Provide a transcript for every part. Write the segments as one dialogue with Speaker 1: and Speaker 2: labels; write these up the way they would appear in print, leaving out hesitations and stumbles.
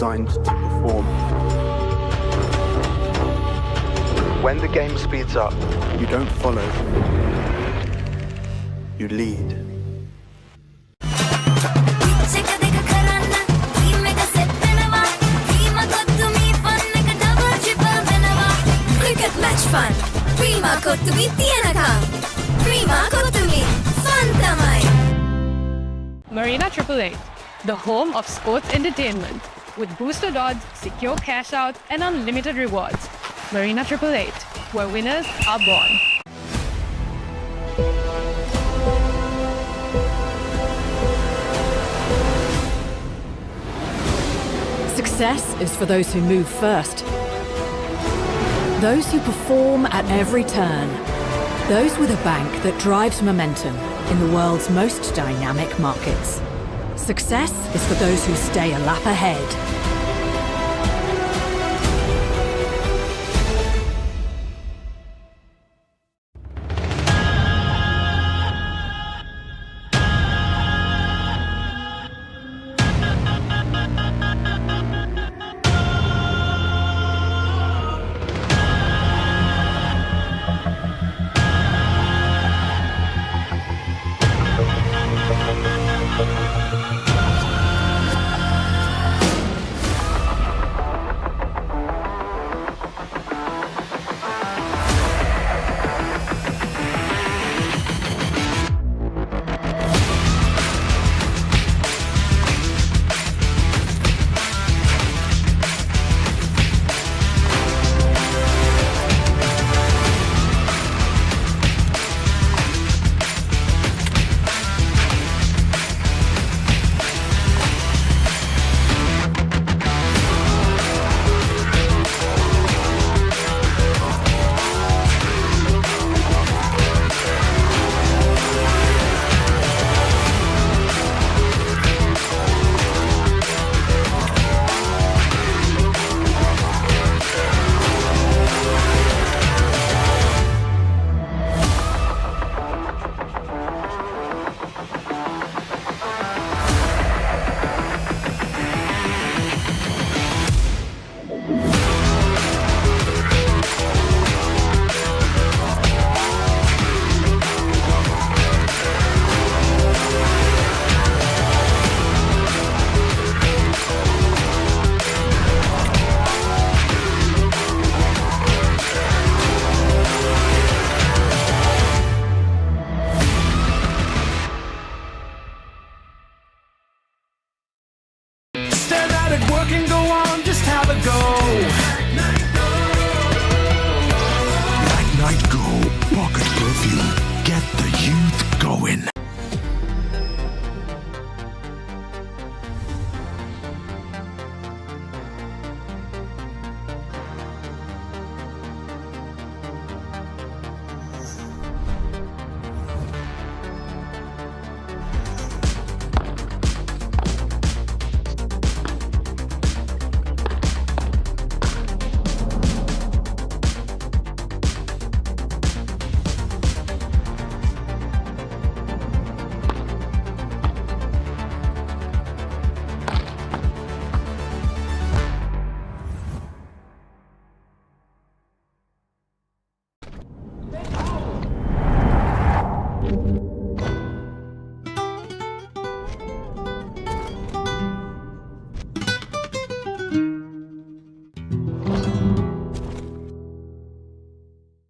Speaker 1: designed to perform. When the game speeds up, you don't follow, you lead.
Speaker 2: Match fun. Prima kottumi Telecom. Prima kottumi Fantamai.
Speaker 3: Marina 888, the home of sports entertainment, with boosted odds, secure cash out, and unlimited rewards. Marina 888, where winners are born.
Speaker 4: Success is for those who move first. Those who perform at every turn. Those with a bank that drives momentum in the world's most dynamic markets. Success is for those who stay a lap ahead.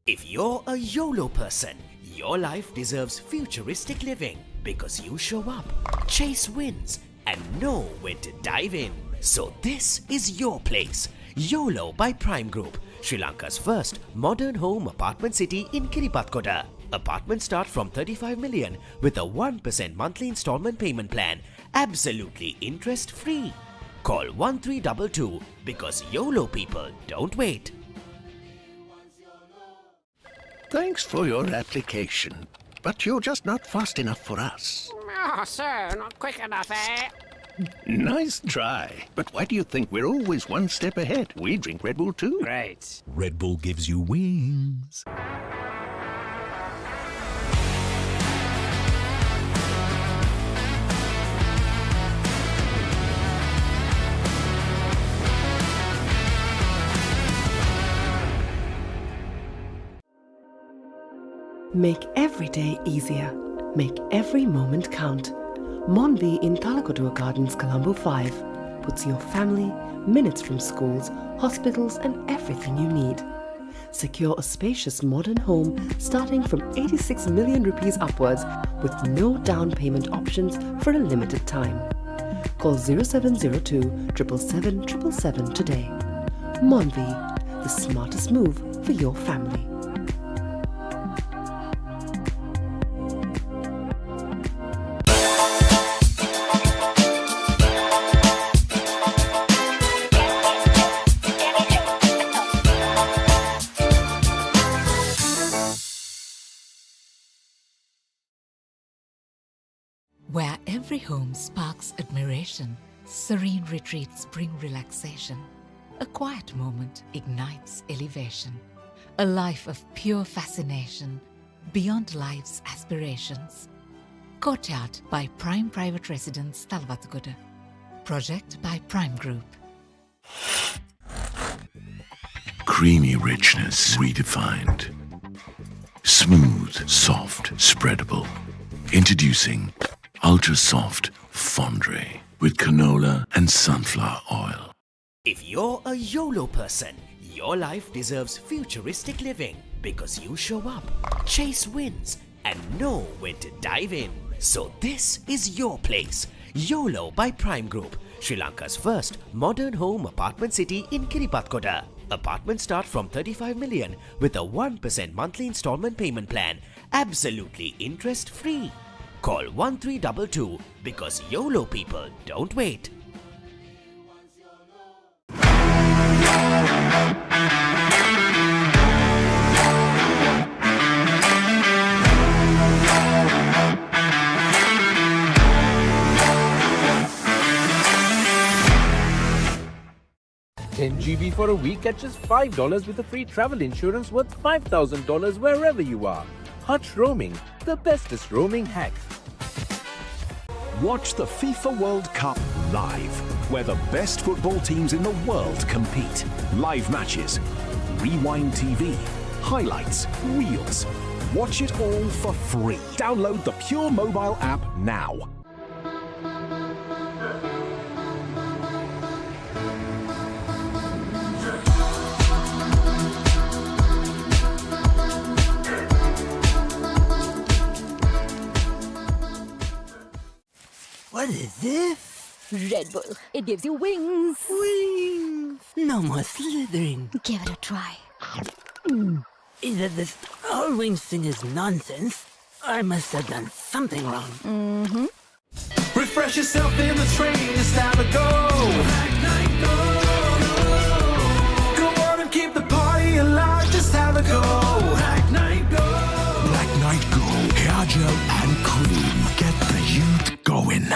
Speaker 5: If you're a YOLO person, your life deserves futuristic living because you show up, chase wins, and know when to dive in. So this is your place. YOLO by Prime Group, Sri Lanka's first modern home apartment city in Kiripatkoda. Apartments start from 35 million with a 1% monthly installment payment plan, absolutely interest-free. Call 1322 because YOLO people don't wait.
Speaker 6: Thanks for your application, but you're just not fast enough for us.
Speaker 7: Oh, sir, not quick enough, eh?
Speaker 6: Nice try. But why do you think we're always one step ahead? We drink Red Bull too.
Speaker 7: Great.
Speaker 8: Red Bull gives you wings.
Speaker 9: Make every day easier. Make every moment count. Monvy in Talakotua Gardens, Colombo 5 puts your family minutes from schools, hospitals and everything you need. Secure a spacious modern home starting from 86 million rupees upwards with no down payment options for a limited time. Call 0702 777 777 today. Monvy, the smartest move for your family.
Speaker 10: Where every home sparks admiration, serene retreats bring relaxation. A quiet moment ignites elevation. A life of pure fascination, beyond life's aspirations. Courtyard by Prime Private Residence, Talwatuguda. Project by Prime Group.
Speaker 8: Creamy richness redefined. Smooth, soft, spreadable. Introducing Ultra Soft Fondue with canola and sunflower oil.
Speaker 5: If you're a YOLO person, your life deserves futuristic living because you show up, chase wins, and know when to dive in. So this is your place. YOLO by Prime Group, Sri Lanka's first modern home apartment city in Kiripatkoda. Apartments start from 35 million with a 1% monthly installment payment plan, absolutely interest-free. Call 1322 because YOLO people don't wait.
Speaker 11: $10 GB for a week at just $5 with a free travel insurance worth $5,000 wherever you are. Hutch Roaming, the bestest roaming hack.
Speaker 12: Watch the FIFA World Cup live, where the best football teams in the world compete. Live matches, Rewind TV, highlights, reels. Watch it all for free. Download the Pure mobile app now.
Speaker 13: What is this?
Speaker 2: Red Bull. It gives you wings.
Speaker 13: Wings. No more slithering.
Speaker 2: Give it a try.
Speaker 13: Either this whole wings thing is nonsense, or I must have done something wrong.
Speaker 2: Mm-hmm.
Speaker 14: Refresh yourself in the train, just have a go. Black Knight, go. Go on and keep the party alive, just have a go. Black Knight, go.
Speaker 8: Black Knight Go. Hair gel and cream. Get the youth going.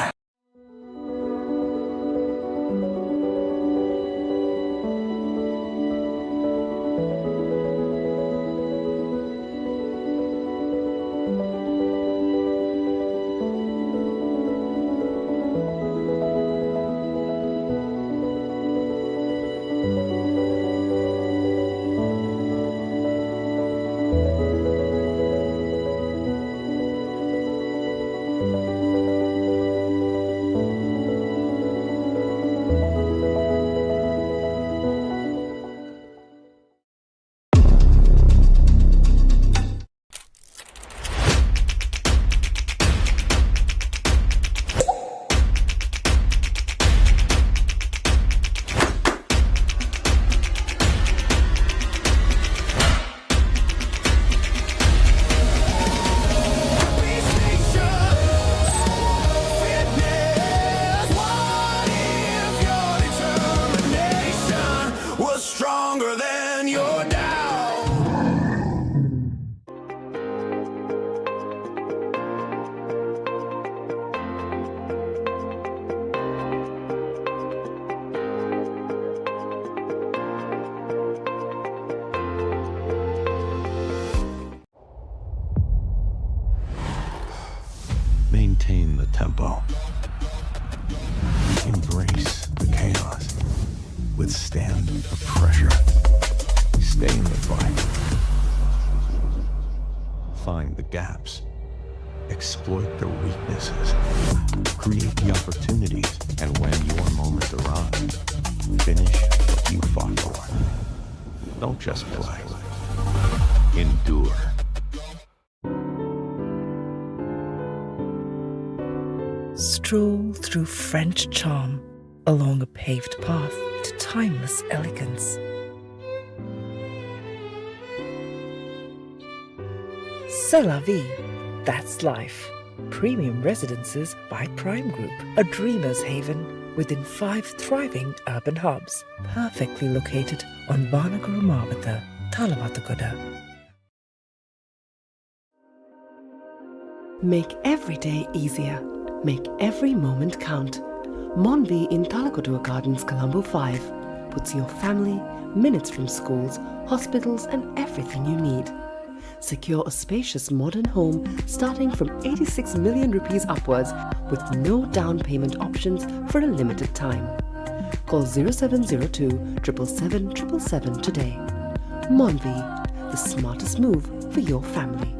Speaker 14: Stronger than your doubt.
Speaker 6: Maintain the tempo. Embrace the chaos. Withstand the pressure. Stay in the fight.
Speaker 8: find the gaps, exploit the weaknesses, create the opportunities, and when your moment arrives, finish what you fought for. Don't just play. Endure.
Speaker 15: Stroll through French charm along a paved path to timeless elegance. C'est la vie. That's life. Premium residences by Prime Group, a dreamer's haven within 5 thriving urban hubs, perfectly located on Vanagura Mavata, Talavatagoda.
Speaker 9: Make every day easier. Make every moment count. Monvy in Talakotua Gardens, Colombo 5 puts your family minutes from schools, hospitals and everything you need. Secure a spacious modern home starting from 86 million rupees upwards with no down payment options for a limited time. Call 0702 777 777 today. Monvy, the smartest move for your family.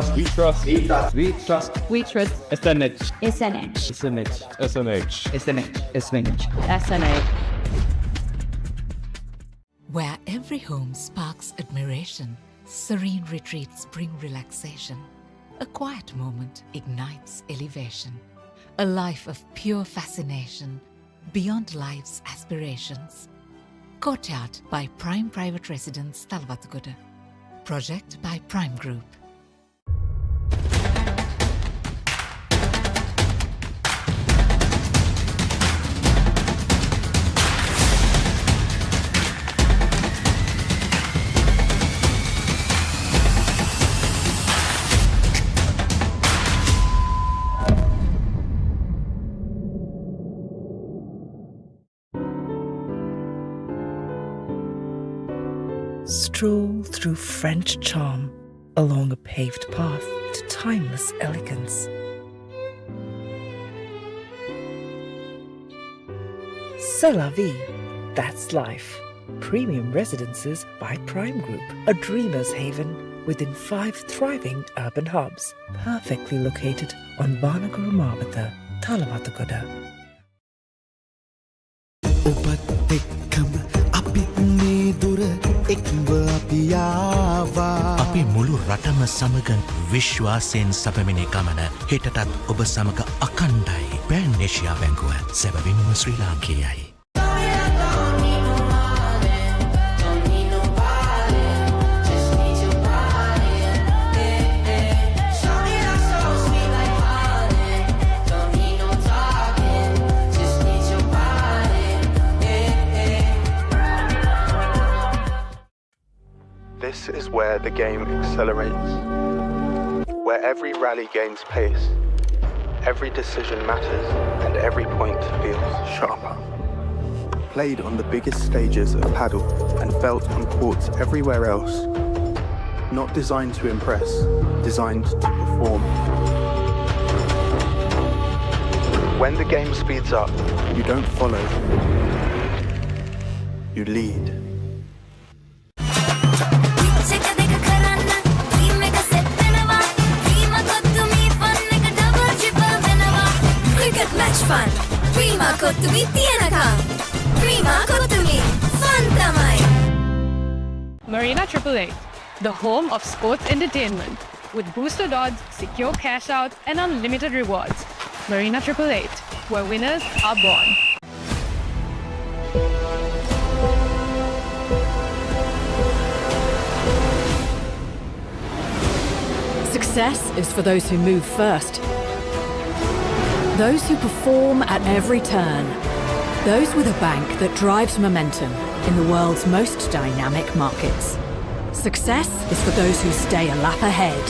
Speaker 16: trust. We trust. We trust. We trust.
Speaker 17: We trust.
Speaker 16: SNH.
Speaker 17: SNH.
Speaker 16: SNH. SNH.
Speaker 17: SNH. SNH. SNH.
Speaker 10: Where every home sparks admiration, serene retreats bring relaxation. A quiet moment ignites elevation. A life of pure fascination, beyond life's aspirations. Courtyard by Prime Private Residence, Talwatugoda. Project by Prime Group.
Speaker 15: Stroll through French charm along a paved path to timeless elegance. C'est la vie, that's life. Premium residences by Prime Group, a dreamer's haven within 5 thriving urban hubs, perfectly located on Banagura Mawatha, Talawatugoda.
Speaker 5: අපි මුළු රටම සමග විශ්වාසයෙන් සපමිනේ ගමන හෙටටත් ඔබ සමග අකණ්ඩයි. පෑන් Asia බැංකුව සැබවින්ම ශ්‍රී ලාංකේයයි.
Speaker 1: This is where the game accelerates, where every rally gains pace, every decision matters, and every point feels sharper. Played on the biggest stages of paddle and felt on courts everywhere else. Not designed to impress, designed to perform. When the game speeds up, you don't follow, you lead.
Speaker 2: Match fun. Prima Kottumi Telecom. Prima Kottumi Fantamai.
Speaker 3: Marina 888, the home of sports entertainment with boosted odds, secure cash out, and unlimited rewards. Marina 888, where winners are born.
Speaker 4: Success is for those who move first. Those who perform at every turn. Those with a bank that drives momentum in the world's most dynamic markets. Success is for those who stay a lap ahead.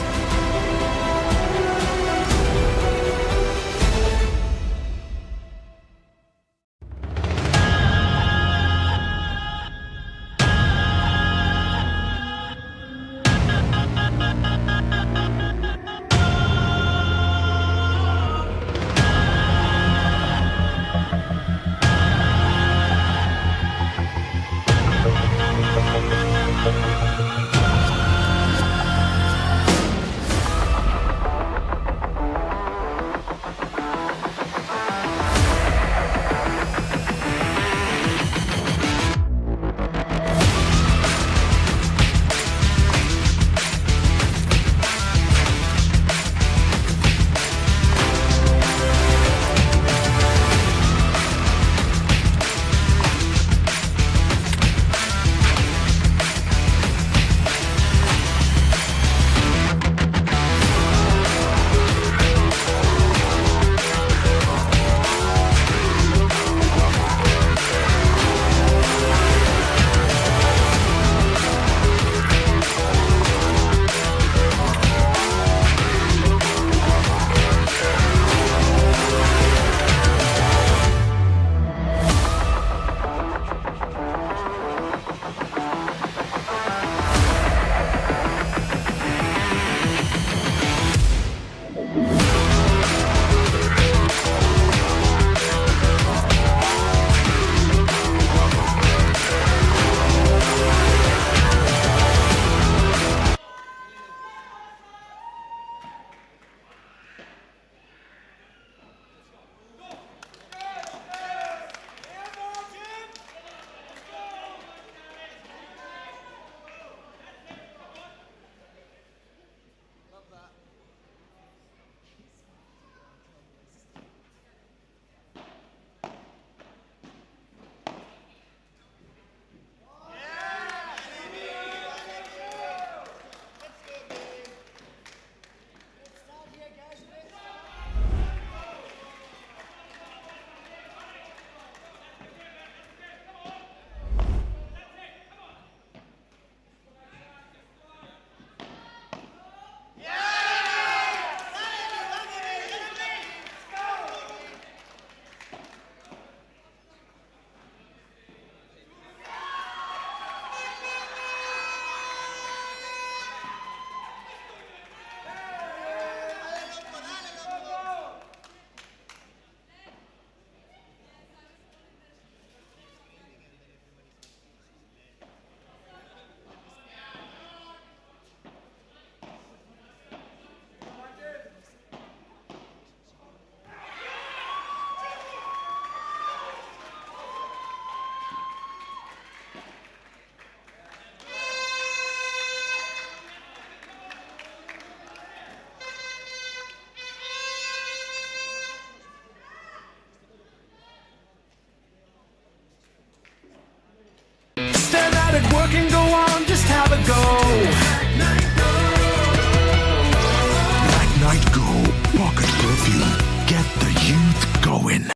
Speaker 14: it working, go on, just have a go.
Speaker 12: Night Night Go Pocket Perfume. Get the youth going.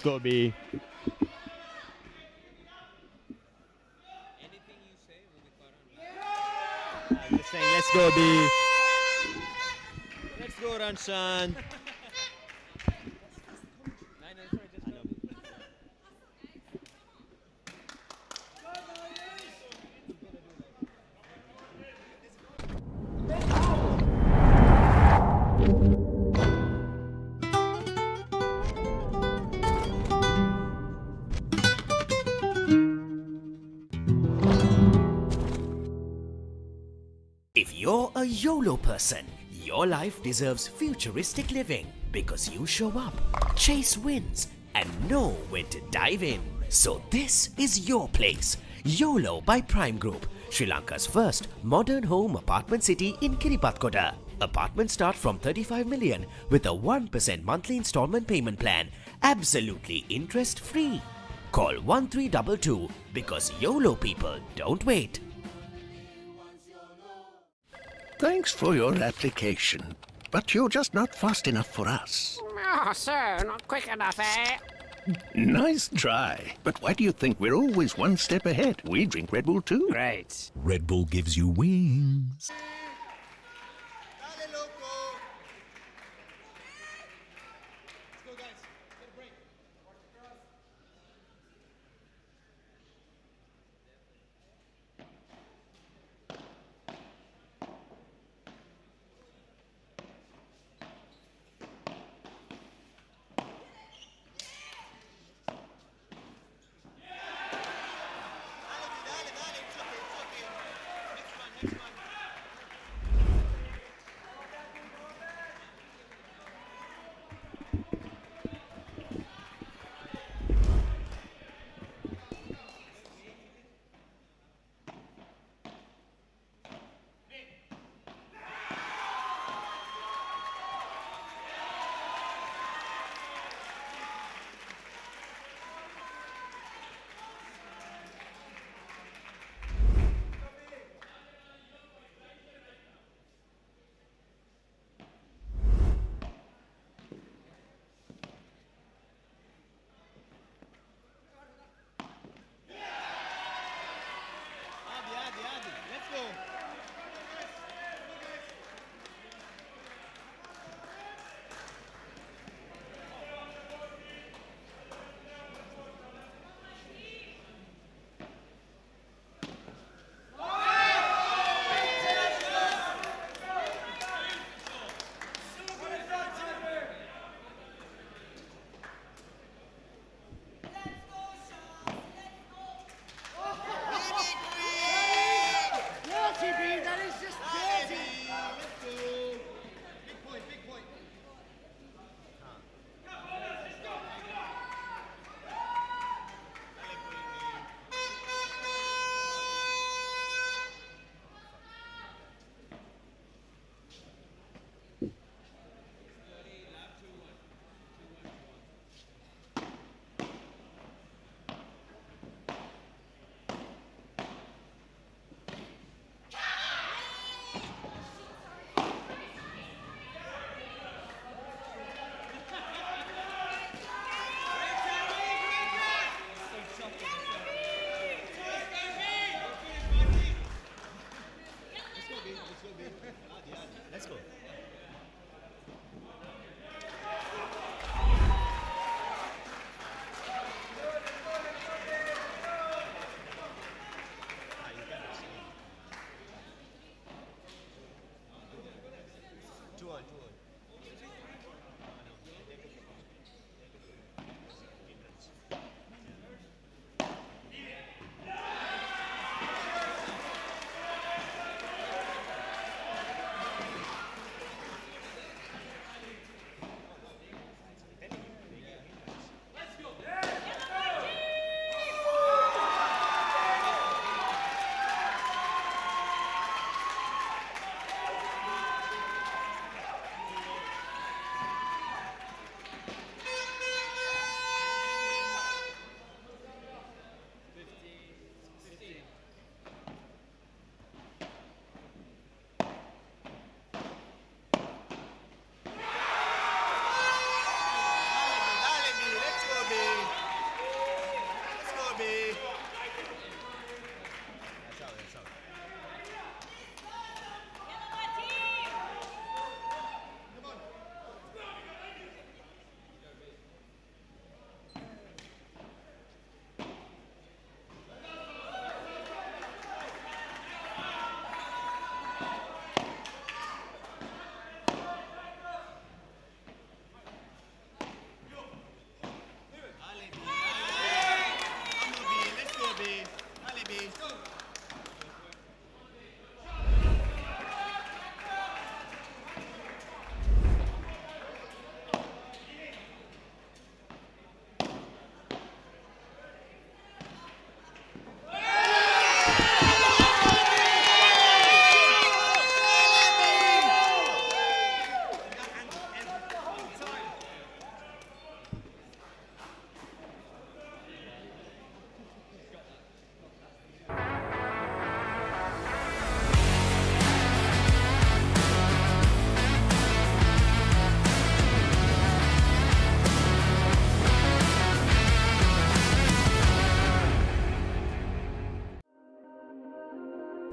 Speaker 16: go, B. I'm just saying, let's go, B. Let's go, Ranshan.
Speaker 5: If you're a YOLO person, your life deserves futuristic living because you show up, chase wins, and know when to dive in. So this is your place. YOLO by Prime Group, Sri Lanka's first modern home apartment city in Kiripatkoda. Apartments start from 35 million with a 1% monthly installment payment plan, absolutely interest-free. Call 1322 because YOLO people don't wait.
Speaker 6: Thanks for your application, but you're just not fast enough for us.
Speaker 7: Oh, sir, not quick enough, eh?
Speaker 6: Nice try, but why do you think we're always one step ahead? We drink Red Bull too.
Speaker 7: Great.
Speaker 12: Red Bull gives you wings.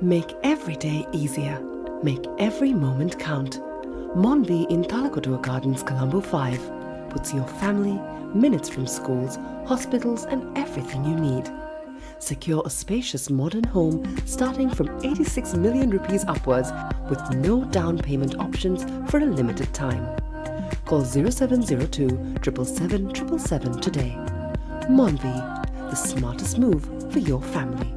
Speaker 9: Make every day easier. Make every moment count. Monvy in Talakotua Gardens, Colombo 5 puts your family minutes from schools, hospitals and everything you need. Secure a spacious modern home starting from 86 million rupees upwards with no down payment options for a limited time. Call 0702 777 777 today. Monvy, the smartest move for your family.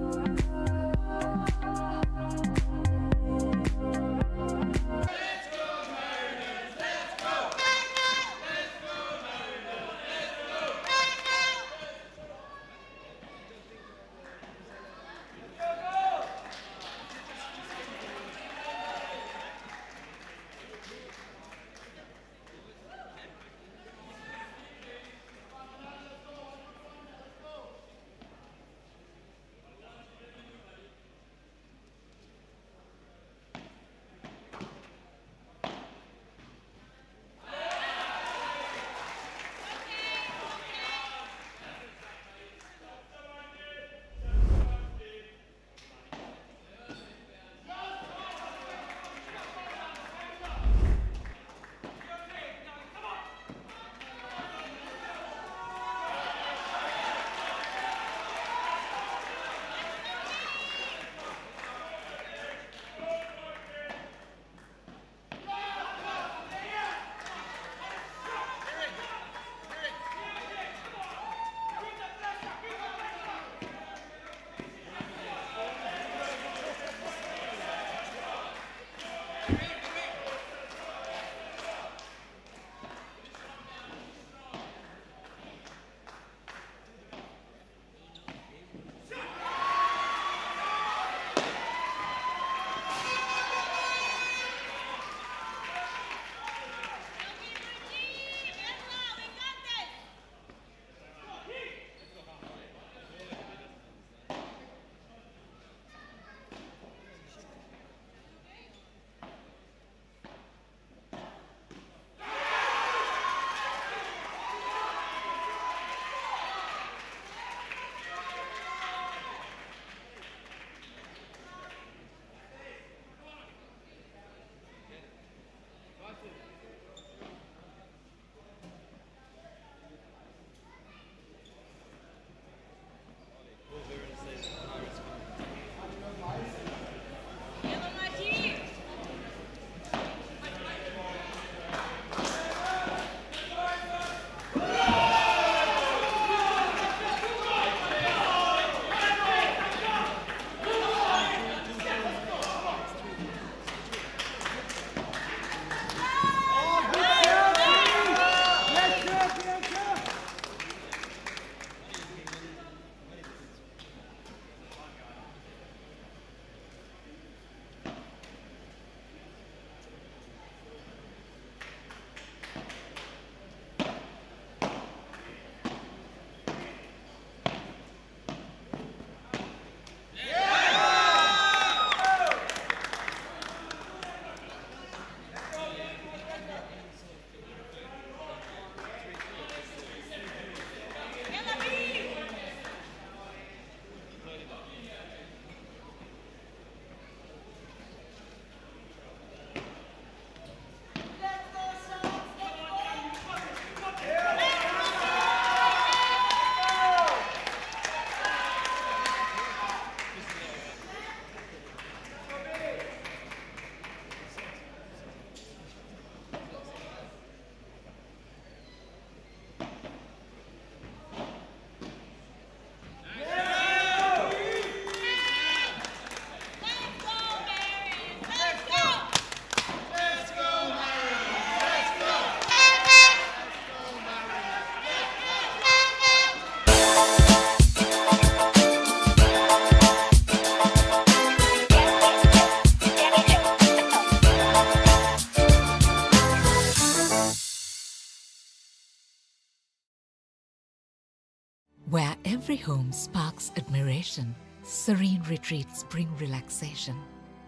Speaker 10: Where every home sparks admiration, serene retreats bring relaxation.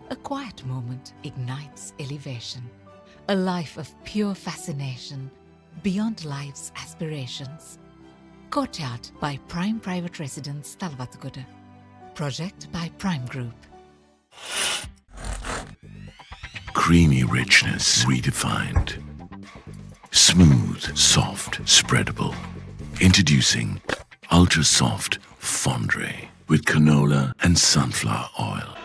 Speaker 10: A quiet moment ignites elevation. A life of pure fascination, beyond life's aspirations. Courtyard by Prime Private Residence, Talvatguda. Project by Prime Group.
Speaker 18: Creamy richness redefined. Smooth, soft, spreadable. Introducing Ultra Soft Fondue with canola and sunflower oil.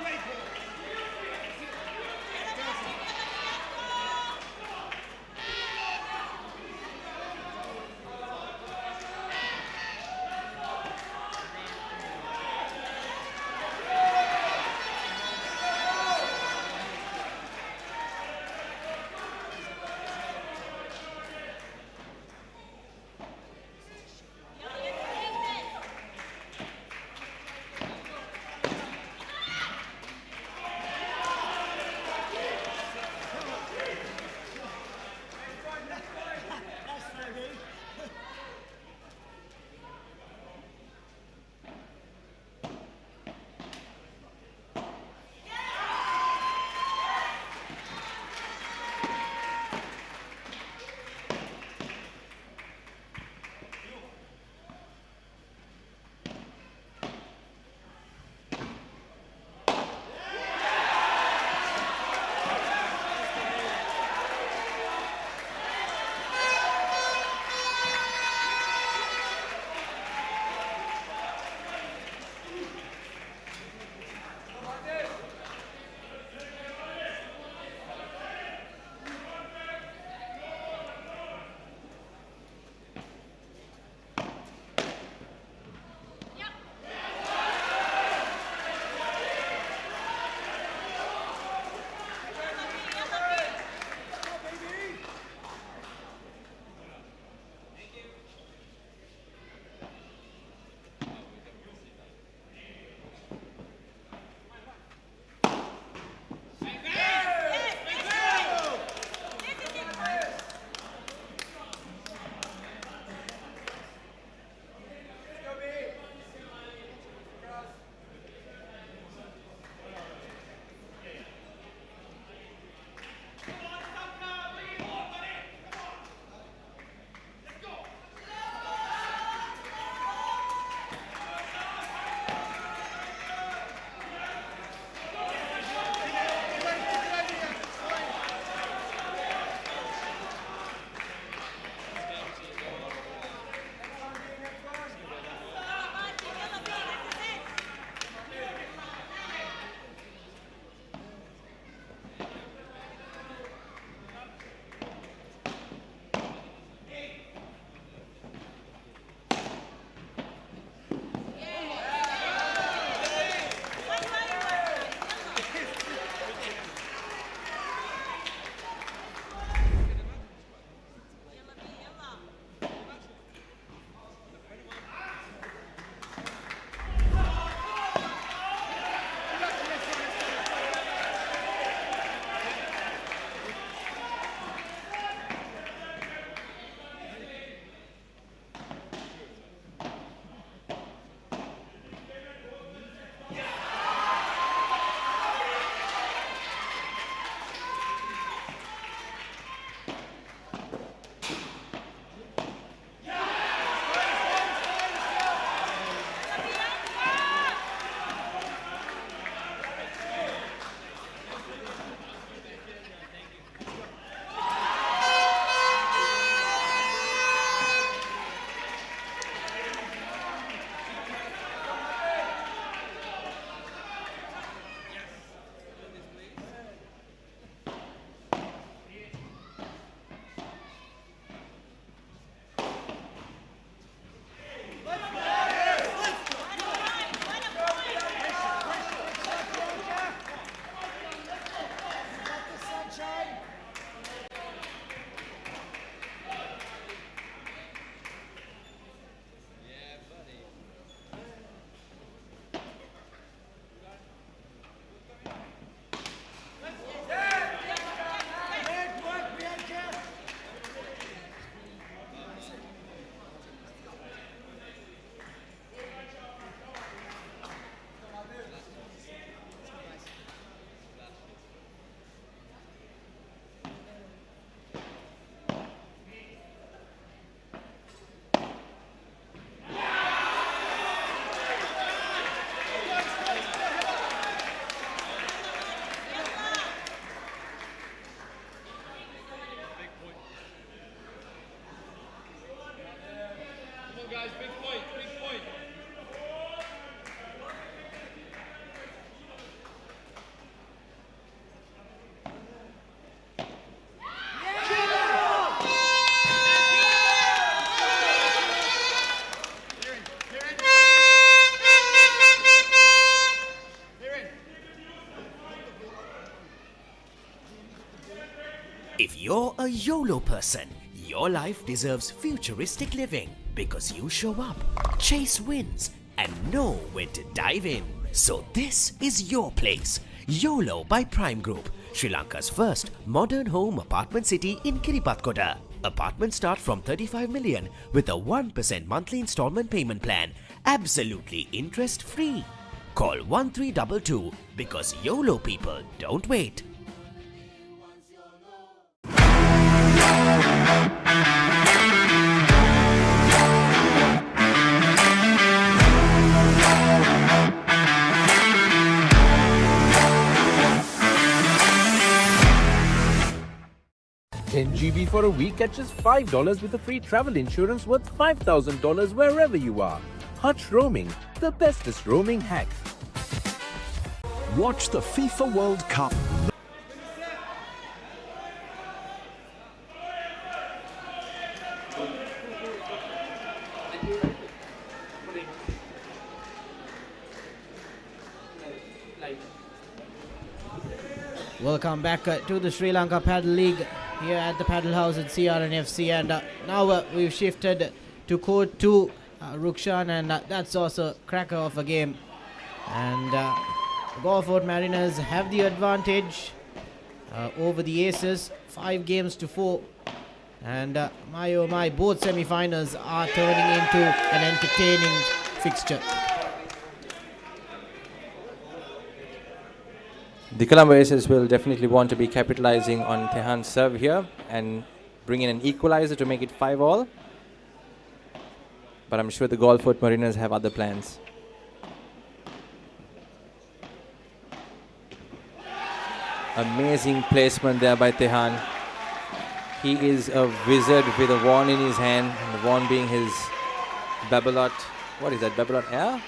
Speaker 5: If you're a YOLO person, your life deserves futuristic living because you show up, chase wins, and know when to dive in. So this is your place. YOLO by Prime Group, Sri Lanka's first modern home apartment city in Kiripatkoda. Apartments start from 35 million with a 1% monthly installment payment plan, absolutely interest-free. Call 1322 because YOLO people don't wait.
Speaker 11: GB for a week at just $5 with a free travel insurance worth $5,000 wherever you are. Hutch Roaming, the bestest roaming hack.
Speaker 12: Watch the FIFA World Cup.
Speaker 19: Welcome back to the Sri Lanka Padel League here at the Padel House at CR&FC, and now we've shifted to Court 2, Rukshan, and that's also a cracker of a game. And Golfort Mariners have the advantage over the Aces, 5-4. And my oh my, both semi-finals are turning into an entertaining fixture.
Speaker 20: The Colombo Aces will definitely want to be capitalizing on Tehan's serve here and bring in an equalizer to make it 5-all. But I'm sure the Golfort Mariners have other plans. Amazing placement there by Tehan. He is a wizard with a wand in his hand, and the wand being his Babolat. What is that, Babolat Air?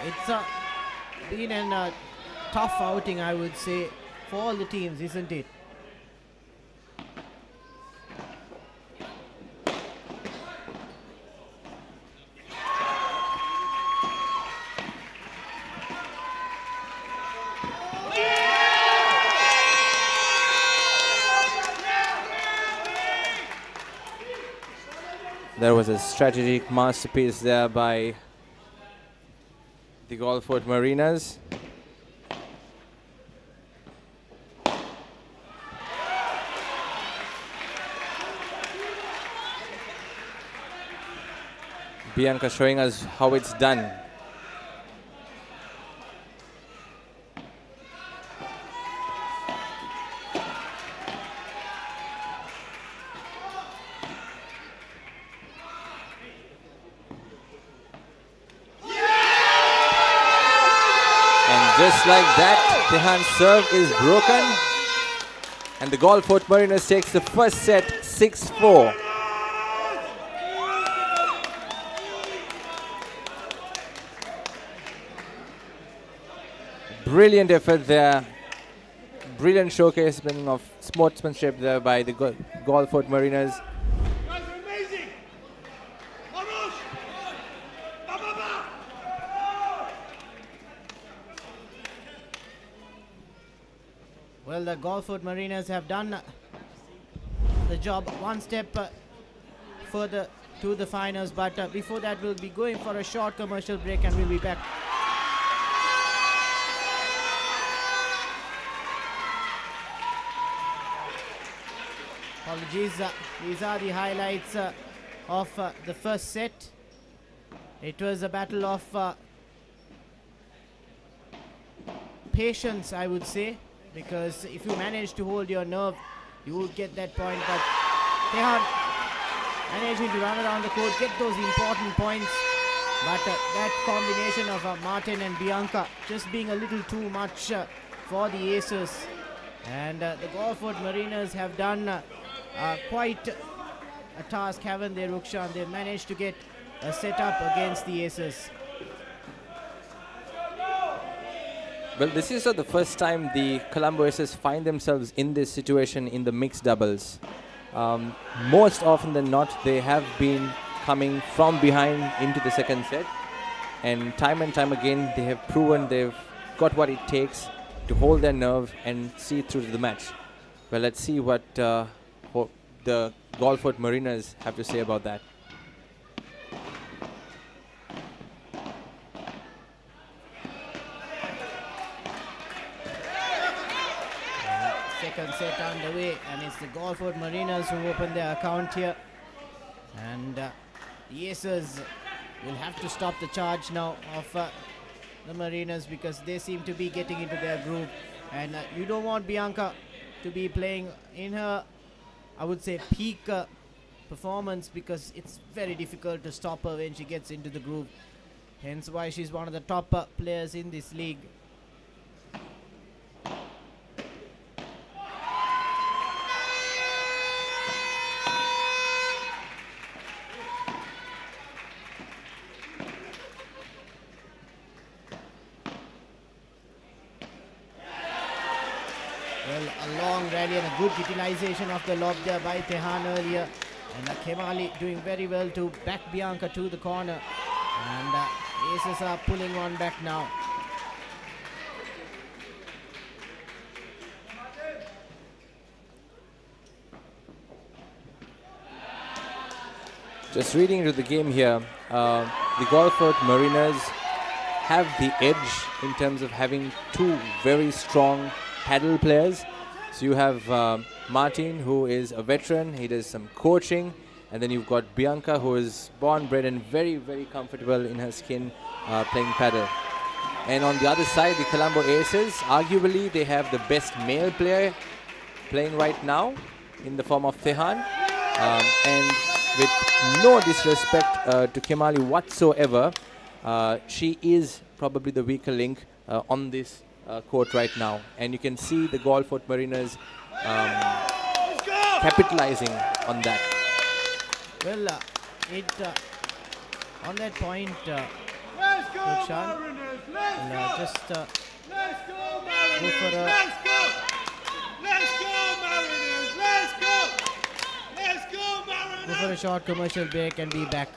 Speaker 19: It's been a tough outing, I would say, for all the teams, isn't it?
Speaker 20: There was a strategic masterpiece there by the Golfort Mariners. Bianca showing us how it's done. Just like that, Tehan's serve is broken, and the Golfort Mariners takes the first set 6-4. Brilliant effort there. Brilliant showcasing of sportsmanship there by the Golfort Mariners.
Speaker 19: Well, the Golfort Mariners have done the job one step further to the finals, but before that we'll be going for a short commercial break and we'll be back. Apologies, these are the highlights of the first set. It was a battle of patience, I would say, because if you manage to hold your nerve, you will get that point. But Tehan managing to run around the court, get those important points. But that combination of Martin and Bianca just being a little too much for the Aces. And the Golfort Mariners have done quite a task, haven't they, Rukshan? They've managed to get a set up against the Aces.
Speaker 20: Well, this is not the first time the Colombo Aces find themselves in this situation in the mixed doubles. Most often than not, they have been coming from behind into the second set. And time again, they have proven they've got what it takes to hold their nerve and see through to the match. Well, let's see what the Golford Mariners have to say about that.
Speaker 19: Second set underway, and it's the Golford Mariners who open their account here. And the Aces will have to stop the charge now of the Mariners, because they seem to be getting into their groove. And you don't want Bianca to be playing in her, I would say, peak performance, because it's very difficult to stop her when she gets into the groove. Hence why she's one of the top players in this league. Well, a long rally and a good utilization of the lob there by Tehan earlier. And Kemali doing very well to back Bianca to the corner. And Aces are pulling one back now.
Speaker 20: Just reading into the game here, the Golford Mariners have the edge in terms of having two very strong paddle players. So you have Martin, who is a veteran. He does some coaching. And then you've got Bianca, who is born, bred, and very, very comfortable in her skin playing paddle. And on the other side, the Colombo Aces, arguably they have the best male player playing right now in the form of Tehan. And with no disrespect to Kemali whatsoever, she is probably the weaker link on this court right now. And you can see the Golford Mariners capitalizing on that.
Speaker 19: Well, on that point, Rukshan will just go for a... Go for a short commercial break and be back.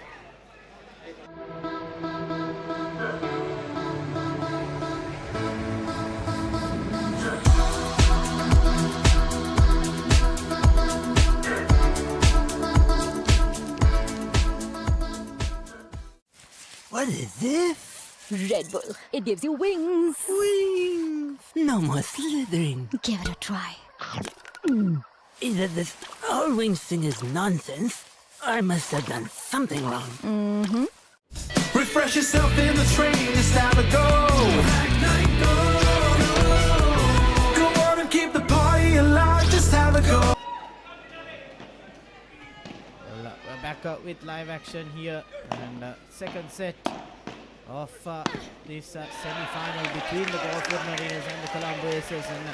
Speaker 13: What is this?
Speaker 2: Red Bull. It gives you wings.
Speaker 13: Wings. No more slithering.
Speaker 2: Give it a try.
Speaker 13: Either this whole wings thing is nonsense, or I must have done something wrong.
Speaker 2: Mm-hmm.
Speaker 14: Refresh yourself in the train, just have a go. Go on and keep the party alive, just have a go.
Speaker 19: Well, we're back up with live action here, and second set of this semi-final between the Golford Mariners and the Colombo Aces. And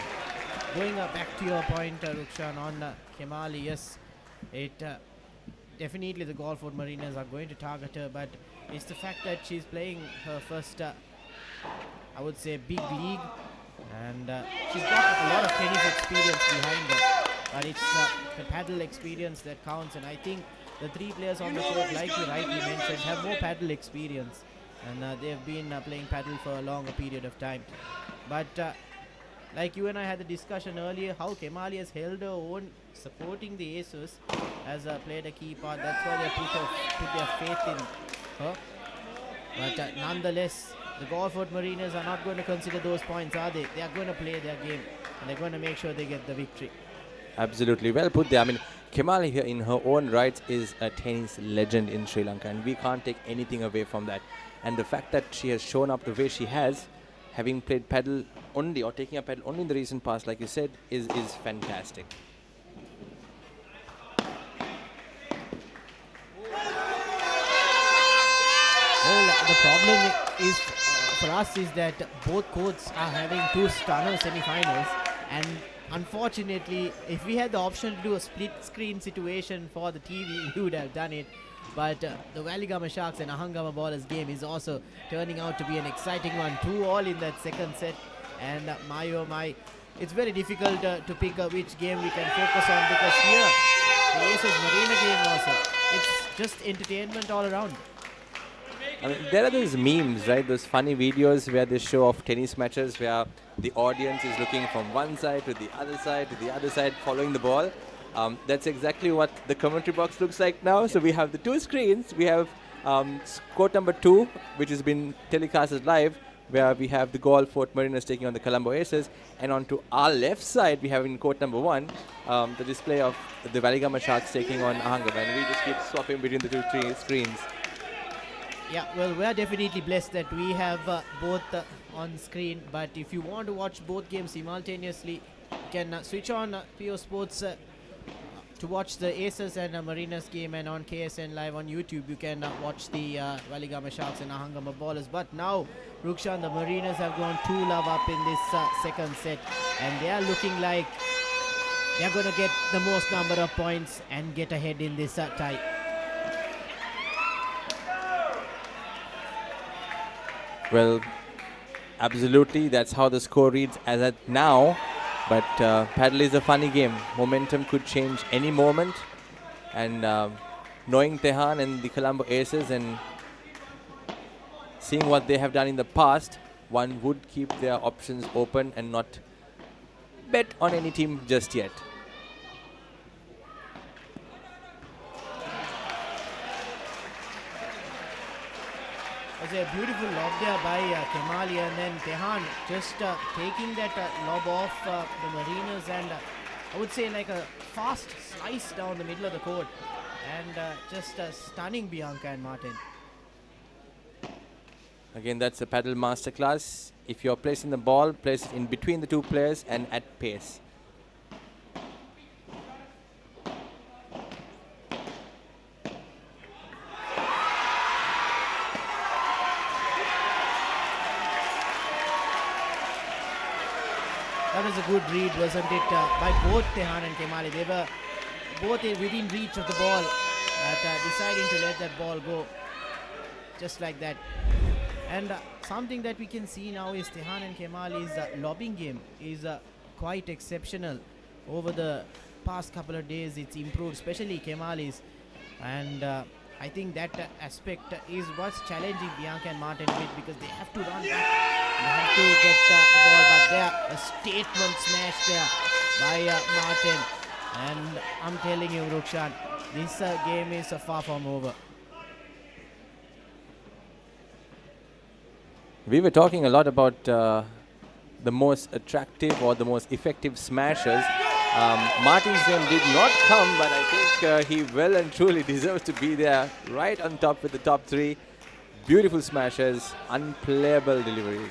Speaker 19: going back to your point, Rukshan, on Kemali, yes, it definitely the Golford Mariners are going to target her, but it's the fact that she's playing her first, I would say, big league, and she's got a lot of tennis experience behind her, but it's the paddle experience that counts. And I think the three players on the court, like you rightly mentioned, have more paddle experience, and they've been playing paddle for a longer period of time. But like you and I had the discussion earlier, how Kemali has held her own, supporting the Aces, has played a key part. That's why they put their faith in her. But nonetheless, the Golford Mariners are not going to consider those points, are they? They are going to play their game, and they're going to make sure they get the victory.
Speaker 20: Absolutely, well put there. I mean, Kemali here in her own right is a tennis legend in Sri Lanka, and we can't take anything away from that. And the fact that she has shown up the way she has, having played paddle only, or taking up paddle only in the recent past, like you said, is fantastic.
Speaker 19: Well, the problem is for us is that both courts are having two stunner semi-finals, and unfortunately, if we had the option to do a split screen situation for the TV, we would have done it. But the Waligama Sharks and Ahangama Ballers game is also turning out to be an exciting one. 2-all in that second set. And my oh my, it's very difficult to pick which game we can focus on, because here, the Aces Marina game also, it's just entertainment all around.
Speaker 20: I mean, there are those memes, right? Those funny videos where they show off tennis matches where the audience is looking from one side to the other side to the other side, following the ball. That's exactly what the commentary box looks like now. So we have the two screens. We have court number 2, which has been telecasted live, where we have the Galle Fort Mariners taking on the Colombo Aces. And on to our left side, we have in court number 1, the display of the Valigama Sharks taking on Ahangam. And we just keep swapping between the three screens.
Speaker 19: Yeah, well, we are definitely blessed that we have both on screen. But if you want to watch both games simultaneously, you can switch on PO Sports to watch the Aces and Marinas game, and on KSN Live on YouTube you can watch the Valigama Sharks and Ahangama Ballers. But now, Rukshan, the Marinas have gone 2-love up in this second set, and they are looking like they are going to get the most number of points and get ahead in this tie.
Speaker 20: Well, absolutely, that's how the score reads as at now. But Padel is a funny game. Momentum could change any moment. And knowing Tehan and the Colombo Aces and seeing what they have done in the past, one would keep their options open and not bet on any team just yet.
Speaker 19: It was a beautiful lob there by Kemali, and then Tehan just taking that lob off the Marinas, and I would say like a fast slice down the middle of the court, and just stunning Bianca and Martin.
Speaker 20: Again, that's a Padel masterclass. If you're placing the ball, place it in between the two players and at pace.
Speaker 19: That was a good read, wasn't it, by both Tehan and Kemali. They were both within reach of the ball, deciding to let that ball go just like that. And something that we can see now is Tehan and Kemali's lobbing game is quite exceptional. Over the past couple of days, it's improved, especially Kemali's. And I think that aspect is what's challenging Bianca and Martin a bit, because they have to run back. They have to get the ball, but there, a statement smash there by Martin. And I'm telling you, Rukshan, this game is far from over.
Speaker 20: We were talking a lot about the most attractive or the most effective smashers. Martin's name did not come, but I think he well and truly deserves to be there, right on top with the top 3. Beautiful smashers, unplayable deliveries.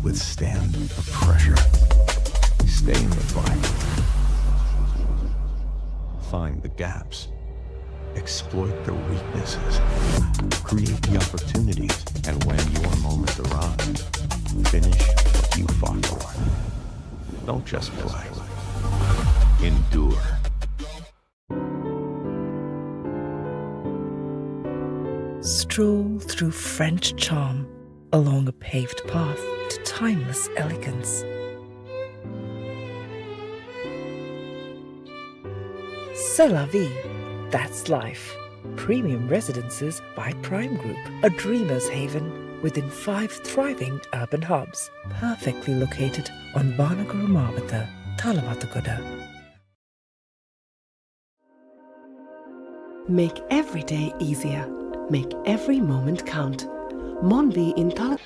Speaker 8: Withstand the pressure. Stay in the fight. Find the gaps. Exploit the weaknesses. Create the opportunities. And when your moment arrives, finish what you fought for. Don't just play. Endure.
Speaker 15: Stroll through French charm along a paved path to timeless elegance. C'est la vie. That's life. Premium residences by Prime Group, a dreamer's haven within 5 thriving urban hubs, perfectly located on Banaguru Mavata, Talavatagoda.
Speaker 9: Make every day easier. Make every moment count. Monvy in Telecom.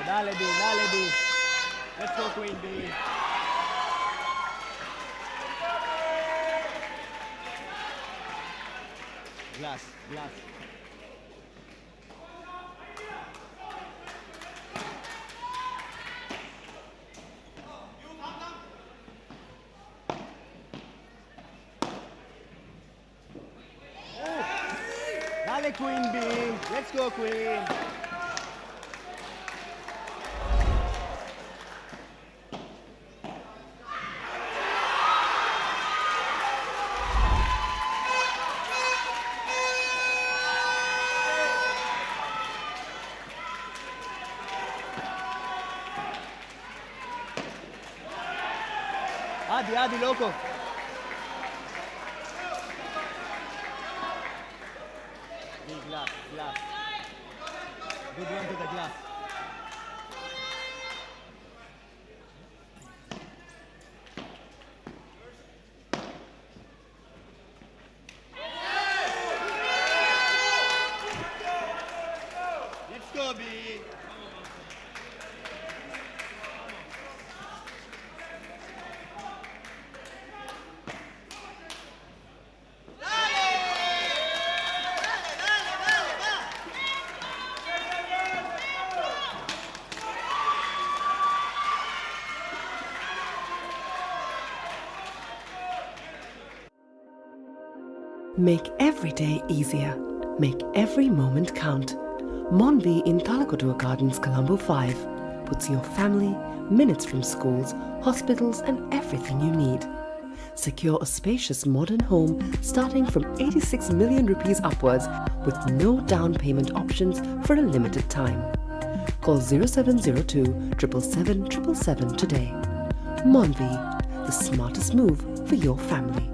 Speaker 16: Dale, D, dale, D. Let's go, Queen D. Glass. Dale, Queen Bee. Let's go, Queen. Adi, loco. Glass. Good one to the glass. Let's go, B.
Speaker 9: Make every day easier. Make every moment count. Monvy in Talakottua Gardens, Colombo 5 puts your family minutes from schools, hospitals and everything you need. Secure a spacious modern home starting from 86 million rupees upwards with no down payment options for a limited time. Call 0702 777 777 today. Monvy, the smartest move for your family.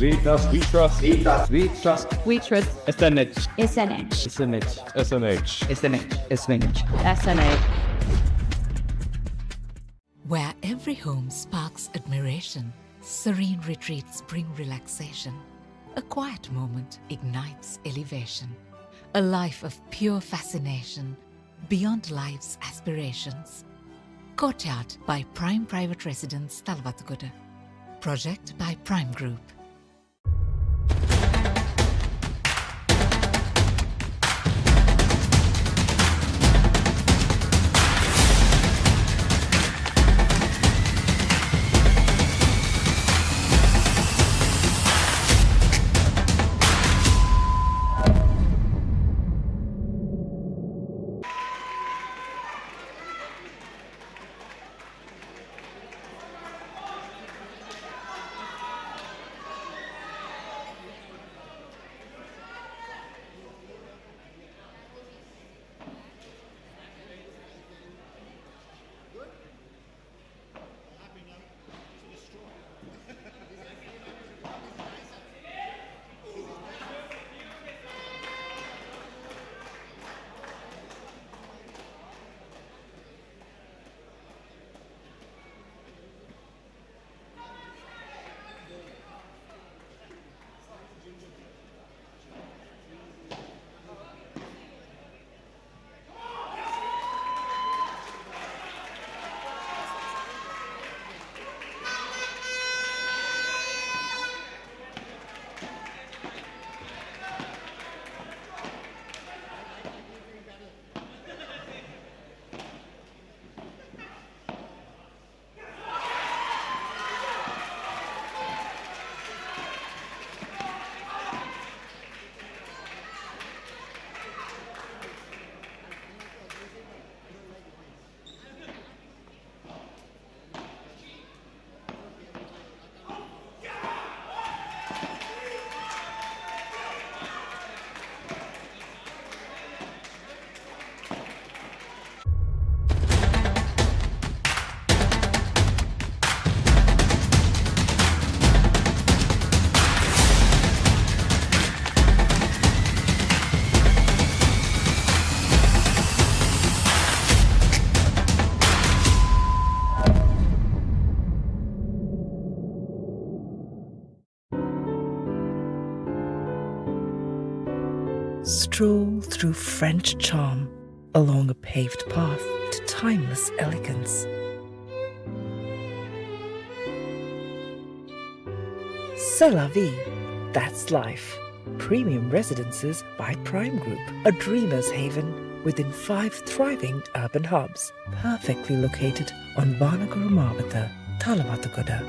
Speaker 21: We trust. We trust. We trust. We trust.
Speaker 17: We trust.
Speaker 21: SNH.
Speaker 17: SNH.
Speaker 21: SNH. SNH.
Speaker 17: SNH. SNH. SNH.
Speaker 10: Where every home sparks admiration, serene retreats bring relaxation. A quiet moment ignites elevation. A life of pure fascination, beyond life's aspirations. Courtyard by Prime Private Residence, Talwatugoda. Project by Prime Group.
Speaker 15: Stroll through French charm along a paved path to timeless elegance. C'est la vie, that's life. Premium residences by Prime Group, a dreamer's haven within 5 thriving urban hubs, perfectly located on Vanagaramavata, Talawatugoda.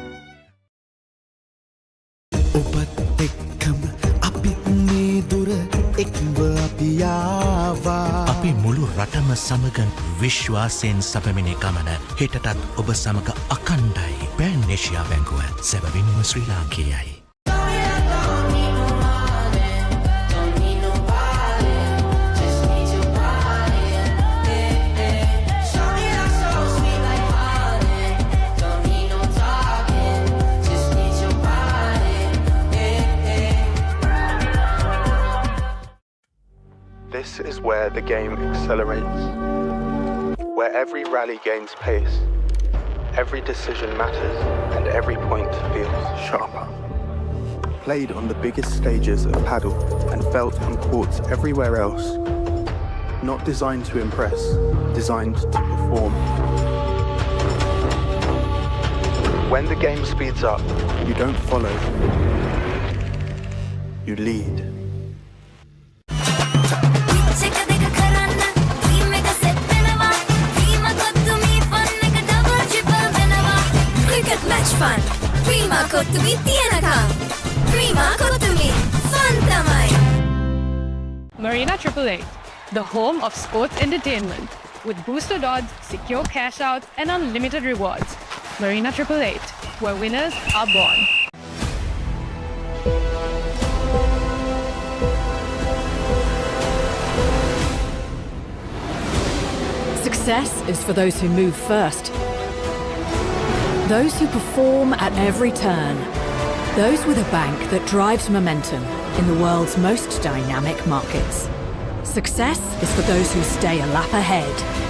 Speaker 22: අපි මුළු රටම සමග විශ්වාසයෙන් සපමිනේ ගමන හෙටටත් ඔබ සමග අකණ්ඩයි. පෑන් Asia බැංකුව සැබවින්ම ශ්‍රී ලාංකේයයි.
Speaker 1: This is where the game accelerates, where every rally gains pace, every decision matters, and every point feels sharper. Played on the biggest stages of paddle and felt on courts everywhere else. Not designed to impress, designed to perform. When the game speeds up, you don't follow, you lead.
Speaker 2: Match fun. Prima kottumi Telecom. Prima kottumi fun tamai.
Speaker 3: Marina 888, the home of sports entertainment, with boosted odds, secure cash out, and unlimited rewards. Marina 888, where winners are born.
Speaker 4: Success is for those who move first. Those who perform at every turn. Those with a bank that drives momentum in the world's most dynamic markets. Success is for those who stay a lap ahead.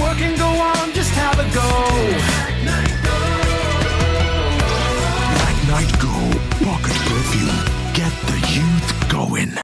Speaker 14: work and go on, just have a go.
Speaker 18: Night, night, go. Pocket perfume. Get the youth going.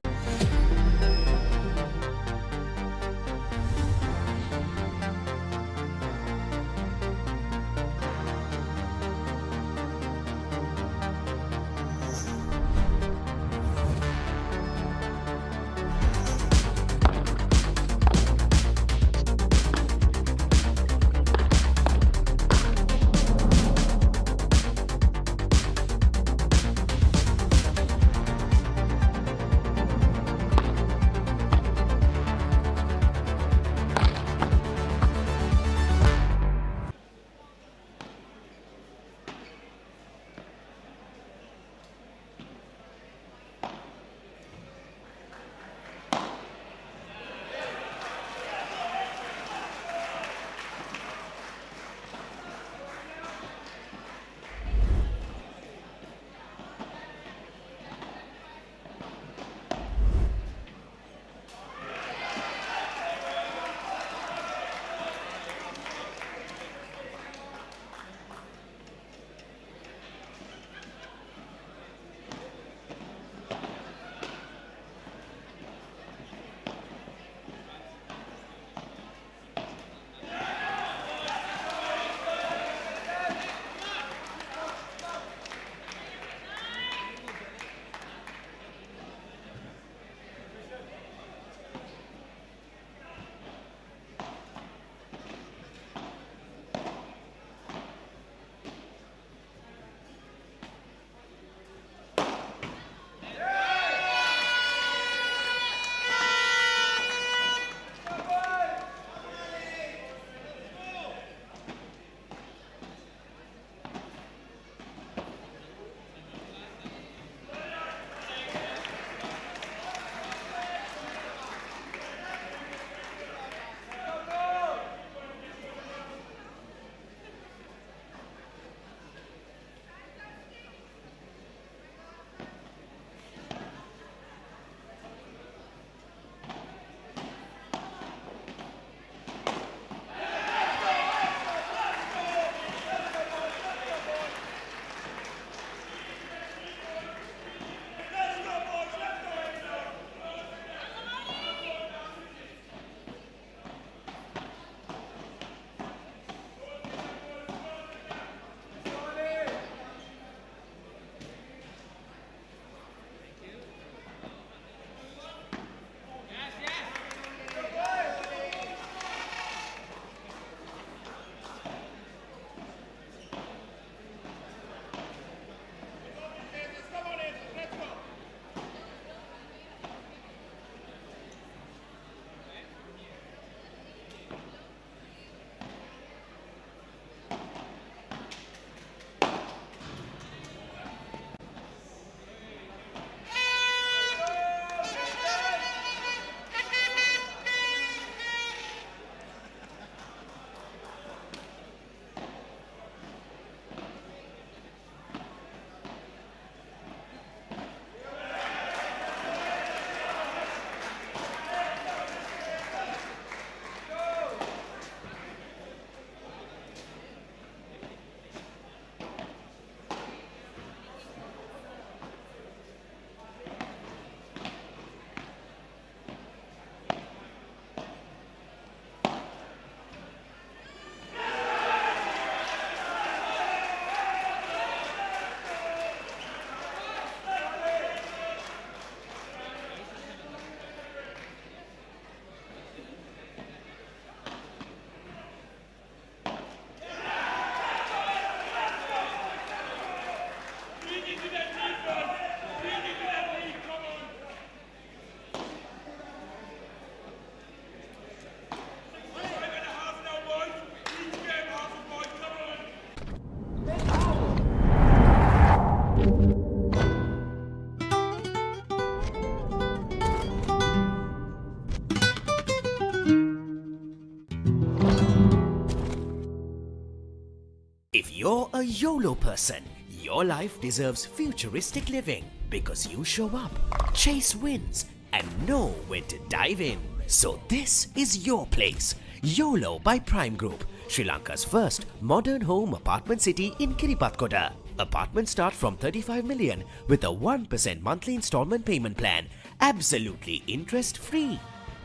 Speaker 5: If you're a YOLO person, your life deserves futuristic living because you show up, chase wins, and know when to dive in. So this is your place. YOLO by Prime Group, Sri Lanka's first modern home apartment city in Kiripatkoda. Apartments start from 35 million with a 1% monthly installment payment plan, absolutely interest-free.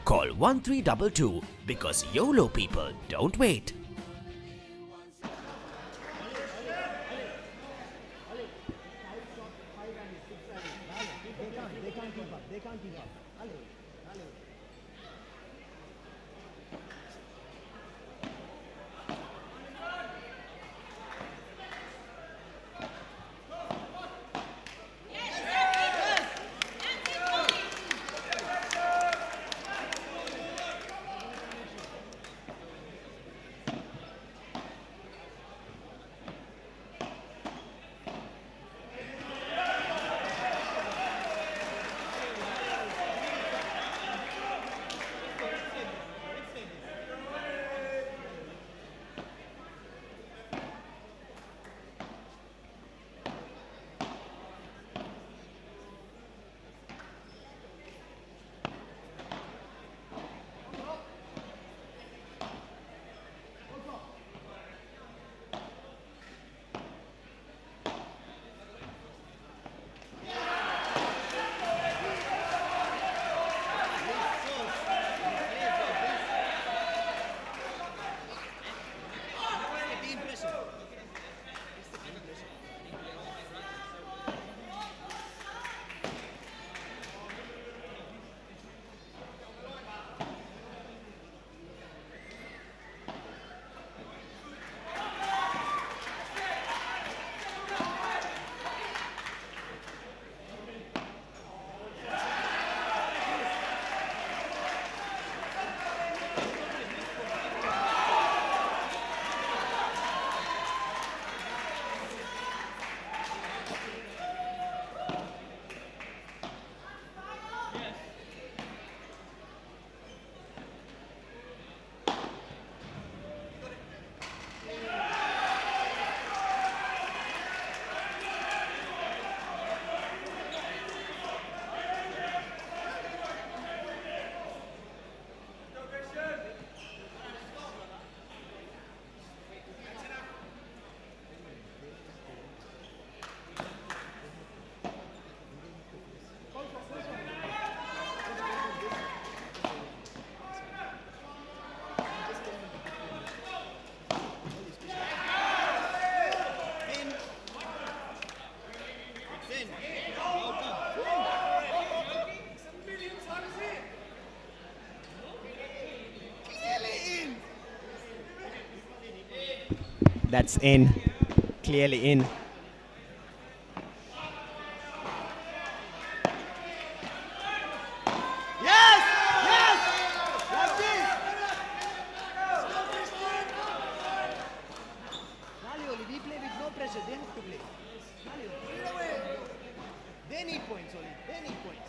Speaker 5: Call 1322 because YOLO people don't wait.
Speaker 6: That's in. Clearly in.
Speaker 16: Yes! Yes! That's it! Oli, we play with no pressure. They have to play. Oli, they need points, Oli. They need points.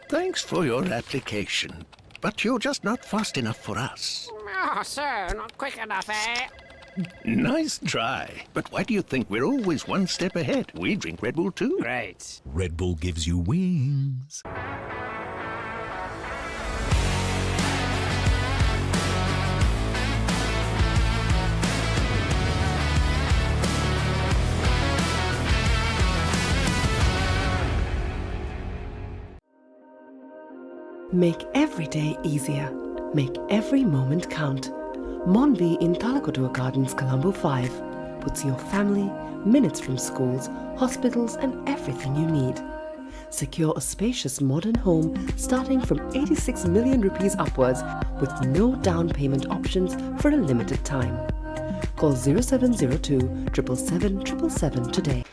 Speaker 7: Thanks for your application, but you're just not fast enough for us.
Speaker 23: Oh, sir, not quick enough, eh?
Speaker 7: Nice try. But why do you think we're always one step ahead? We drink Red Bull too.
Speaker 13: Great.
Speaker 22: Red Bull gives you wings.
Speaker 9: Make every day easier. Make every moment count. Monvy in Talakotua Gardens, Colombo 5 puts your family, minutes from schools, hospitals and everything you need. Secure a spacious modern home starting from 86 million rupees upwards with no down payment options for a limited time. Call 0702 777 777 today.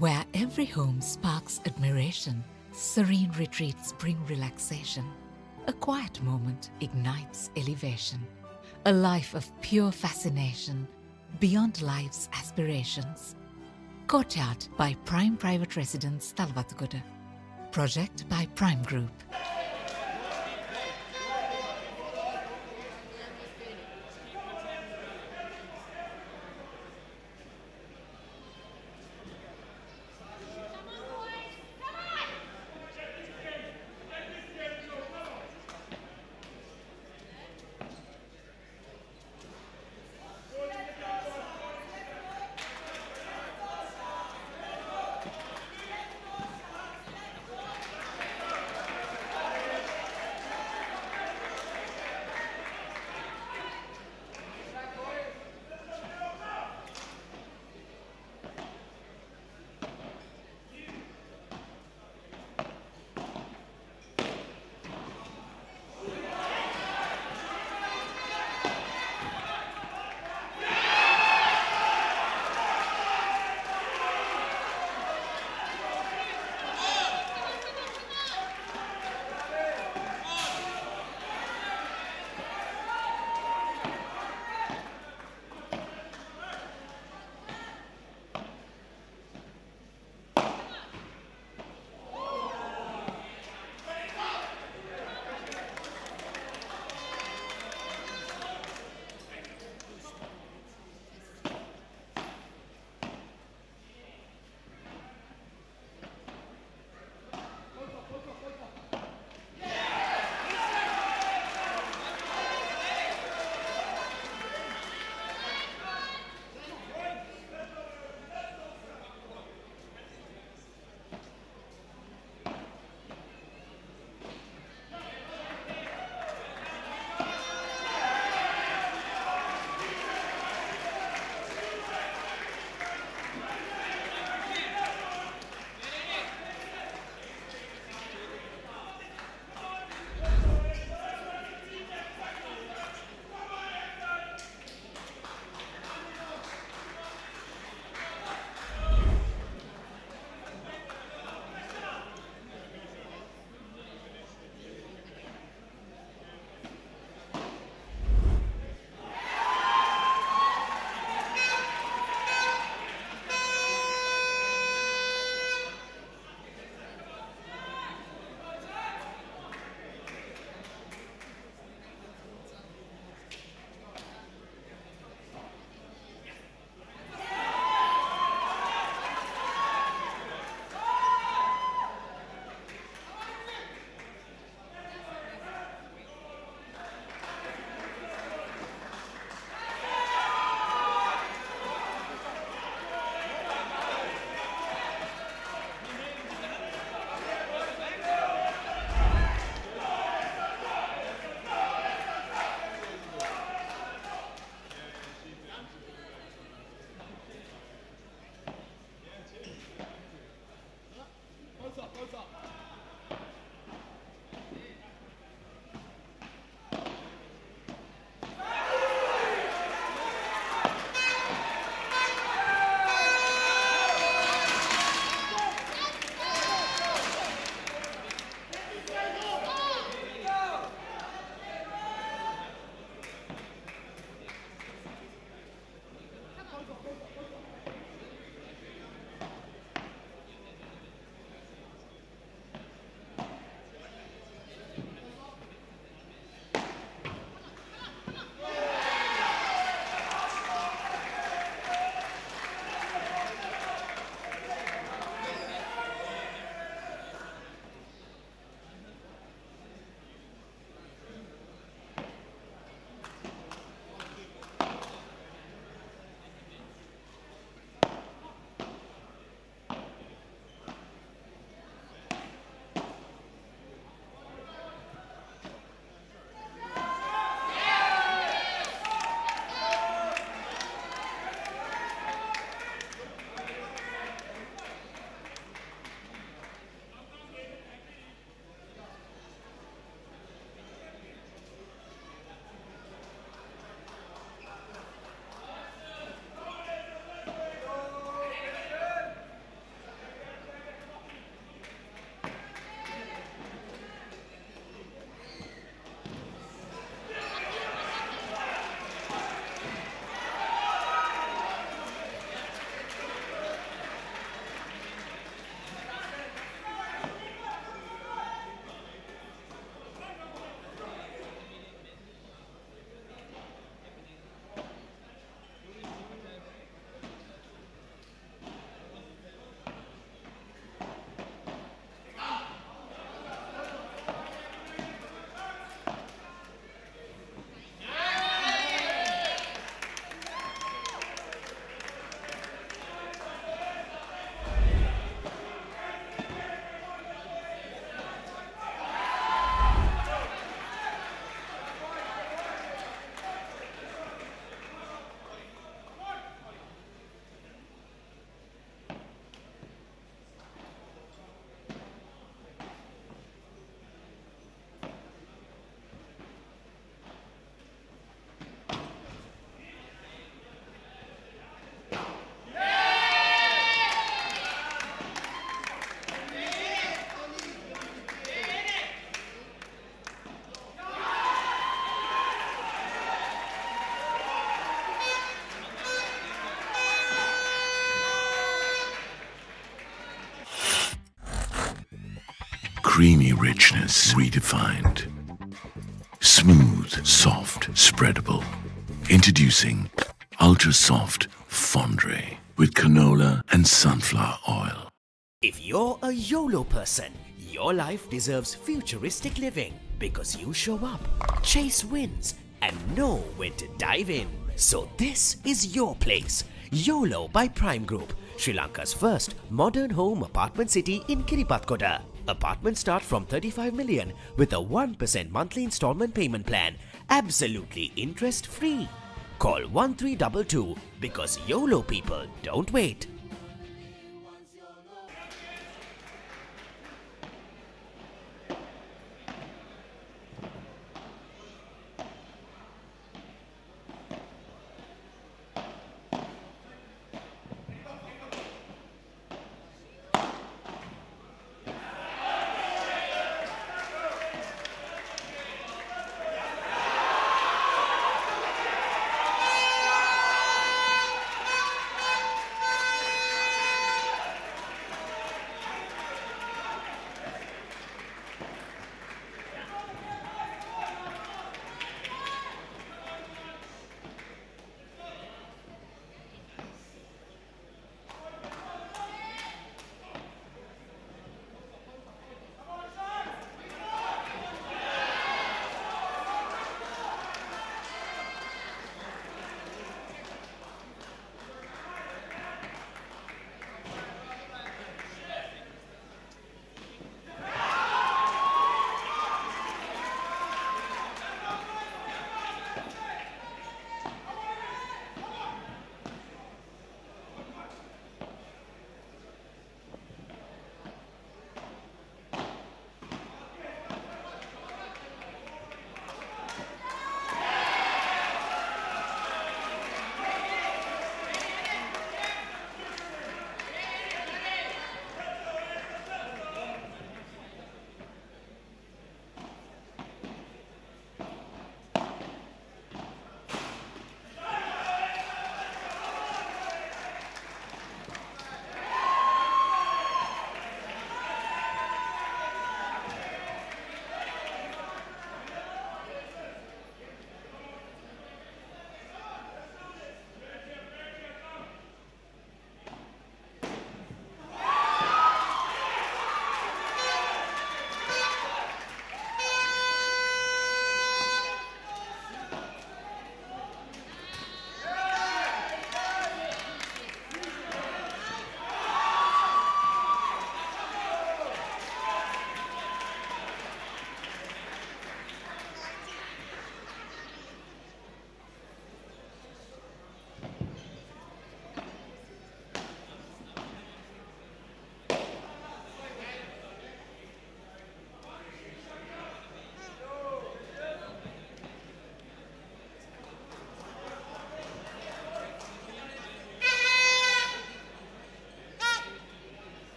Speaker 10: Where every home sparks admiration, serene retreats bring relaxation. A quiet moment ignites elevation. A life of pure fascination beyond life's aspirations. Courtyard by Prime Private Residence, Talwatugoda. Project by Prime Group.
Speaker 18: Creamy richness redefined. Smooth, soft, spreadable. Introducing Ultra Soft Fondre with canola and sunflower oil.
Speaker 5: If you're a YOLO person, your life deserves futuristic living because you show up, chase wins, and know when to dive in. So this is your place. YOLO by Prime Group, Sri Lanka's first modern home apartment city in Kiripatkoda. Apartments start from 35 million with a 1% monthly installment payment plan, absolutely interest-free. Call 1322 because YOLO people don't wait.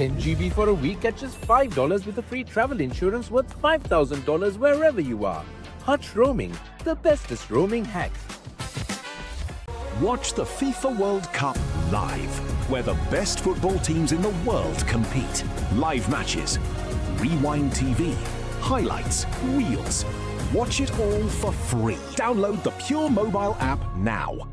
Speaker 11: 10 GB for a week at just $5 with a free travel insurance worth $5,000 wherever you are. Hutch Roaming, the bestest roaming hack.
Speaker 12: Watch the FIFA World Cup live, where the best football teams in the world compete. Live matches, Rewind TV, highlights, reels. Watch it all for free. Download the Pure mobile app now.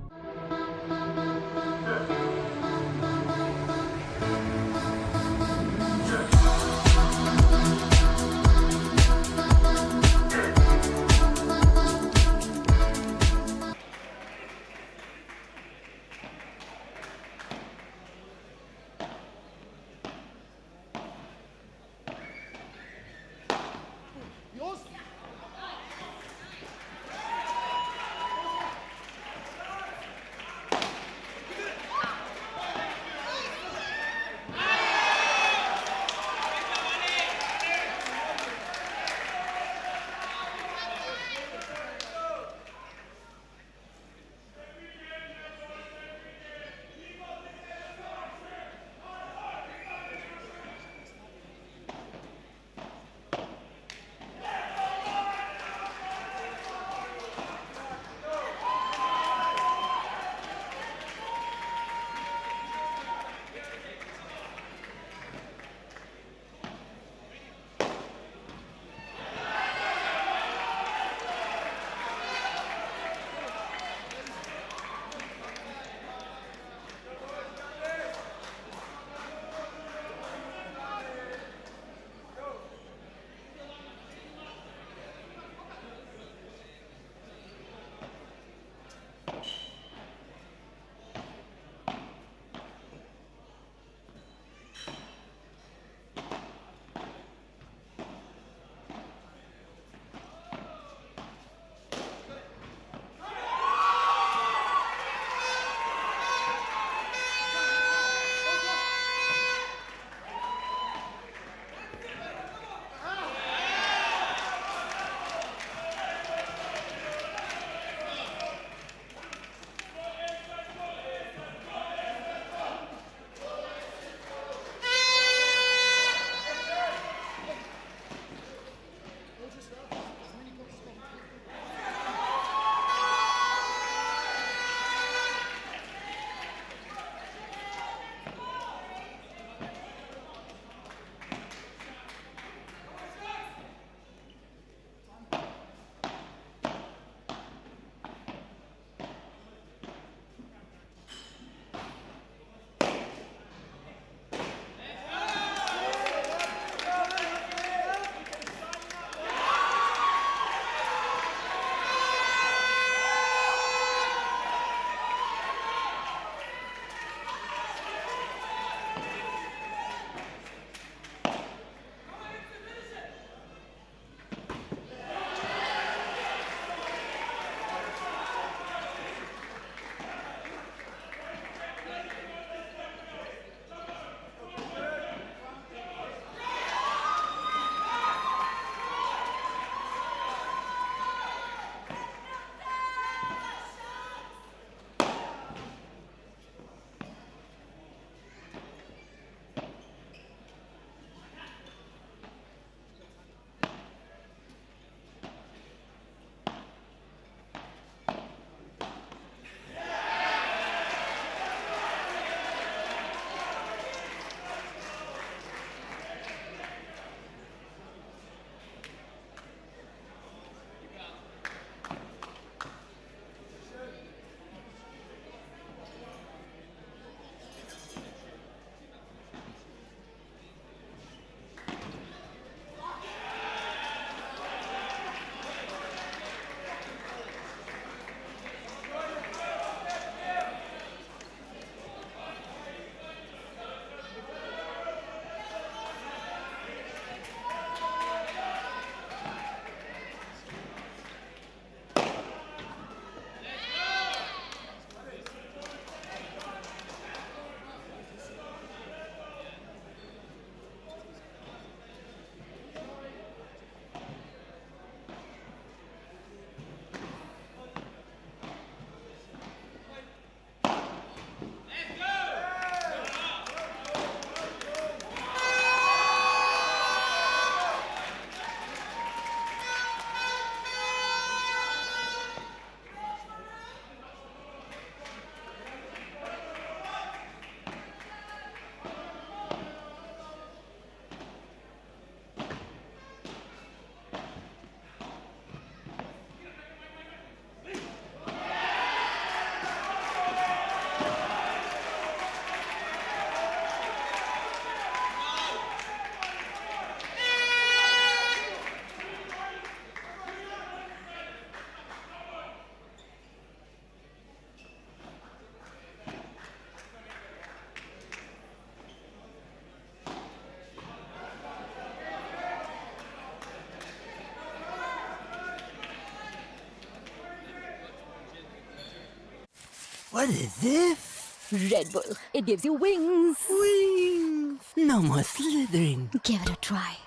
Speaker 13: What is this?
Speaker 2: Red Bull. It gives you wings.
Speaker 13: Wings. No more slithering.
Speaker 2: Give it a try.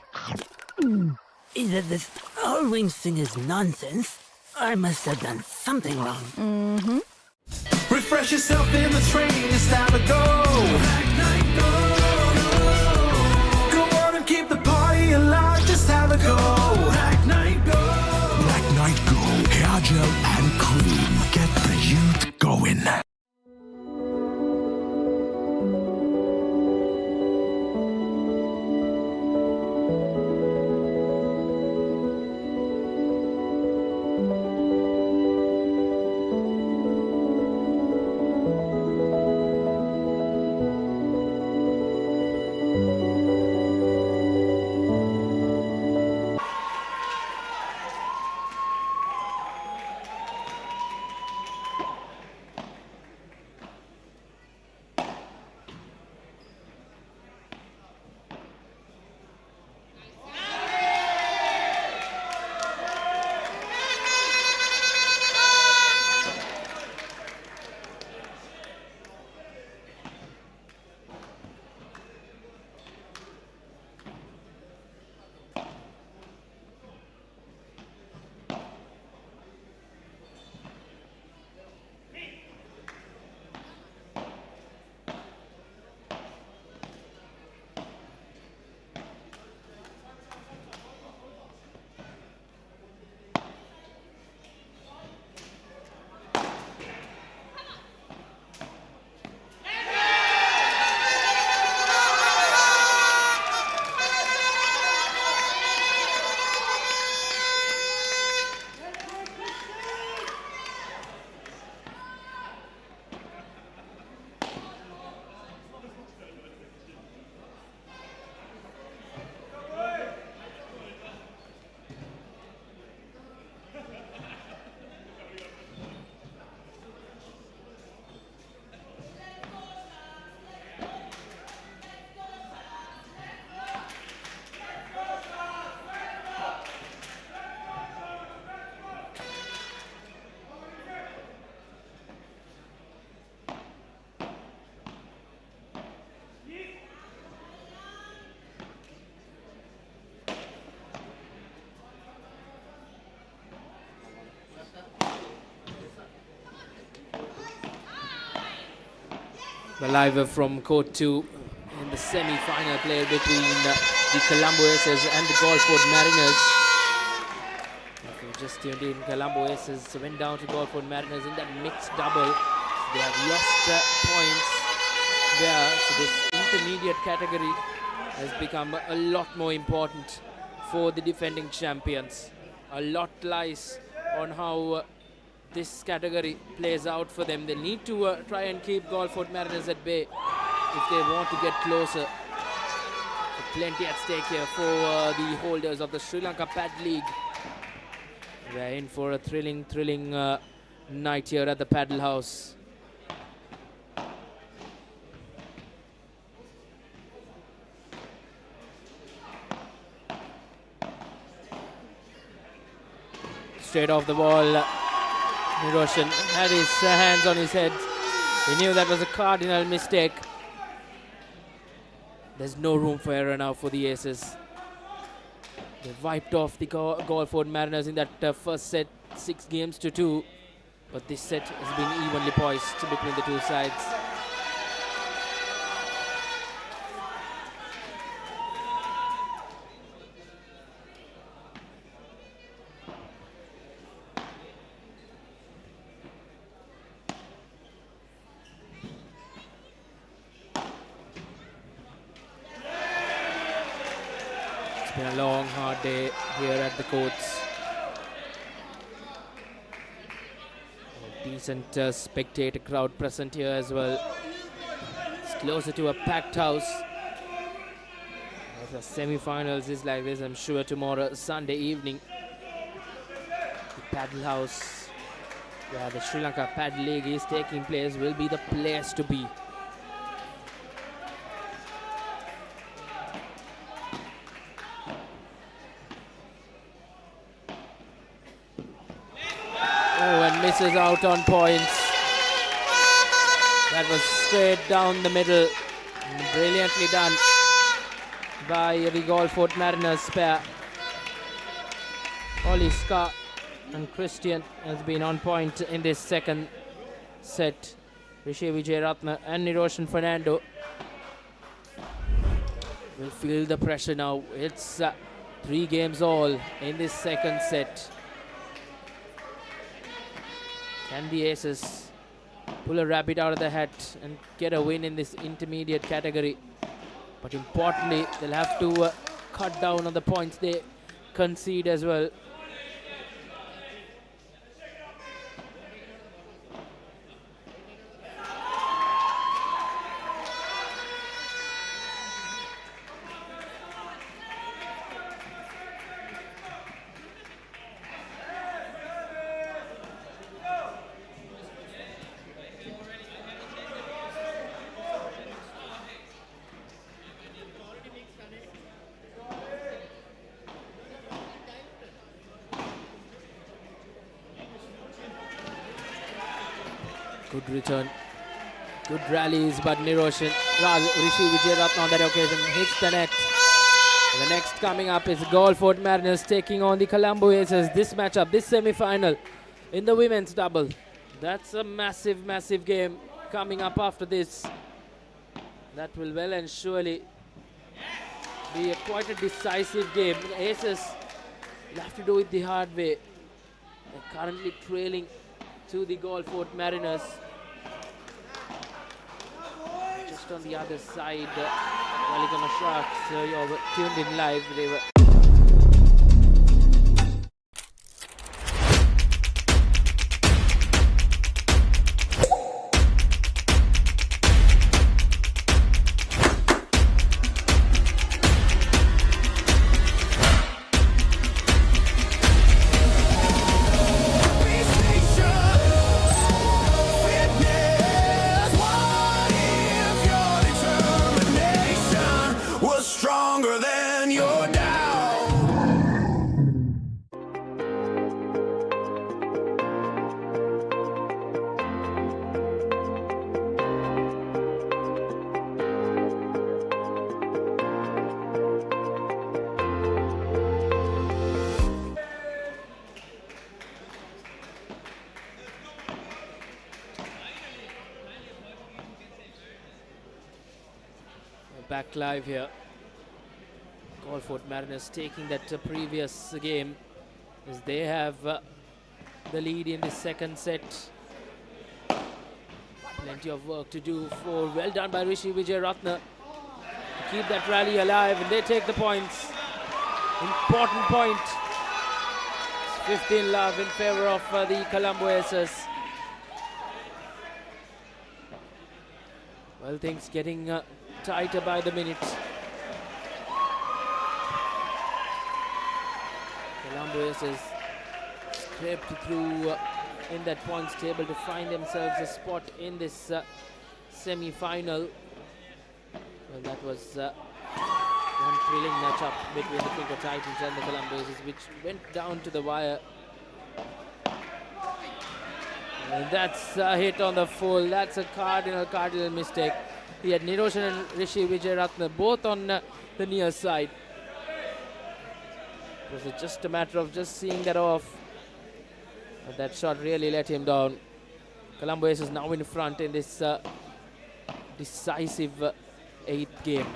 Speaker 13: Either this all wings thing is nonsense, or I must have done something wrong.
Speaker 2: Mm-hmm.
Speaker 14: Refresh yourself in the train, it's time to go. Go on and keep the party alive, just have a go. Black Night Go.
Speaker 18: Black Night Go. Hair gel and cream. Get the youth going.
Speaker 19: Live from Court 2 in the semi-final play between the Colombo Aces and the Golford Mariners. If you just tuned in, Colombo Aces went down to Golford Mariners in that mixed double. So they have lost points there. So this intermediate category has become a lot more important for the defending champions. A lot lies on how this category plays out for them. They need to try and keep Golford Mariners at bay if they want to get closer. So plenty at stake here for the holders of the Sri Lanka Padel League. We're in for a thrilling night here at the Padel House. Straight off the ball. Roshan had his hands on his head. He knew that was a cardinal mistake. There's no room for error now for the Aces. They wiped off the Golford Mariners in that first set, 6-2. But this set has been evenly poised between the two sides. It's been a long, hard day here at the courts. A decent spectator crowd present here as well. It's closer to a packed house. If the semi-finals is like this, I'm sure tomorrow, Sunday evening, the Padel House, where the Sri Lanka Padel League is taking place, will be the place to be. Oh, and misses out on points. That was straight down the middle. Brilliantly done by the Galford Mariners pair. Oliska and Christian has been on point in this second set. Rishi Vijayaratne and Niroshan Fernando will feel the pressure now. It's 3 games all in this second set. Can the aces pull a rabbit out of the hat and get a win in this intermediate category? But importantly, they'll have to cut down on the points they concede as well. Good return, good rallies, but Niroshan, Rishi Vijayaratne on that occasion hits the net. The next coming up is Galford Mariners taking on the Colombo Aces. This matchup, this semi-final in the women's double. That's a massive, massive game coming up after this. That will well and surely be quite a decisive game. The Aces will have to do it the hard way. They're currently trailing to the Galford Mariners. Just on the other side, Telecom Sharks, you're tuned in live. They were
Speaker 14: stronger than your doubt.
Speaker 19: We're back live here. Galford Mariners taking that previous game as they have the lead in the second set. Plenty of work to do for, well done by Rishi Vijayaratne to keep that rally alive, and they take the points. Important point. It's 15 love in favor of the Colombo Aces. Well, things getting tighter by the minute. Colombo Aces scraped through in that points table to find themselves a spot in this semi-final. Well, that was one thrilling matchup between the Finger Titans and the Colombo Aces, which went down to the wire. And that's a hit on the full. That's a cardinal mistake. He had Niroshan and Rishi Vijayaratne both on the near side. It was just a matter of just seeing that off. But that shot really let him down. Colombo Aces now in front in this decisive 8th game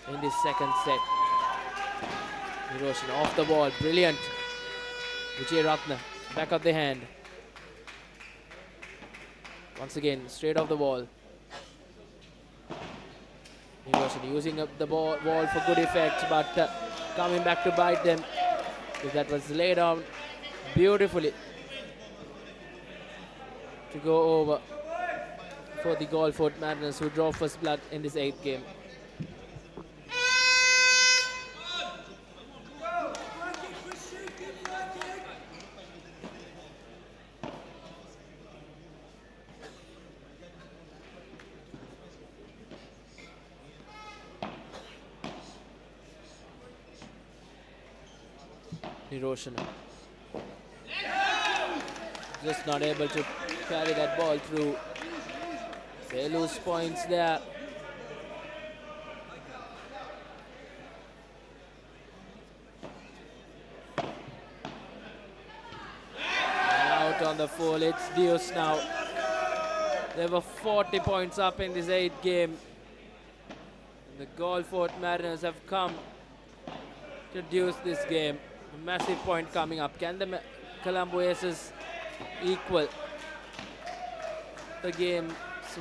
Speaker 19: in this second set. Niroshan off the ball, brilliant. Vijayaratne back of the hand. Once again, straight off the wall. Niroshan using up the ball for good effect, but coming back to bite them. Because that was laid down beautifully to go over for the Galford Mariners, who draw first blood in this 8th game. Niroshan just not able to carry that ball through. They lose points there. Out on the full, it's deuce now. They were 40 points up in this 8th game. The Galfort Mariners have come to deuce this game. A massive point coming up. Can the Colombo Aces equal the games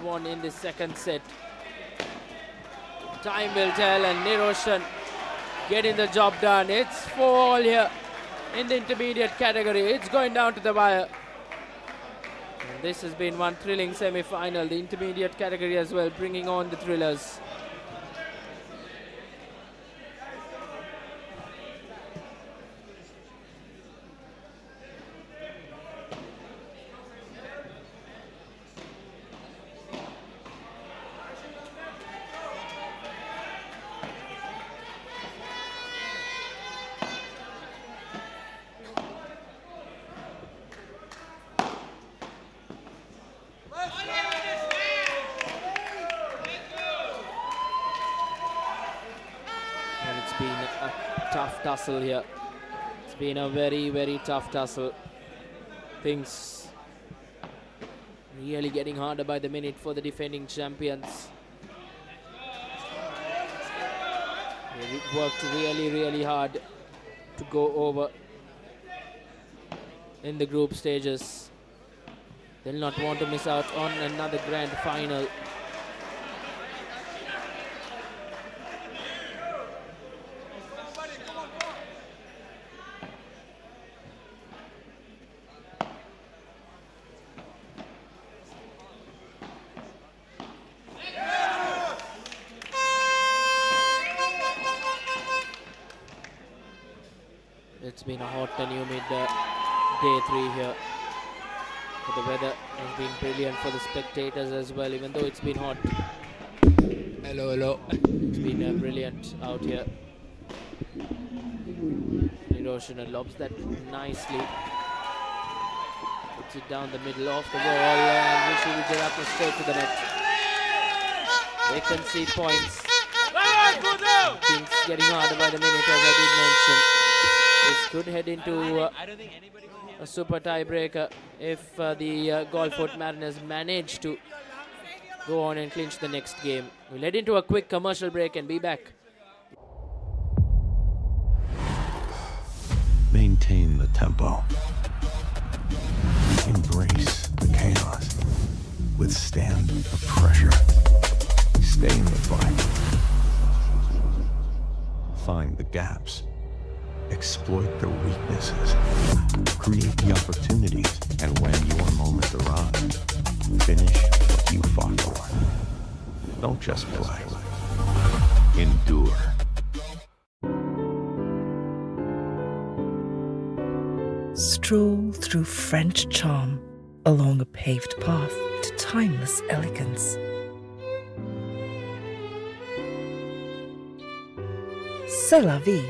Speaker 19: won in the 2nd set? Time will tell, and Niroshan getting the job done. It's 4-all here in the intermediate category. It's going down to the wire. And this has been one thrilling semi-final. The intermediate category as well, bringing on the thrillers. Tussle here. It's been a very, very tough tussle. Things really getting harder by the minute for the defending champions. They worked really, really hard to go over in the group stages. They'll not want to miss out on another grand final. It's been a hot and humid day 3 here. But the weather has been brilliant for the spectators as well, even though it's been hot. Hello, hello. It's been brilliant out here. Hiroshina lobs that nicely. Puts it down the middle of the wall, and Rishi Vijayaratne straight to the net. They concede points. Things getting harder by the minute, as I did mention. This could head into a super tiebreaker if the Galfort Mariners manage to go on and clinch the next game. We'll head into a quick commercial break and be back.
Speaker 18: Maintain the tempo. Embrace the chaos. Withstand the pressure. Stay in the fight. Find the gaps. Exploit the weaknesses. Create the opportunities. And when your moment arrives, finish what you fought for. Don't just play. Endure.
Speaker 15: Stroll through French charm along a paved path to timeless elegance. C'est la vie.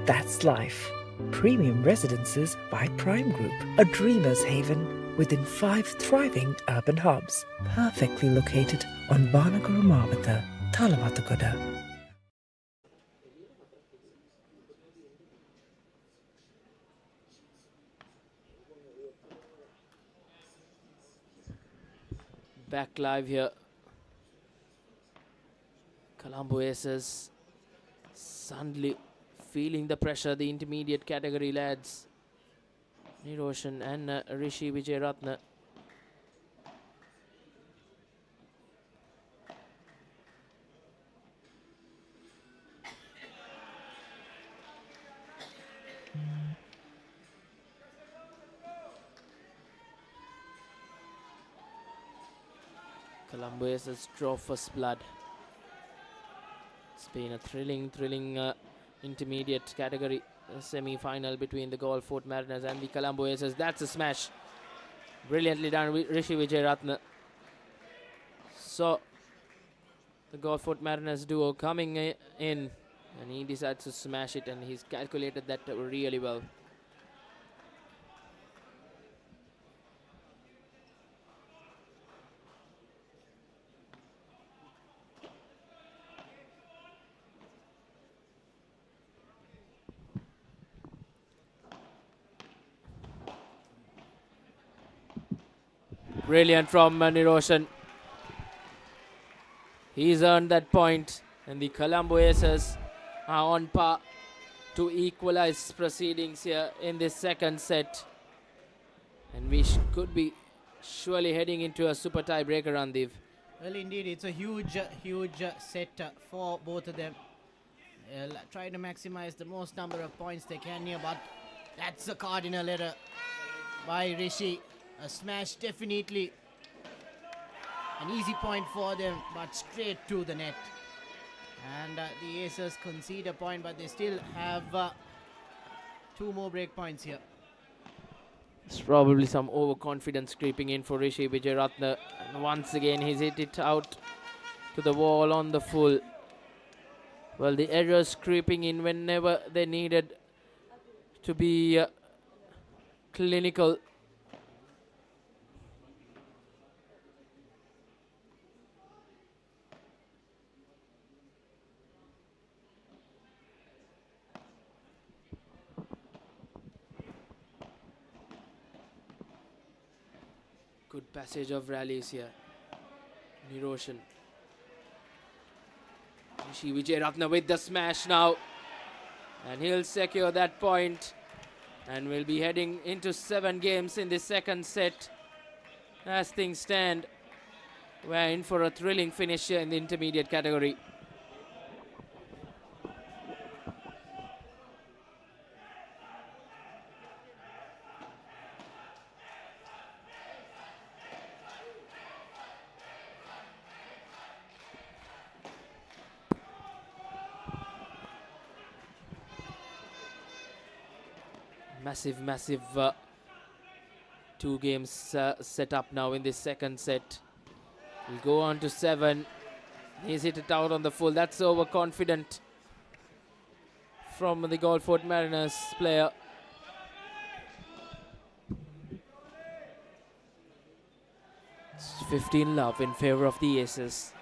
Speaker 15: That's life. Premium residences by Prime Group, a dreamer's haven within 5 thriving urban hubs, perfectly located on Banaguru Mavata, Talavatagoda.
Speaker 19: Back live here. Colombo Aces suddenly feeling the pressure, the intermediate category lads. Niroshan and Rishi Vijayaratne. Colombo Aces draw first blood. It's been a thrilling intermediate category semi-final between the Galfort Mariners and the Colombo Aces. That's a smash. Brilliantly done with Rishi Vijayaratne. So the Galfort Mariners duo coming in, and he decides to smash it, and he's calculated that really well. Brilliant from Niroshan. He's earned that point, and the Colombo Aces are on par to equalize proceedings here in this second set. And we could be surely heading into a super tiebreaker, Randeep.
Speaker 16: Well, indeed, it's a huge set for both of them. They'll try to maximize the most number of points they can here, but that's a cardinal error by Rishi. A smash, definitely an easy point for them, but straight to the net. And the Aces concede a point, but they still have 2 more break points here.
Speaker 19: It's probably some overconfidence creeping in for Rishi Wijeratne. And once again, he's hit it out to the wall on the full. Well, the errors creeping in whenever they needed to be clinical. Good passage of rallies here. Niroshan. Rishi Wijeratne with the smash now. And he'll secure that point. And we'll be heading into 7 games in the second set. As things stand, we're in for a thrilling finish here in the intermediate category. Massive 2 games set up now in this second set. We'll go on to 7. He's hit it out on the full. That's overconfident from the Galford Mariners player. It's 15 love in favor of the Aces.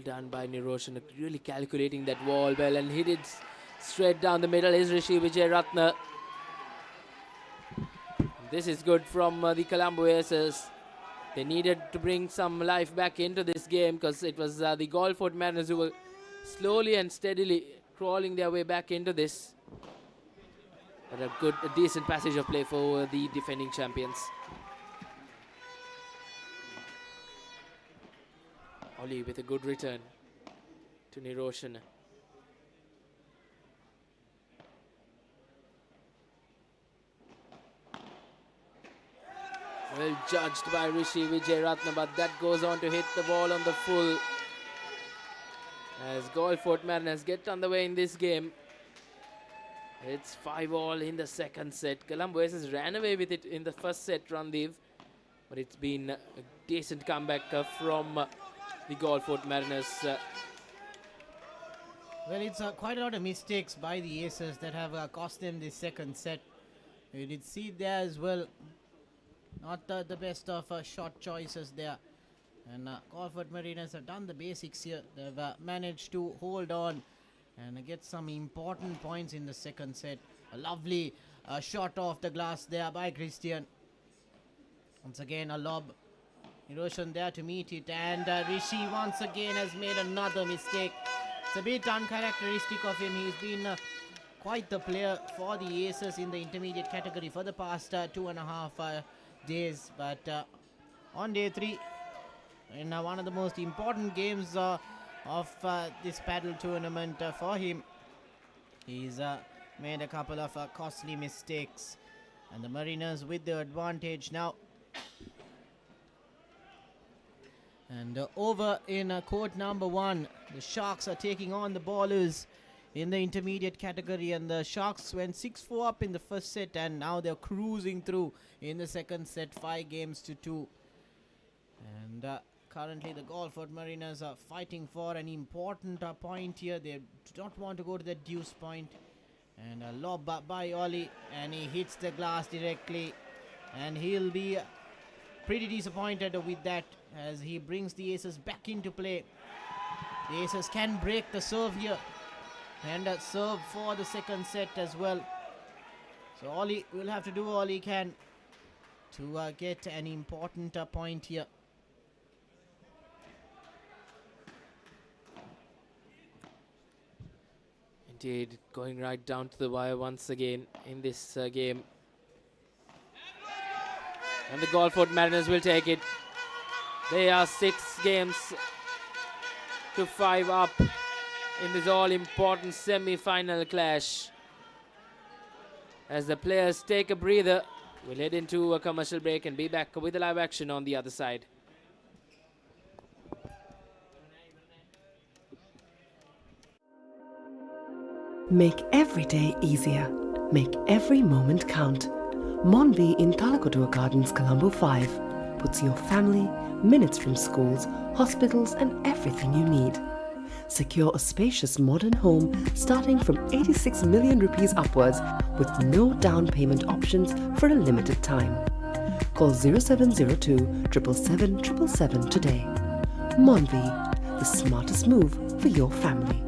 Speaker 19: Done by Niroshan, really calculating that wall well, and hit it straight down the middle is Rishi Wijeratne. This is good from the Colombo Aces. They needed to bring some life back into this game because it was the Galford Mariners who were slowly and steadily crawling their way back into this. But a decent passage of play for the defending champions. Oli with a good return to Niroshan. Well judged by Rishi Wijeratne, but that goes on to hit the ball on the full. As Galford Mariners get on the way in this game. It's 5-all in the second set. Colombo Aces ran away with it in the first set, Randeep. But it's been a decent comeback from the Galford Mariners.
Speaker 16: Well, it's quite a lot of mistakes by the Aces that have cost them the second set. You did see there as well. Not the best of shot choices there. And Galford Mariners have done the basics here. They've managed to hold on and get some important points in the second set. A lovely shot off the glass there by Christian. Once again, a lob. Niroshan there to meet it, and Rishi once again has made another mistake. It's a bit uncharacteristic of him. He's been quite the player for the Aces in the intermediate category for the past 2.5 days. But on day 3, in one of the most important games of this paddle tournament for him, he's made a couple of costly mistakes. And the Mariners with the advantage now. And over in court number 1, the Sharks are taking on the Ballers in the intermediate category. And the Sharks went 6-4 up in the first set, and now they're cruising through in the second set, 5 games to 2. And currently the Golford Mariners are fighting for an important point here. They do not want to go to the deuce point. And a lob by Oli, and he hits the glass directly, and he'll be pretty disappointed with that as he brings the aces back into play. The aces can break the serve here and serve for the second set as well. So Oli will have to do all he can to get an important point here.
Speaker 19: Indeed, going right down to the wire once again in this game. And the Golford Mariners will take it. They are 6 games to 5 up in this all-important semi-final clash. As the players take a breather, we'll head into a commercial break and be back with the live action on the other side.
Speaker 9: Make every day easier. Make every moment count. Monvy in Talakotua Gardens, Colombo 5 puts your family minutes from schools, hospitals and everything you need. Secure a spacious modern home starting from 86 million rupees upwards with no down payment options for a limited time. Call 0702 777 777 today. Monvy, the smartest move for your family.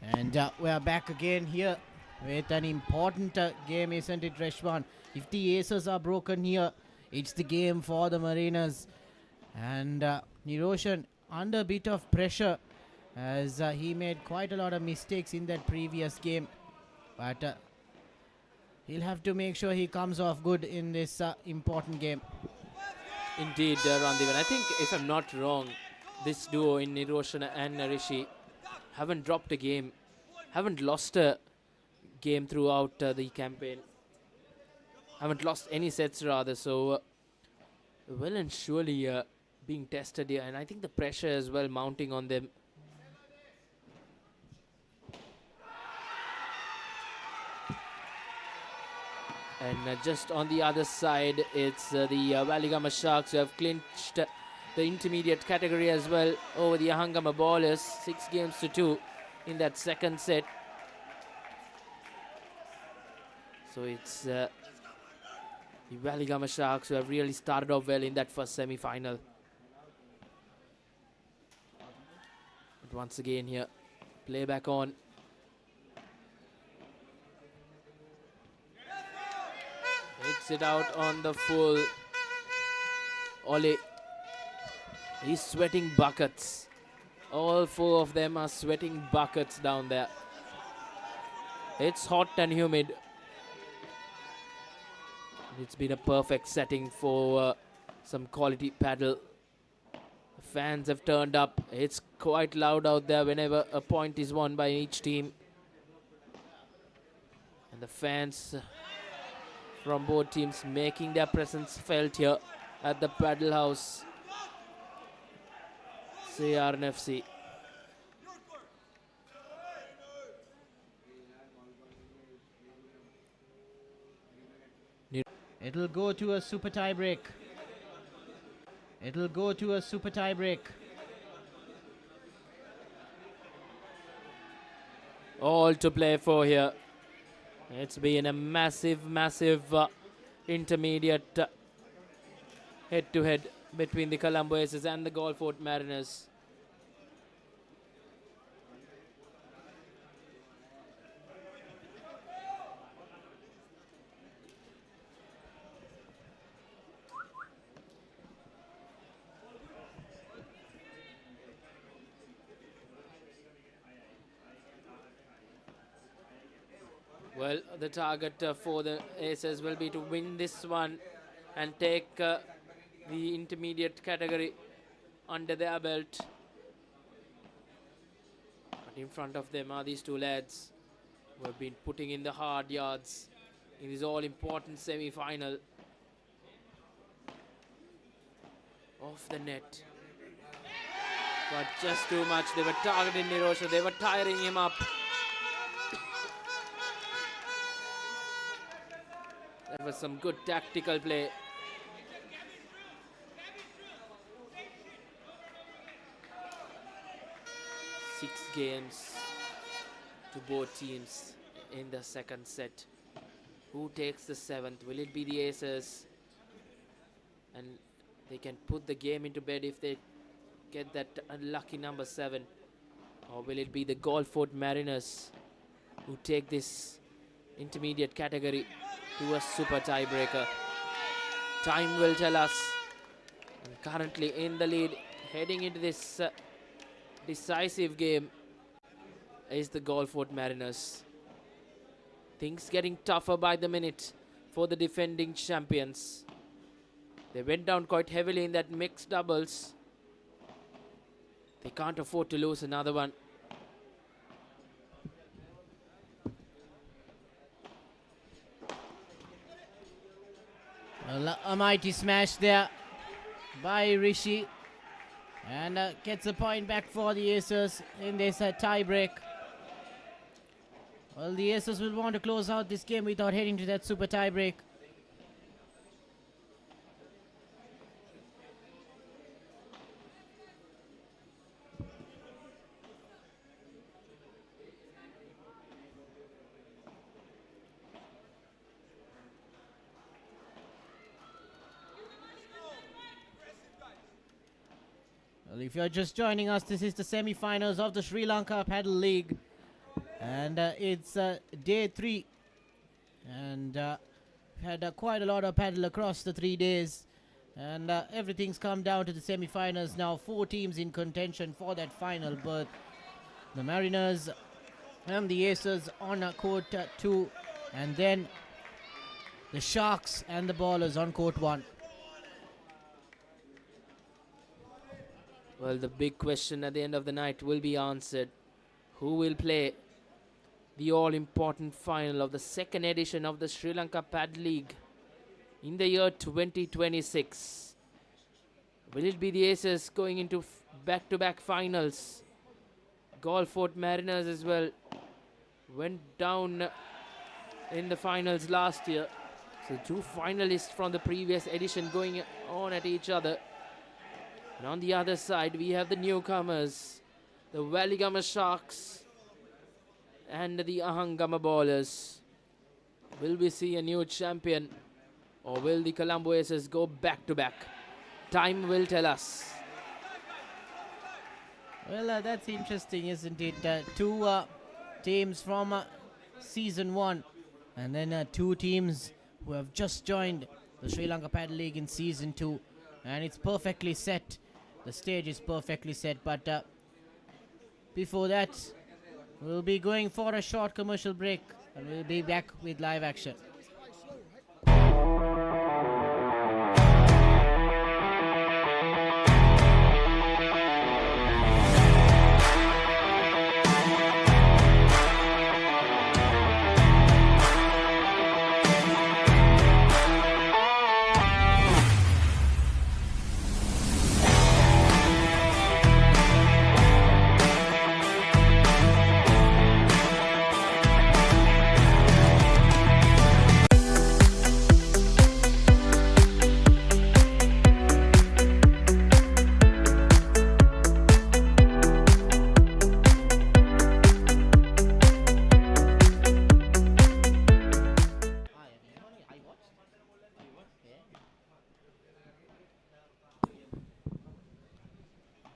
Speaker 16: And we are back again here with an important game, isn't it, Reshwan? If the aces are broken here, it's the game for the Mariners. And Niroshan under a bit of pressure as he made quite a lot of mistakes in that previous game. But he'll have to make sure he comes off good in this important game.
Speaker 19: Indeed, Randivan. I think, if I'm not wrong, this duo in Niroshan and Rishi haven't dropped a game, haven't lost a game throughout the campaign. Haven't lost any sets rather, so well and surely being tested here, and I think the pressure as well mounting on them. And just on the other side, it's the Waligama Sharks who have clinched the intermediate category as well over the Ahangama Ballers, 6 games to 2 in that second set. So it's the Waligama Sharks who have really started off well in that first semi-final. But once again here, play back on. Hits it out on the full. Ole. He's sweating buckets. All 4 of them are sweating buckets down there. It's hot and humid. It's been a perfect setting for some quality paddle. The fans have turned up. It's quite loud out there whenever a point is won by each team. And the fans from both teams making their presence felt here at the Padel House. CR&FC.
Speaker 16: It'll go to a super tie break. It'll go to a super tie break.
Speaker 19: All to play for here. It's been a massive intermediate head-to-head between the Colombo Aces and the Golford Mariners. Well, the target for the Aces will be to win this one and take the intermediate category under their belt. In front of them are these two lads who have been putting in the hard yards in this all-important semi-final. Off the net. But just too much. They were targeting Nirosha. They were tiring him up. There was some good tactical play. Six games to both teams in the second set. Who takes the seventh? Will it be the Aces? And they can put the game into bed if they get that unlucky number 7. Or will it be the Galford Mariners who take this intermediate category to a super tiebreaker? Time will tell us. And currently in the lead, heading into this decisive game, is the Galford Mariners. Things getting tougher by the minute for the defending champions. They went down quite heavily in that mixed doubles. They can't afford to lose another one.
Speaker 16: A mighty smash there by Rishi. And gets a point back for the Aces in this tie break. Well, the Aces will want to close out this game without heading to that super tie break. Well, if you're just joining us, this is the semi-finals of the Sri Lanka Padel League. And it's day 3. And we've had quite a lot of paddle across the 3 days. And everything's come down to the semi-finals now. 4 teams in contention for that final berth. The Mariners and the Aces on court 2. And then the Sharks and the Ballers on court 1.
Speaker 19: Well, the big question at the end of the night will be answered. Who will play the all-important final of the second edition of the Sri Lanka Padel League in the year 2026? Will it be the Aces going into back-to-back finals? Galford Mariners as well went down in the finals last year. So 2 finalists from the previous edition going on at each other. And on the other side, we have the newcomers, the Waligama Sharks and the Ahangama Ballers. Will we see a new champion, or will the Colombo Aces go back-to-back? Time will tell us.
Speaker 16: Well, that's interesting, isn't it? 2 teams from Season 1, and then 2 teams who have just joined the Sri Lanka Padel League in Season 2. And it's perfectly set. The stage is perfectly set, but before that, we'll be going for a short commercial break, and we'll be back with live action.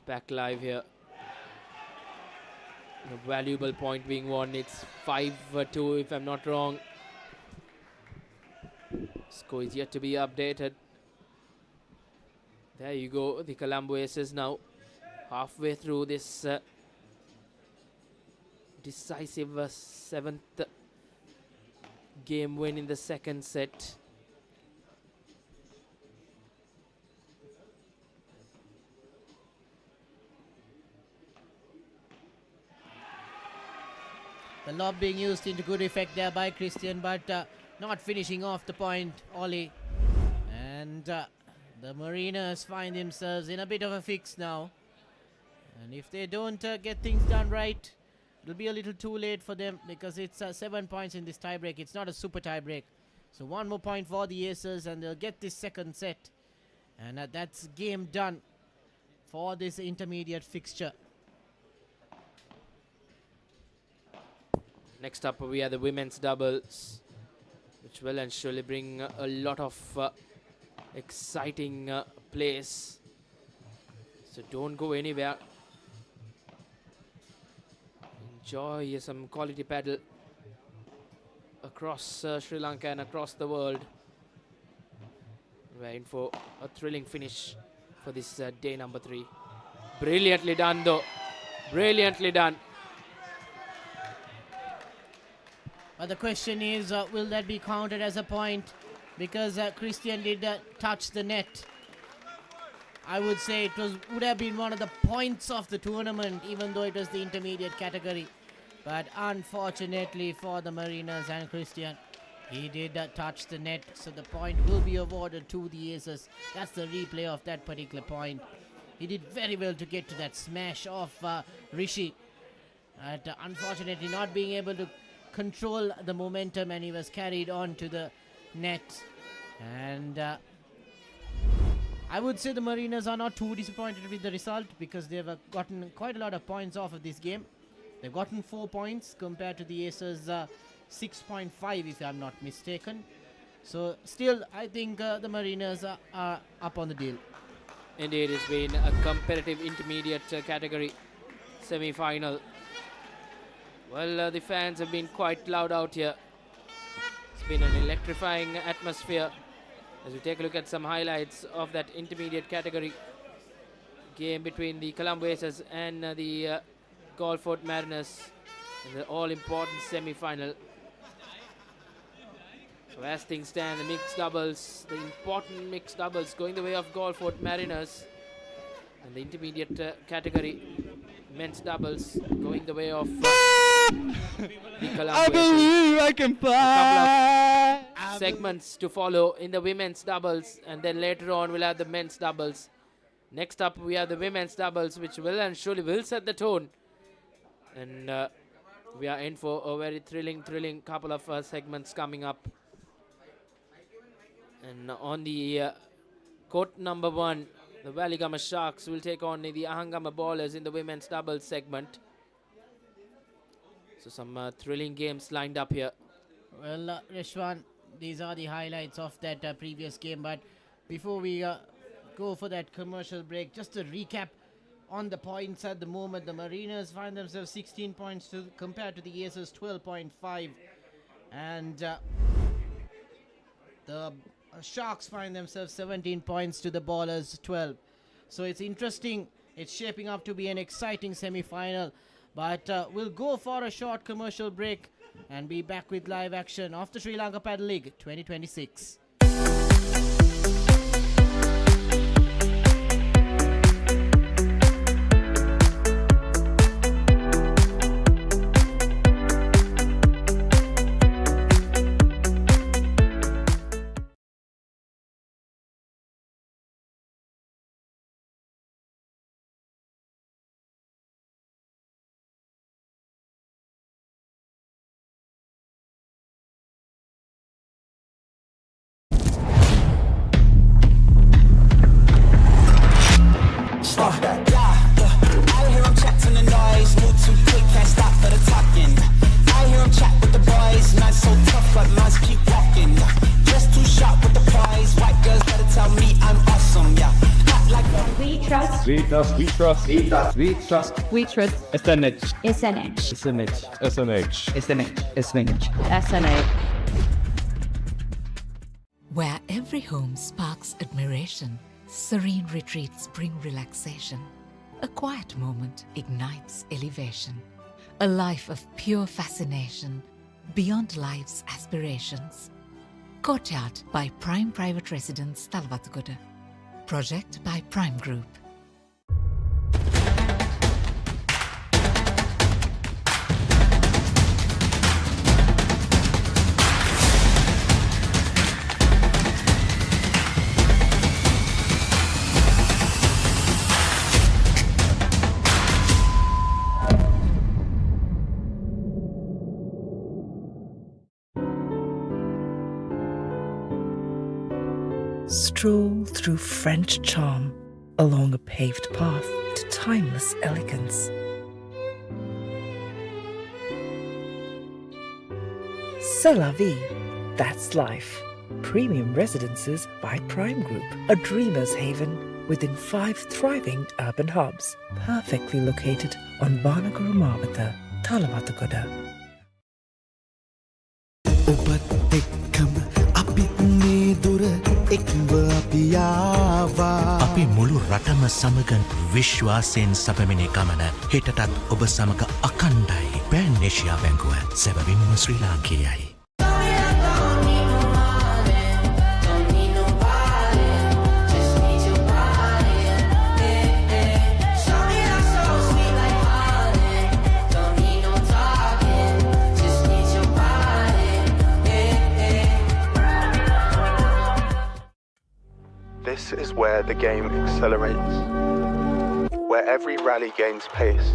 Speaker 19: Back live here. A valuable point being won. It's 5-2 if I'm not wrong. Score is yet to be updated. There you go. The Colombo Aces now halfway through this decisive 7th game win in the second set.
Speaker 16: lob being used into good effect there by Christian, but not finishing off the point, Ollie. And the Mariners find themselves in a bit of a fix now. And if they don't get things done right, it'll be a little too late for them, because it's 7 points in this tiebreak. It's not a super tiebreak. So one more point for the Aces and they'll get this second set. And that's game done for this intermediate fixture.
Speaker 19: Next up, we have the women's doubles, which will and surely bring a lot of exciting plays. So don't go anywhere. Enjoy some quality paddle across Sri Lanka and across the world. We're in for a thrilling finish for this day number 3. Brilliantly done though. Brilliantly done.
Speaker 16: But the question is, will that be counted as a point? Because Christian did touch the net. I would say it would have been one of the points of the tournament, even though it was the intermediate category. But unfortunately for the Mariners and Christian, he did touch the net, so the point will be awarded to the Aces. That's the replay of that particular point. He did very well to get to that smash of Rishi. But unfortunately not being able to control the momentum, and he was carried on to the net. And I would say the Mariners are not too disappointed with the result, because they've gotten quite a lot of points off of this game. They've gotten 4 points compared to the Aces 6.5, if I'm not mistaken. So still, I think the Mariners are up on the deal.
Speaker 19: Indeed, it's been a competitive intermediate category semi-final. Well, the fans have been quite loud out here. It's been an electrifying atmosphere. As we take a look at some highlights of that intermediate category game between the Colombo Aces and the Galford Mariners in the all-important semi-final. So as things stand, the mixed doubles, the important mixed doubles going the way of Galford Mariners, and the intermediate category men's doubles going the way of the Colombo
Speaker 17: I believe I can fly.
Speaker 19: A couple of segments to follow in the women's doubles, and then later on we'll have the men's doubles. Next up we have the women's doubles, which will and surely will set the tone. And we are in for a very thrilling couple of segments coming up. And on the court number 1, the Waligama Sharks will take on the Ahangama Ballers in the women's doubles segment. So some thrilling games lined up here.
Speaker 16: Well, Reshwan, these are the highlights of that previous game. But before we go for that commercial break, just a recap on the points at the moment. The Mariners find themselves 16 points compared to the Aces 12.5. And the Sharks find themselves 17 points to the Ballers 12. So it's interesting. It's shaping up to be an exciting semi-final. But we'll go for a short commercial break and be back with live action of the Sri Lanka Padel League 2026.
Speaker 8: I hear him chat to the noise, move too quick, can't stop for the talking. I hear him chat with the boys, not so tough, but must keep walking. Just too sharp with the prize, white girls better tell me I'm awesome, yeah. Hot like
Speaker 17: We trust.
Speaker 21: We trust. We trust.
Speaker 17: We trust.
Speaker 21: We trust.
Speaker 17: We trust.
Speaker 21: SNH.
Speaker 17: SNH.
Speaker 21: SNH. SNH.
Speaker 17: SNH. SNH. SNH.
Speaker 10: Where every home sparks admiration, serene retreats bring relaxation. A quiet moment ignites elevation. A life of pure fascination, beyond life's aspirations. Courtyard by Prime Private Residence, Talwatugoda. Project by Prime Group.
Speaker 15: Stroll through French charm along a paved path to timeless elegance. C'est la vie. That's life. Premium residences by Prime Group, a dreamer's haven within 5 thriving urban hubs, perfectly located on Banagaramavata, Talavathagoda.
Speaker 22: අපි මුළු රටම සමග විශ්වාසයෙන් සපමිනේ ගමන හෙටටත් ඔබ සමග අකණ්ඩයි. පෑන් Asia බැංකුව සැබවින්ම ශ්‍රී ලාංකේයයි.
Speaker 1: This is where the game accelerates, where every rally gains pace,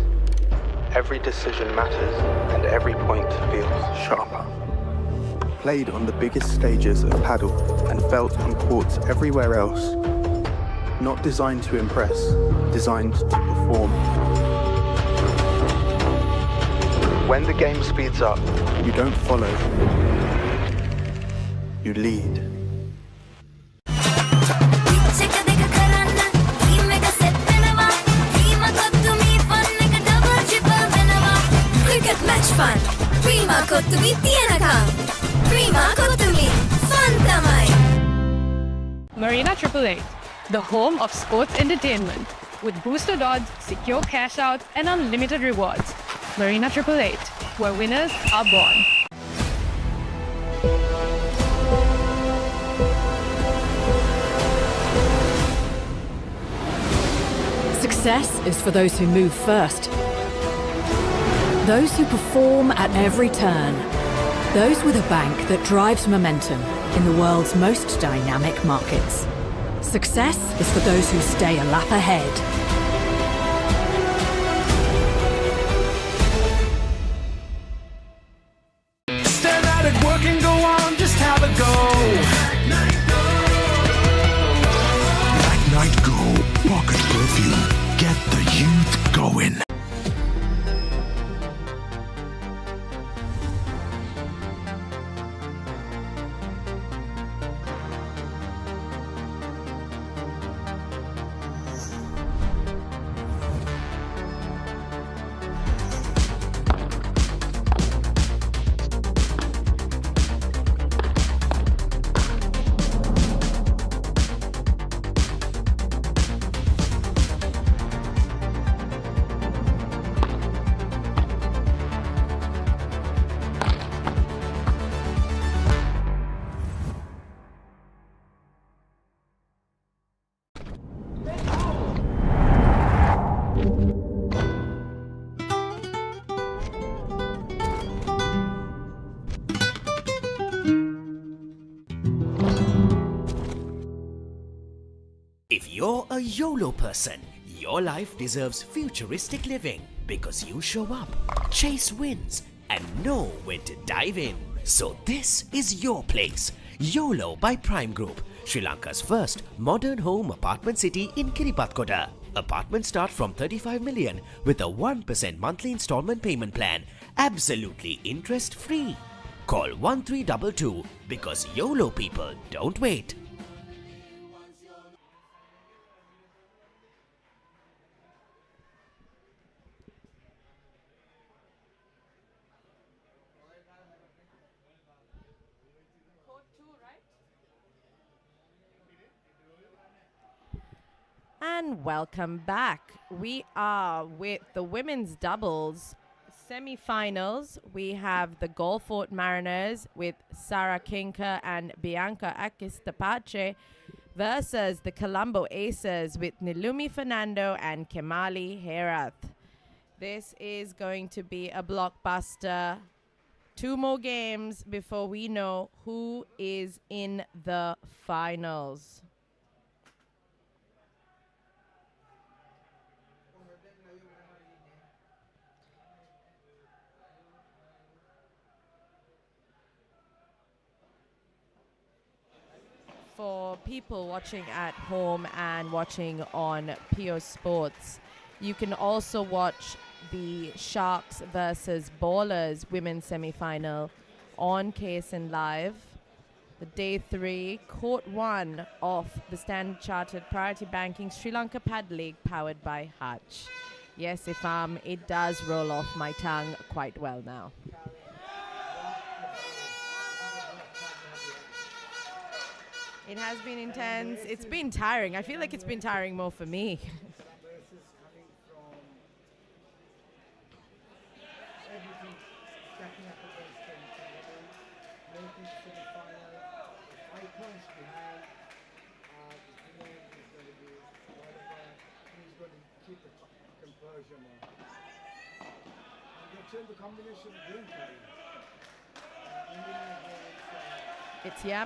Speaker 1: every decision matters, and every point feels sharper. Played on the biggest stages of paddle and felt on courts everywhere else. Not designed to impress, designed to perform. When the game speeds up, you don't follow, you lead.
Speaker 2: Match fun. Prima Kottumi Telecom. Prima Kottumi. Fun tamai.
Speaker 3: Marina 888, the home of sports entertainment with boosted odds, secure cash out, and unlimited rewards. Marina 888, where winners are born.
Speaker 4: Success is for those who move first. Those who perform at every turn. Those with a bank that drives momentum in the world's most dynamic markets. Success is for those who stay a lap ahead.
Speaker 14: Stand out at work and go on, just have a go.
Speaker 12: Night Go Pocket Perfume. Get the youth going.
Speaker 5: If you're a YOLO person, your life deserves futuristic living because you show up, chase wins, and know when to dive in. So this is your place. YOLO by Prime Group, Sri Lanka's first modern home apartment city in Kiripatkoda. Apartments start from 35 million with a 1% monthly installment payment plan, absolutely interest-free. Call 1322 because YOLO people don't wait.
Speaker 20: And welcome back. We are with the women's doubles semi-finals. We have the Gulfport Mariners with Sarah Kinker and Bianca Akistapache versus the Colombo Aces with Nilumi Fernando and Kemali Herath. This is going to be a blockbuster. 2 more games before we know who is in the finals. for people watching at home and watching on Pure Sports, you can also watch the Sharks versus Ballers women's semi-final on KSN Live. The day 3, court 1 of the Standard Chartered Priority Banking Sri Lanka Padel League powered by Hutch. Yes, Ifam, it does roll off my tongue quite well now. It has been intense. It's been tiring. I feel like it's been tiring more for me.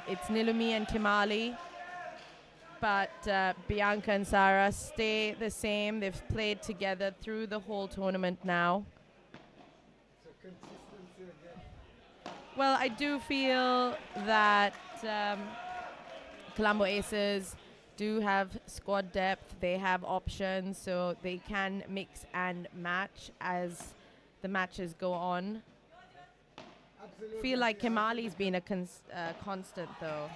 Speaker 20: It's Nilumi and Kimali, but Bianca and Sarah stay the same. They've played together through the whole tournament now. Well, I do feel that Colombo Aces do have squad depth. They have options, so they can mix and match as the matches go on. Feel like Kimali's been a constant, though.
Speaker 6: I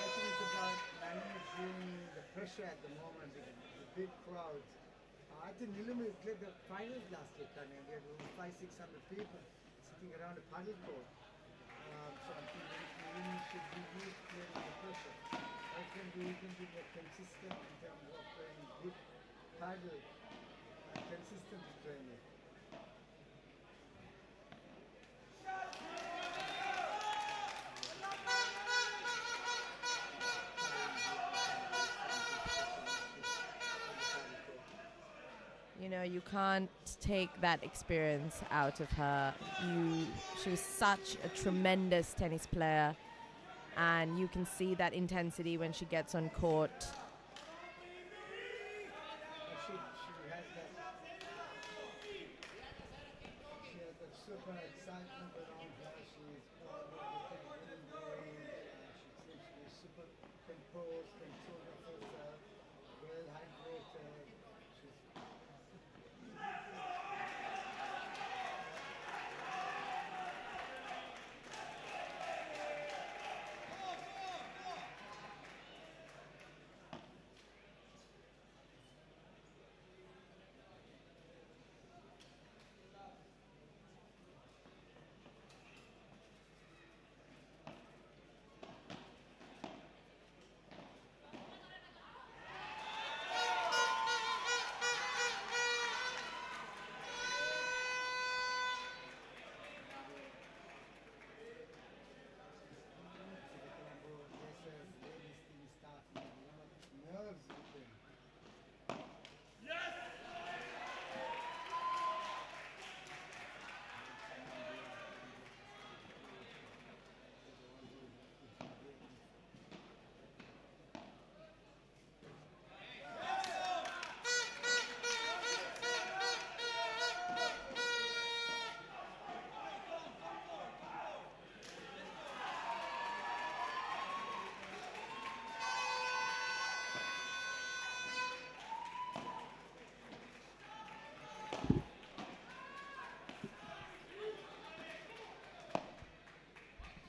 Speaker 6: think it's about managing the pressure at the moment, the big crowds. I think Nilumi played the finals last year, and we had over 500-600 people sitting around a paddle court. So I think Nilumi should be used to playing the pressure. I think we can be more consistent in terms of playing good paddle and consistent training.
Speaker 20: You know, you can't take that experience out of her. She was such a tremendous tennis player, and you can see that intensity when she gets on court.
Speaker 6: She has that super excitement around her. She's winning games. She seems to be super composed, control of herself, well hydrated.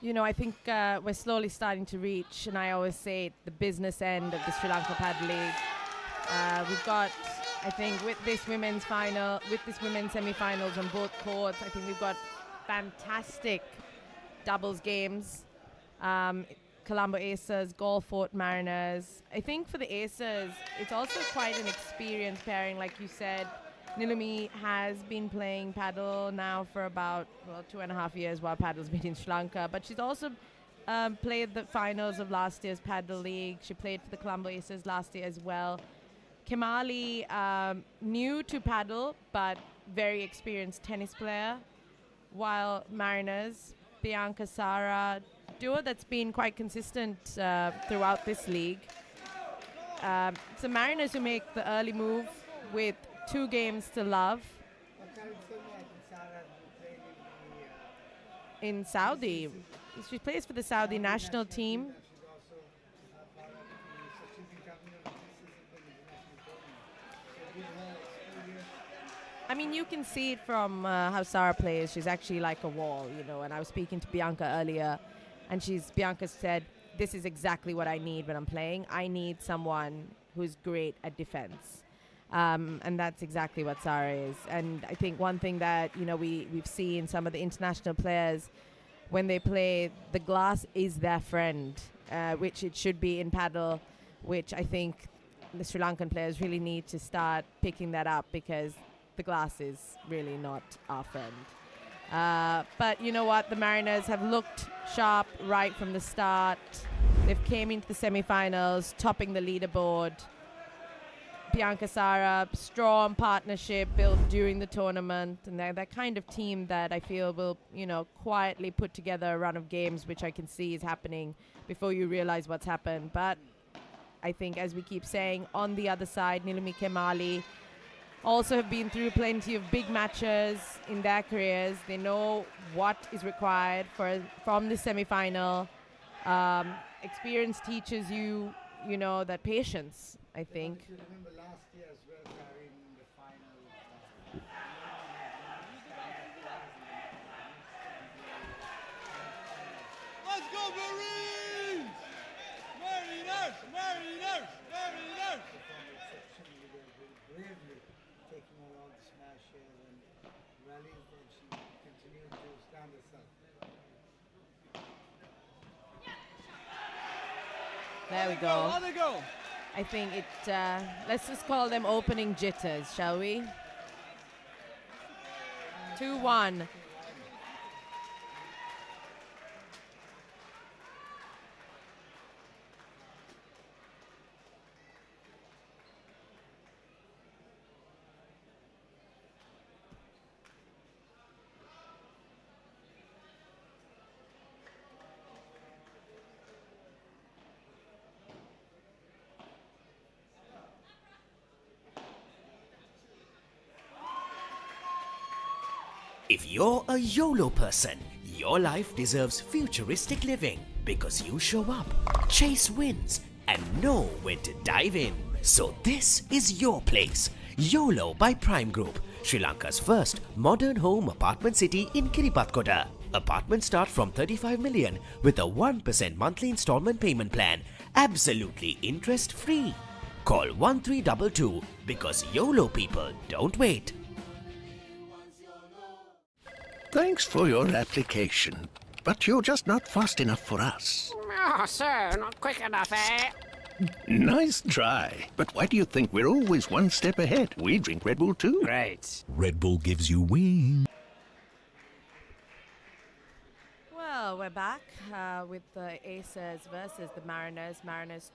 Speaker 20: You know, I think we're slowly starting to reach, and I always say, the business end of the Sri Lanka Padel League. We've got, I think, with this women's semi-finals on both courts, I think we've got fantastic doubles games. Colombo Aces, Gulfport Mariners. I think for the Aces, it's also quite an experienced pairing, like you said. Nilumi has been playing paddle now for about 2.5 years while paddle's been in Sri Lanka, but she's also played the finals of last year's Padel League. She played for the Colombo Aces last year as well. Kimali, new to paddle, but very experienced tennis player, while Mariners, Bianca, Sara, duo that's been quite consistent throughout this league. So Mariners who make the early move with 2 games to love. in Saudi. She plays for the Saudi national team. I mean, you can see it from how Sarah plays. She's actually like a wall, you know. And I was speaking to Bianca earlier, and Bianca said, "This is exactly what I need when I'm playing. I need someone who's great at defense." And that's exactly what Sarah is. And I think one thing that, you know, we've seen some of the international players, when they play, the glass is their friend, which it should be in paddle, which I think the Sri Lankan players really need to start picking that up, because the glass is really not our friend. But you know what? The Mariners have looked sharp right from the start. They've came into the semi-finals, topping the leaderboard. Bianca Sara, strong partnership built during the tournament, and they're that kind of team that I feel will, you know, quietly put together a run of games, which I can see is happening before you realize what's happened. But I think, as we keep saying, on the other side, Nilumi Kemali also have been through plenty of big matches in their careers. They know what is required from the semi-final. Experience teaches you, you know, that patience, I think.
Speaker 6: If you remember last year as well, Karen, in the final.
Speaker 14: Let's go, Marines! Mariners! Mariners! Mariners!
Speaker 6: Performed exceptionally well, very bravely, taking on all the smashes and rallies that she continued to stand herself.
Speaker 20: There we go. I think it, let's just call them opening jitters, shall we? 2-1.
Speaker 5: If you're a YOLO person, your life deserves futuristic living because you show up, chase wins, and know when to dive in. So this is your place. YOLO by Prime Group, Sri Lanka's first modern home apartment city in Kiripatkoda. Apartments start from 35 million with a 1% monthly installment payment plan, absolutely interest-free. Call 1322 because YOLO people don't wait.
Speaker 7: Thanks for your application, but you're just not fast enough for us.
Speaker 11: Oh, sir, not quick enough, eh?
Speaker 7: Nice try, but why do you think we're always one step ahead? We drink Red Bull too.
Speaker 11: Great.
Speaker 22: Red Bull gives you wings.
Speaker 20: Well, we're back with the Aces versus the Mariners. Mariners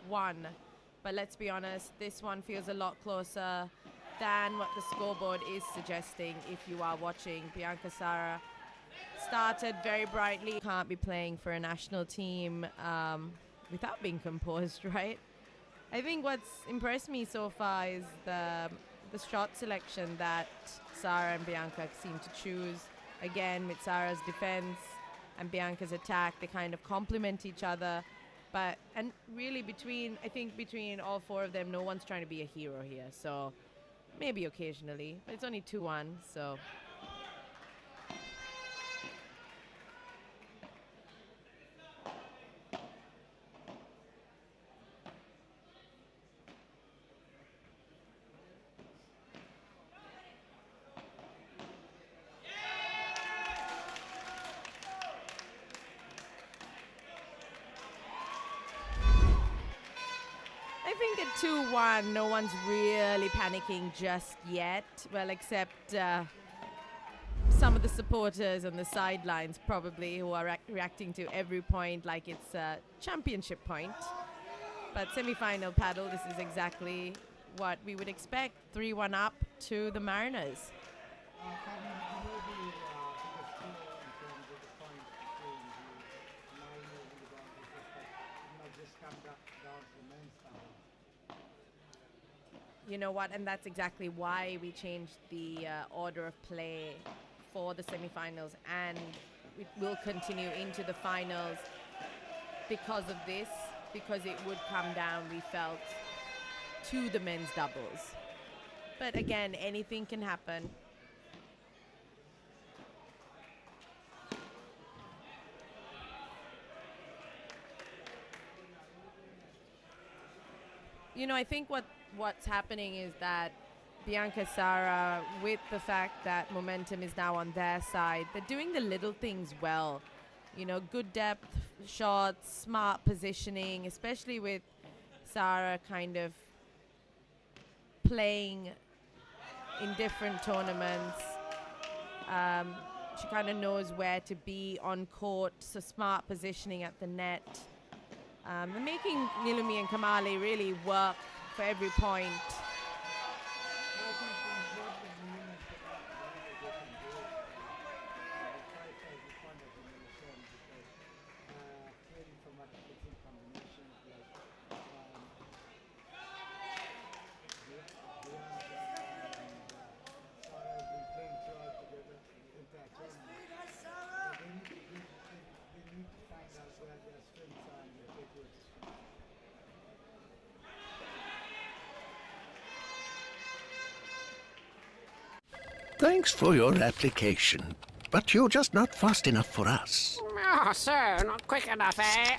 Speaker 20: 2-1. But let's be honest, this one feels a lot closer than what the scoreboard is suggesting. If you are watching, Bianca Sara started very brightly. Can't be playing for a national team without being composed, right? I think what's impressed me so far is the shot selection that Sara and Bianca seem to choose. Again, with Sara's defense and Bianca's attack, they kind of complement each other. And really between all four of them, no one's trying to be a hero here. So maybe occasionally, but it's only 2-1, so. I think at 2-1, no one's really panicking just yet. Well, except some of the supporters on the sidelines probably, who are reacting to every point like it's a championship point. But semi-final paddle, this is exactly what we would expect. 3-1 up to the Mariners. You know what, and that's exactly why we changed the order of play for the semifinals and it will continue into the finals because of this, because it would come down, we felt, to the men's doubles. But again, anything can happen. You know, I think what's happening is that Bianca Sara, with the fact that momentum is now on their side, they're doing the little things well. You know, good depth shots, smart positioning, especially with Sara kind of playing in different tournaments. She kind of knows where to be on court, so smart positioning at the net. And making Nilumi and Kamali really work for every point.
Speaker 7: Thanks for your application, but you're just not fast enough for us.
Speaker 11: Oh, sir, not quick enough, eh?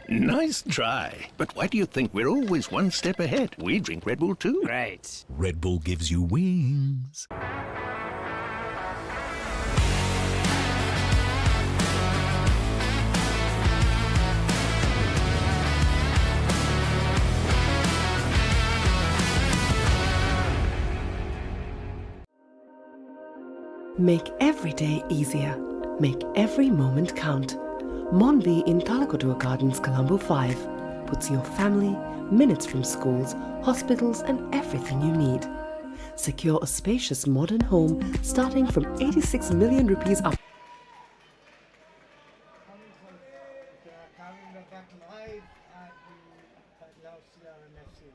Speaker 7: Nice try, but why do you think we're always one step ahead? We drink Red Bull too.
Speaker 11: Great.
Speaker 22: Red Bull gives you wings.
Speaker 9: Make every day easier. Make every moment count. Monvy in Talakotua Gardens, Colombo 5 puts your family minutes from schools, hospitals and everything you need. Secure a spacious modern home starting from 86 million rupees up.
Speaker 6: Coming back live at the Padel House CR&FC.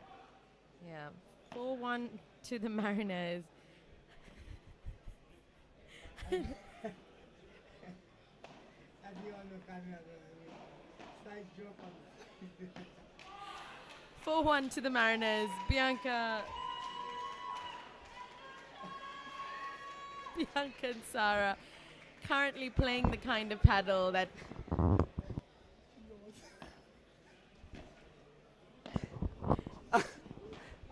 Speaker 20: Yeah, 4-1 to the Mariners.
Speaker 6: As you all know, Kanya, side joke on
Speaker 20: 4-1 to the Mariners. Bianca and Sara currently playing the kind of paddle that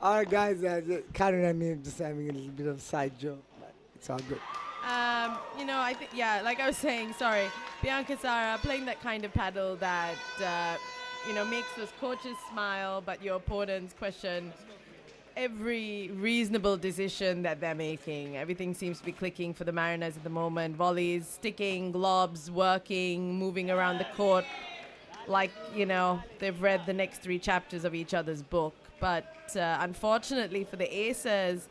Speaker 6: Alright guys, Karen and me are just having a little bit of side joke, but it's all good.
Speaker 20: you know, I think, yeah, like I was saying, sorry, Bianca Sara playing that kind of paddle that, you know, makes those coaches smile, but your opponents question every reasonable decision that they're making. Everything seems to be clicking for the Mariners at the moment. Volleys, sticking, globs, working, moving around the court like, you know, they've read the next 3 chapters of each other's book. But unfortunately for the Aces,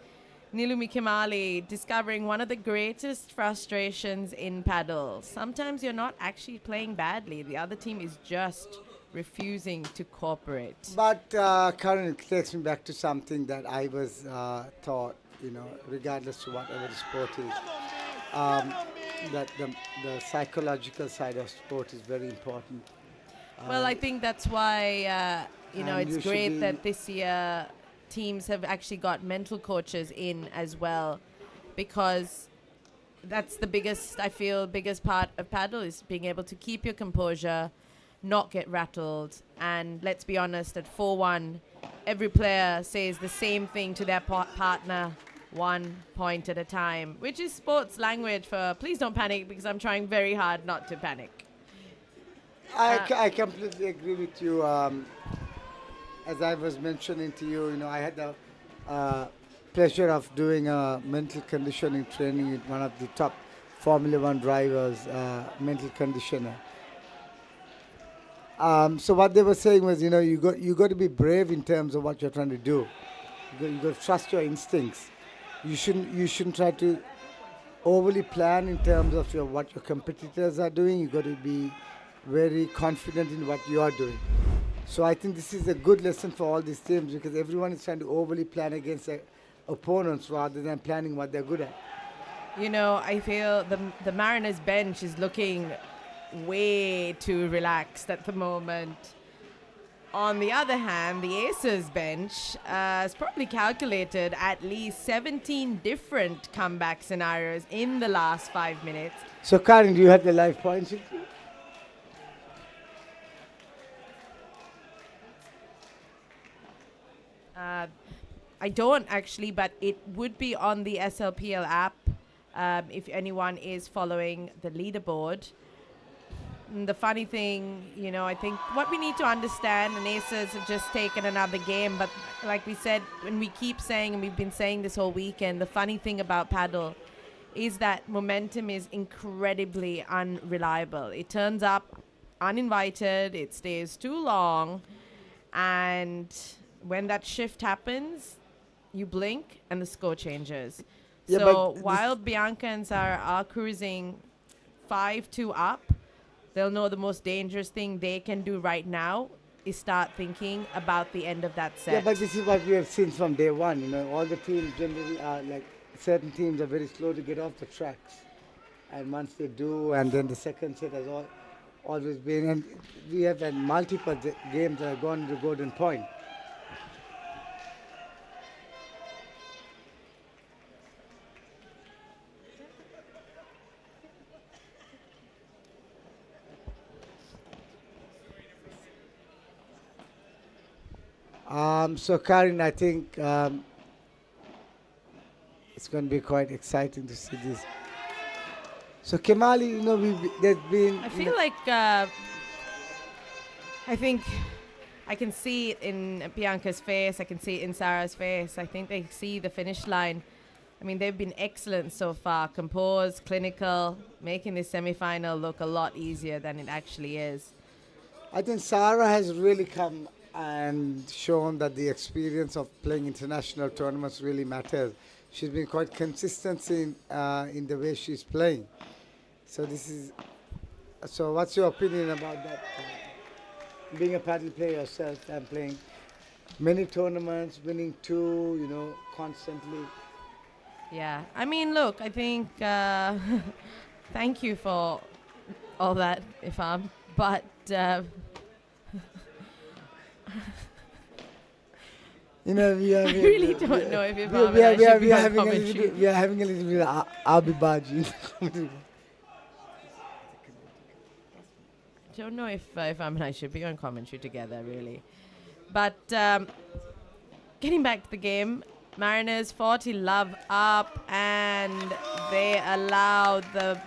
Speaker 20: Nilumi Kimali discovering one of the greatest frustrations in paddle. Sometimes you're not actually playing badly. The other team is just refusing to cooperate.
Speaker 6: But Karen, it takes me back to something that I was taught, you know, regardless of whatever the sport is, that the psychological side of sport is very important.
Speaker 20: Well, I think that's why, you know, it's great that this year teams have actually got mental coaches in as well, because that's the biggest, I feel, biggest part of paddle is being able to keep your composure, not get rattled. And let's be honest, at 4-1, every player says the same thing to their partner, 1 point at a time, which is sports language for please don't panic, because I'm trying very hard not to panic.
Speaker 6: I completely agree with you. As I was mentioning to you, you know, I had the pleasure of doing a mental conditioning training with one of the top Formula 1 drivers, mental conditioner. So what they were saying was, you know, you got to be brave in terms of what you're trying to do. You got to trust your instincts. You shouldn't try to overly plan in terms of what your competitors are doing. You got to be very confident in what you are doing. So I think this is a good lesson for all these teams, because everyone is trying to overly plan against their opponents rather than planning what they're good at.
Speaker 20: You know, I feel the Mariners bench is looking way too relaxed at the moment. On the other hand, the Aces bench has probably calculated at least 17 different comeback scenarios in the last 5 minutes.
Speaker 6: So, Karin, do you have the live points with you?
Speaker 20: I don't actually, but it would be on the SLPL app if anyone is following the leaderboard. And the funny thing, you know, I think what we need to understand, and Aces have just taken another game, but like we said, when we keep saying, and we've been saying this whole weekend, the funny thing about paddle is that momentum is incredibly unreliable. It turns up uninvited, it stays too long, and when that shift happens, you blink and the score changes.
Speaker 6: Yeah,
Speaker 20: so while Bianca and Sarah are cruising 5-2 up, they'll know the most dangerous thing they can do right now is start thinking about the end of that set.
Speaker 6: Yeah, but this is what we have seen from day one. You know, all the teams generally are like, certain teams are very slow to get off the tracks. And once they do, and then the second set has always been, and we have had multiple games that have gone to golden point. So, Karin, I think it's going to be quite exciting to see this. So, Kemali, you know, there's been...
Speaker 20: I feel like, I think I can see it in Bianca's face, I can see it in Sarah's face. I think they see the finish line. I mean, they've been excellent so far, composed, clinical, making this semi-final look a lot easier than it actually is.
Speaker 6: I think Sarah has really come and shown that the experience of playing international tournaments really matters. She's been quite consistent in the way she's playing. So so what's your opinion about that? Being a paddle player yourself and playing many tournaments, winning 2, you know, constantly.
Speaker 20: Yeah, I mean, look, I think, thank you for all that, Ifam, but
Speaker 6: you know,
Speaker 20: I really don't know if
Speaker 6: we are having a little bit of arbitrage.
Speaker 20: I don't know if Ifam and I should be on commentary together, really. But getting back to the game, Mariners 40 love up, and they allowed the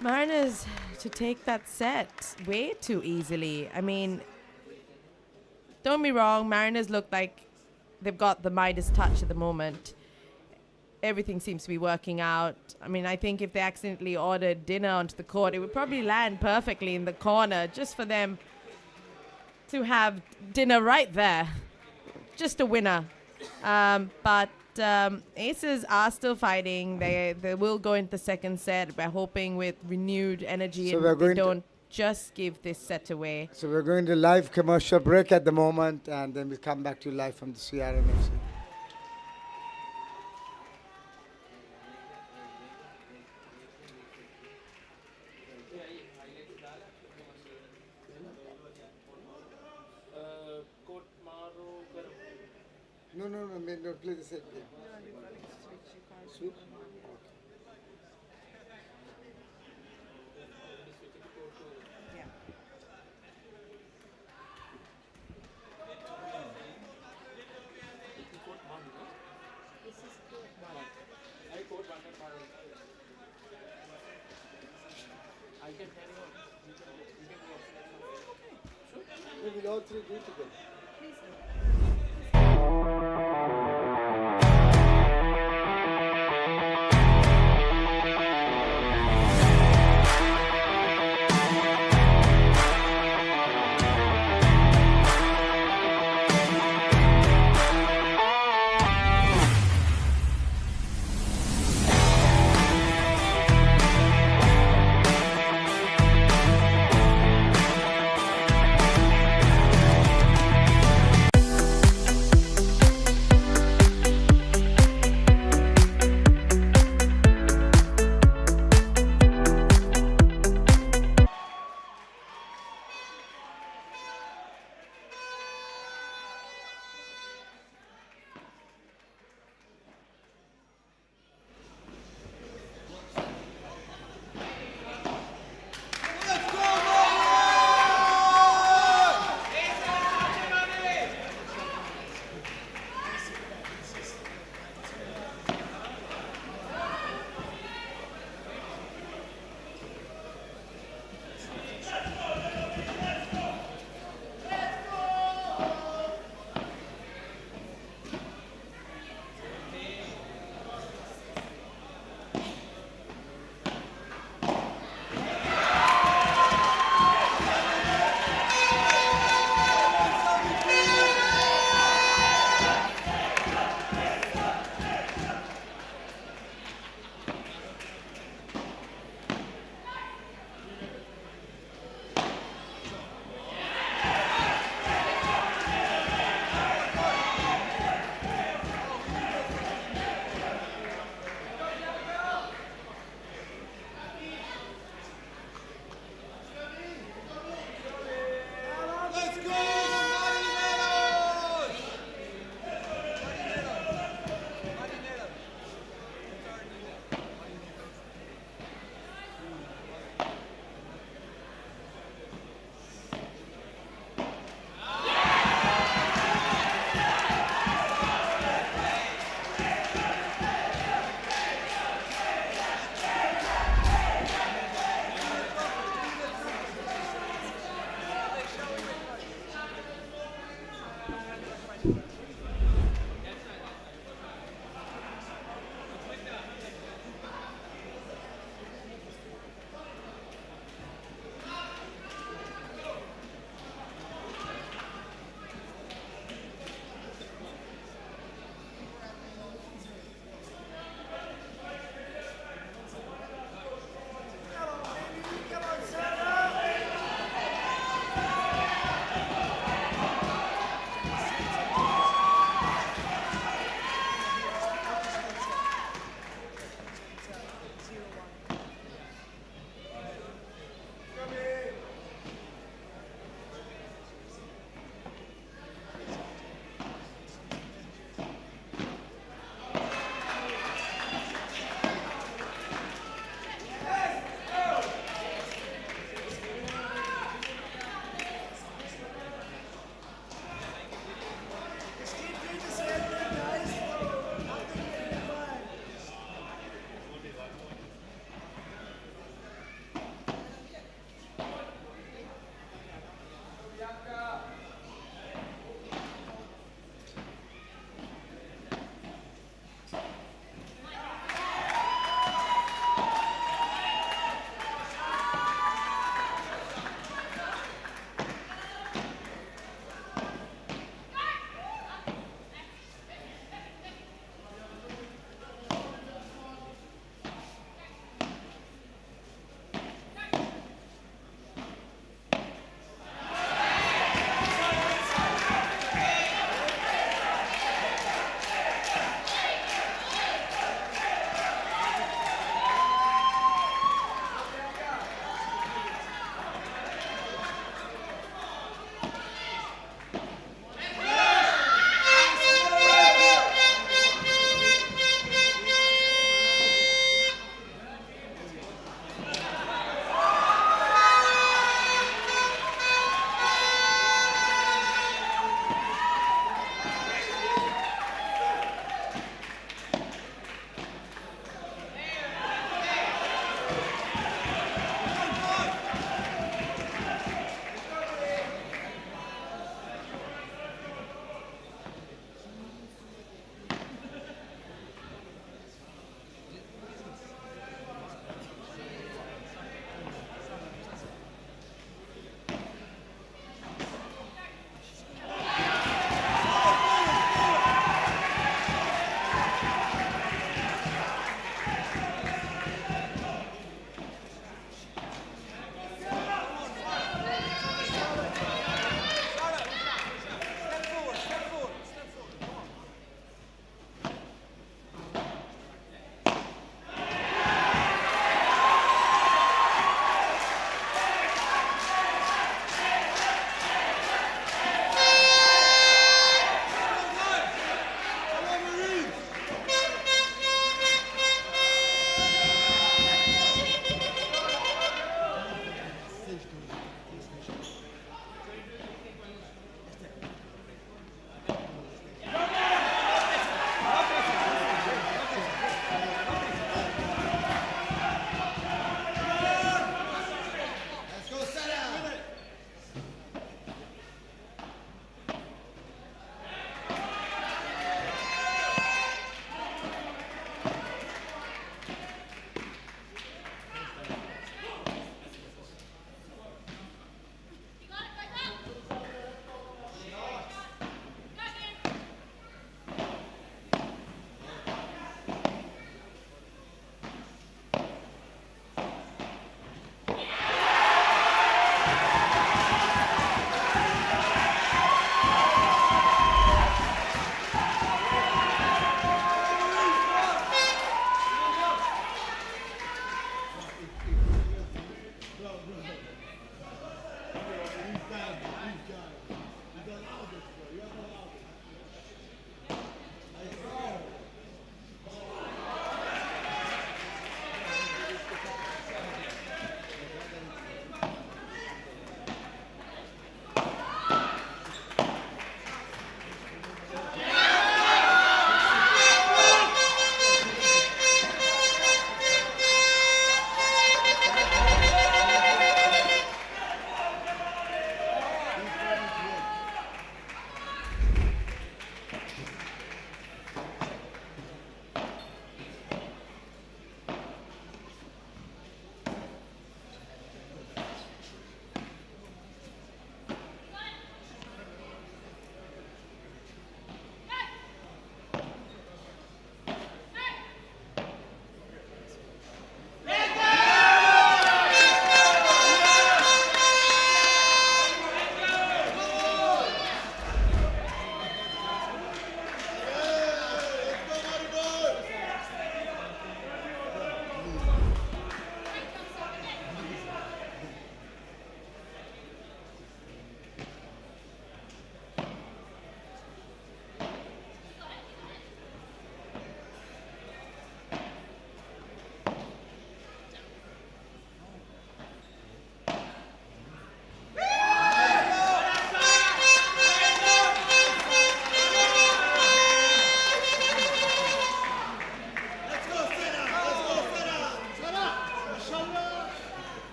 Speaker 20: Mariners to take that set way too easily. I mean, don't be wrong, Mariners look like they've got the Midas touch at the moment. Everything seems to be working out. I mean, I think if they accidentally ordered dinner onto the court, it would probably land perfectly in the corner just for them to have dinner right there. Just a winner. But Aces are still fighting. They will go into the second set. We're hoping with renewed energy,
Speaker 6: So
Speaker 20: and
Speaker 6: we're
Speaker 20: they
Speaker 6: going
Speaker 20: don't just give this set away.
Speaker 6: So we're going to live commercial break at the moment, and then we'll come back to you live from the CR&FC. No, play the same game. Switch? We will all three do together.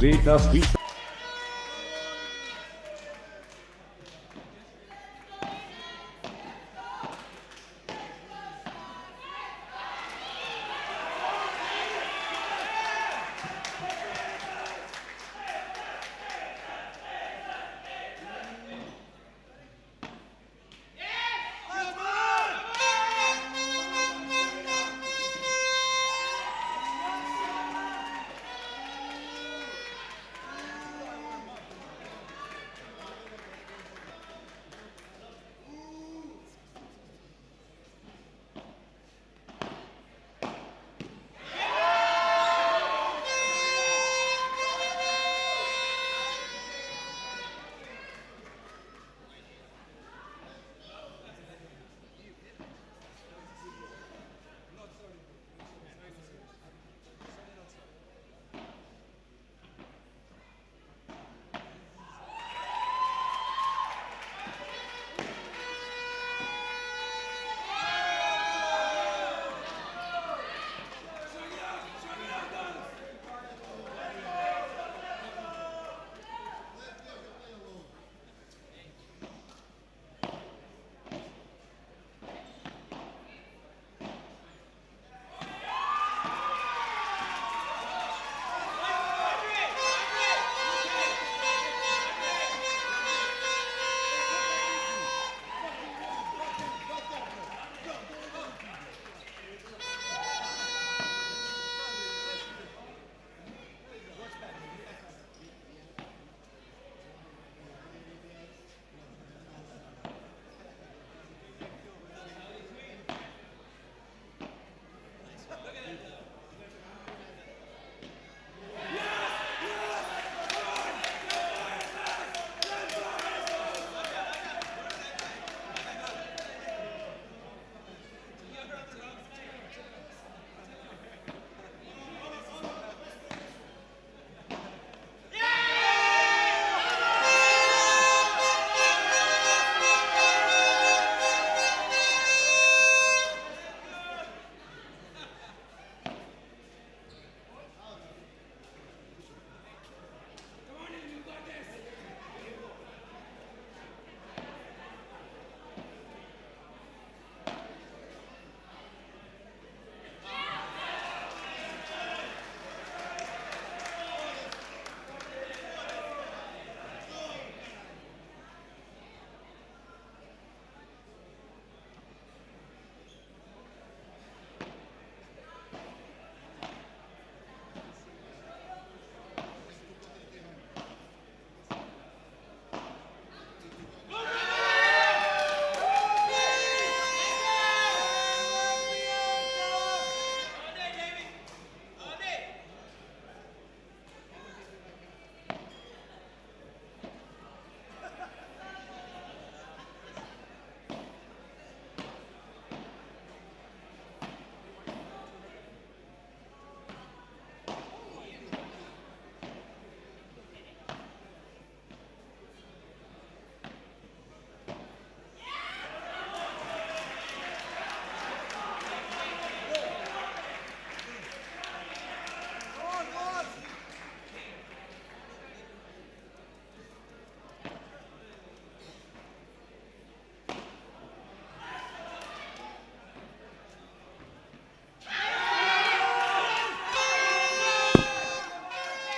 Speaker 21: The sweet.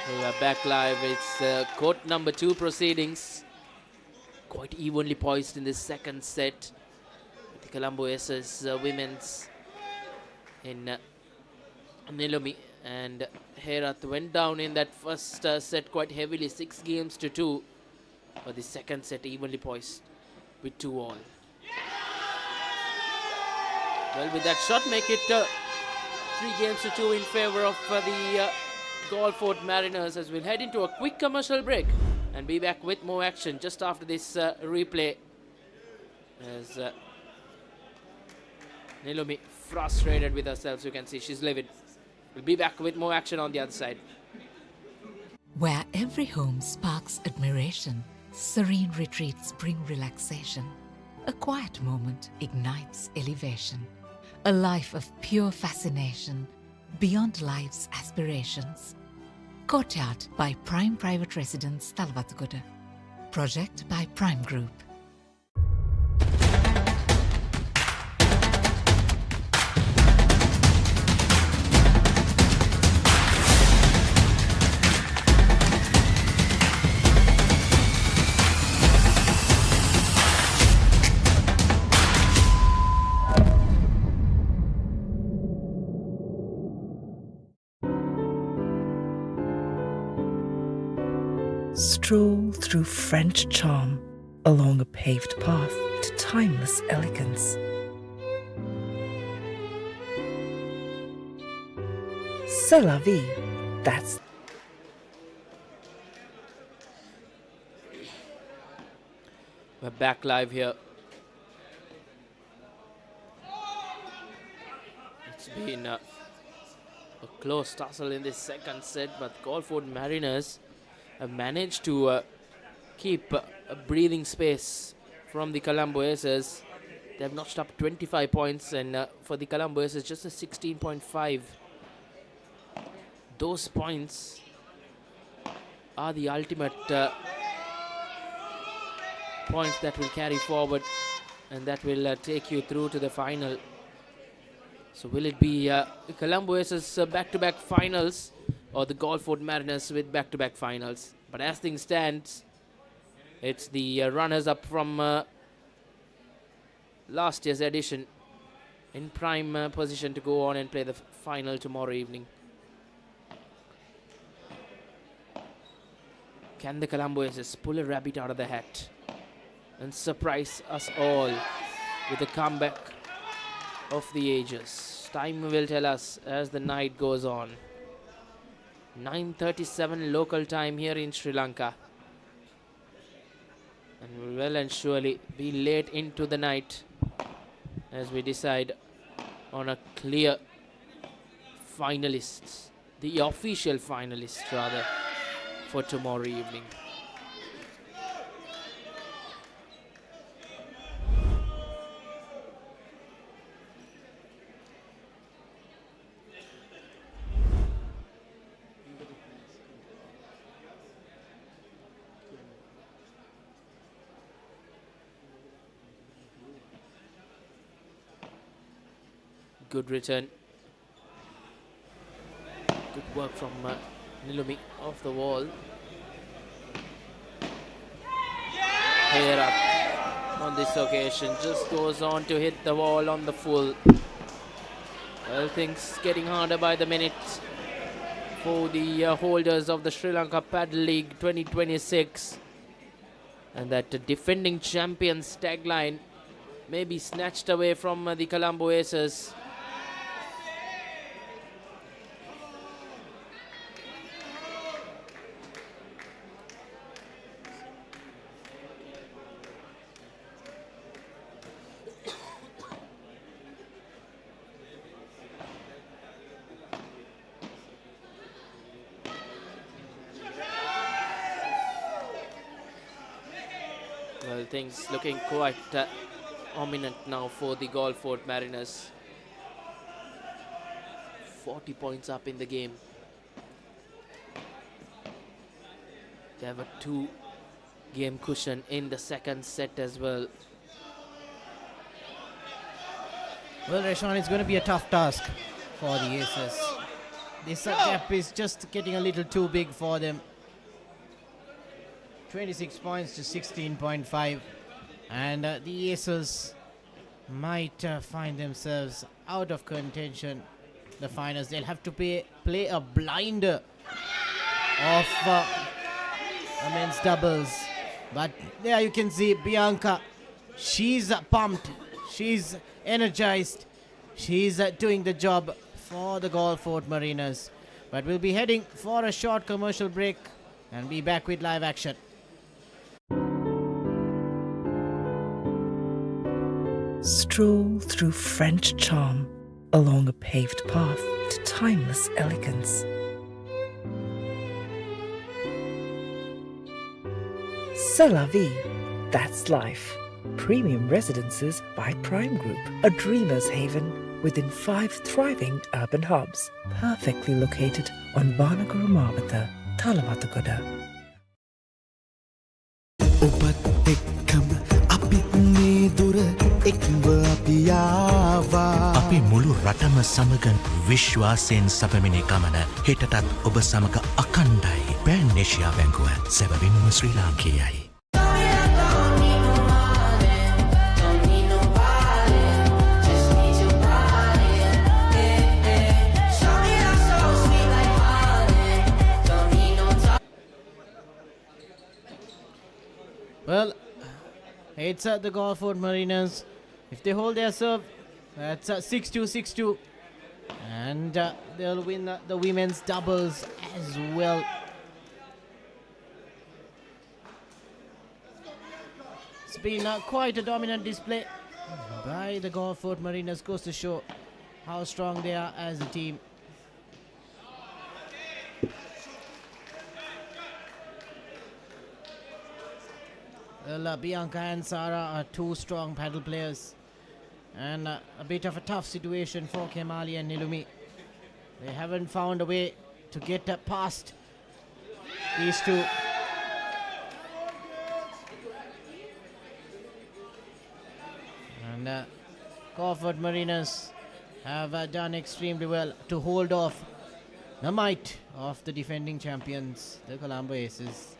Speaker 19: We are back live. It's court number 2 proceedings. Quite evenly poised in this second set. The Colombo SS women's in Nilomi and Herath went down in that first set quite heavily, 6-2. But the second set evenly poised with 2-all. Well, with that shot, make it 3-2 in favor of the Galford Mariners, as we'll head into a quick commercial break and be back with more action just after this replay. As Nilomi frustrated with herself, you can see she's livid. We'll be back with more action on the other side.
Speaker 10: Where every home sparks admiration, serene retreats bring relaxation. A quiet moment ignites elevation. A life of pure fascination, beyond life's aspirations. Courtyard by Prime Private Residence, Thalwattugoda. Project by Prime Group.
Speaker 15: Stroll through French charm along a paved path to timeless elegance. C'est la vie. That's
Speaker 19: We're back live here. It's been a close tussle in this second set, but Galford Mariners have managed to keep a breathing space from the Colombo Aces. They have notched up 25 points, and for the Colombo Aces, just a 16.5. Those points are the ultimate points that will carry forward and that will take you through to the final. So will it be Colombo Aces back-to-back finals, or the Galford Mariners with back-to-back finals? But as things stand, it's the runners-up from last year's edition in prime position to go on and play the final tomorrow evening. Can the Colombo Aces pull a rabbit out of the hat and surprise us all with a comeback of the ages? Time will tell us as the night goes on. 9:37 local time here in Sri Lanka, and will well and surely be late into the night as we decide on a clear finalists, the official finalists rather, for tomorrow evening. Good return. Good work from Nilumi off the wall. Here up on this occasion, just goes on to hit the wall on the full. Well, things getting harder by the minute for the holders of the Sri Lanka Padel League 2026. And that defending champions tagline may be snatched away from the Colombo Aces. Well, things looking quite ominous now for the Galford Mariners. 40 points up in the game. They have a 2-game cushion in the second set as well.
Speaker 16: Well, Reshan, it's going to be a tough task for the Aces. This gap is just getting a little too big for them. 26 points to 16.5, and the Aces might find themselves out of contention. The finals, they'll have to play a blinder of men's doubles. But there you can see Bianca. She's pumped. She's energized. She's doing the job for the Galford Mariners. But we'll be heading for a short commercial break and be back with live action.
Speaker 15: Stroll through French charm along a paved path to timeless elegance. C'est la vie. That's life. Premium residences by Prime Group, a dreamer's haven within 5 thriving urban hubs, perfectly located on Vanaguru Mawatha, Talamatagoda.
Speaker 22: අපි මුළු රටම සමග විශ්වාසයෙන් සපමිනේ ගමන හෙටටත් ඔබ සමග අකණ්ඩයි. පෑන් Asia බැංකුව සැබවින්ම ශ්‍රී ලාංකේයයි.
Speaker 16: Well, it's the Golford Mariners. If they hold their serve, that's 6-2, 6-2. And they'll win the women's doubles as well. It's been quite a dominant display by the Golford Mariners. Goes to show how strong they are as a team. Well, Bianca and Sarah are two strong paddle players, and a bit of a tough situation for Kemali and Nilumi. They haven't found a way to get past these two. And Golford Mariners have done extremely well to hold off the might of the defending champions, the Colombo Aces.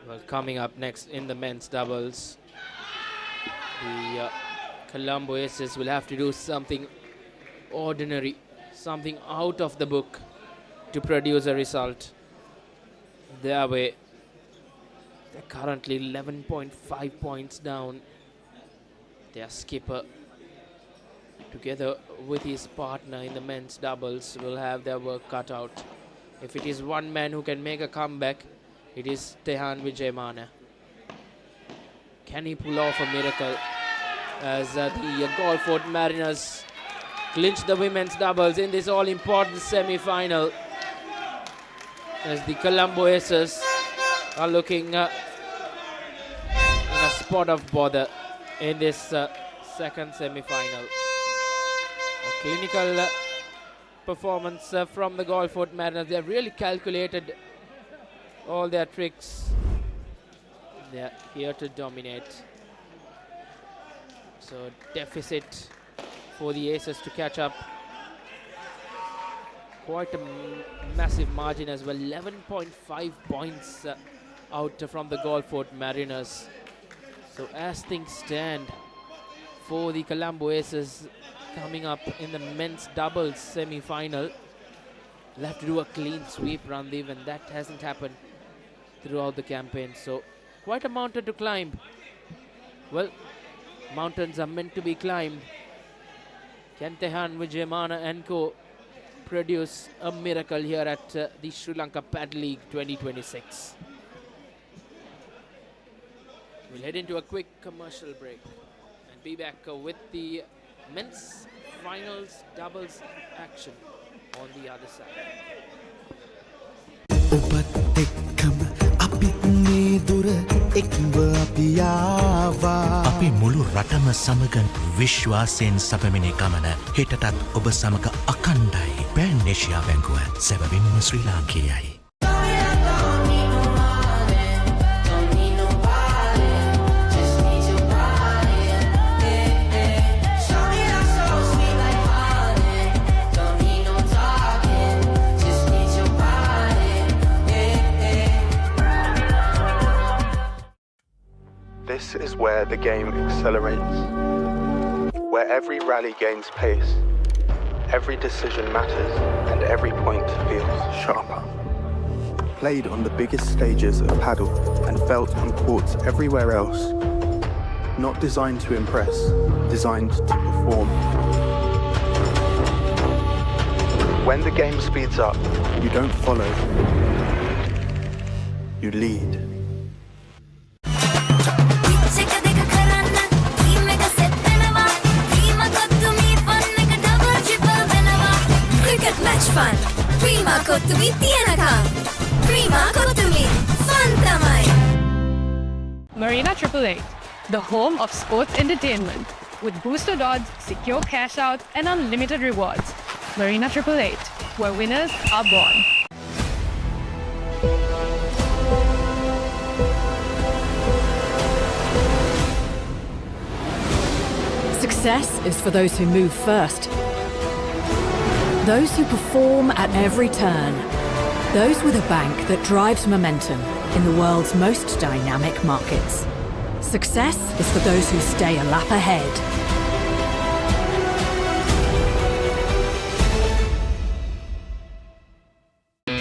Speaker 19: Well, coming up next in the men's doubles, the Colombo Aces will have to do something ordinary, something out of the book to produce a result their way. They're currently 11.5 points down. Their skipper, together with his partner in the men's doubles, will have their work cut out. If it is one man who can make a comeback, it is Tehan Vijayamana. Can he pull off a miracle as the Golford Mariners clinch the women's doubles in this all-important semi-final, as the Colombo Aces are looking in a spot of bother in this second semi-final. A clinical performance from the Golford Mariners. They have really calculated all their tricks. They're here to dominate. So deficit for the Aces to catch up. Quite a massive margin as well. 11.5 points out from the Golford Mariners. So as things stand for the Colombo Aces coming up in the men's doubles semi-final, they'll have to do a clean sweep, Randeep, and that hasn't happened throughout the campaign. So quite a mountain to climb. Well, mountains are meant to be climbed. Can Tehan Vijayamana and co produce a miracle here at the Sri Lanka Padel League 2026? We'll head into a quick commercial break and be back with the men's finals doubles action on the other side.
Speaker 22: අපි මුළු රටම සමග විශ්වාසයෙන් සපමිනේ ගමන හෙටටත් ඔබ සමග අකණ්ඩයි. පෑන් Asia බැංකුව සැබවින්ම ශ්‍රී ලාංකේයයි.
Speaker 1: This is where the game accelerates, where every rally gains pace, every decision matters, and every point feels sharper. Played on the biggest stages of paddle and felt on courts everywhere else. Not designed to impress, designed to perform. When the game speeds up, you don't follow, you lead.
Speaker 2: Fun. Prima Kottumi Telecom. Prima Kottumi Fun tamai.
Speaker 3: Marina 888, the home of sports entertainment, with boosted odds, secure cash out, and unlimited rewards. Marina 888, where winners are born.
Speaker 4: Success is for those who move first. Those who perform at every turn. Those with a bank that drives momentum in the world's most dynamic markets. Success is for those who stay a lap ahead.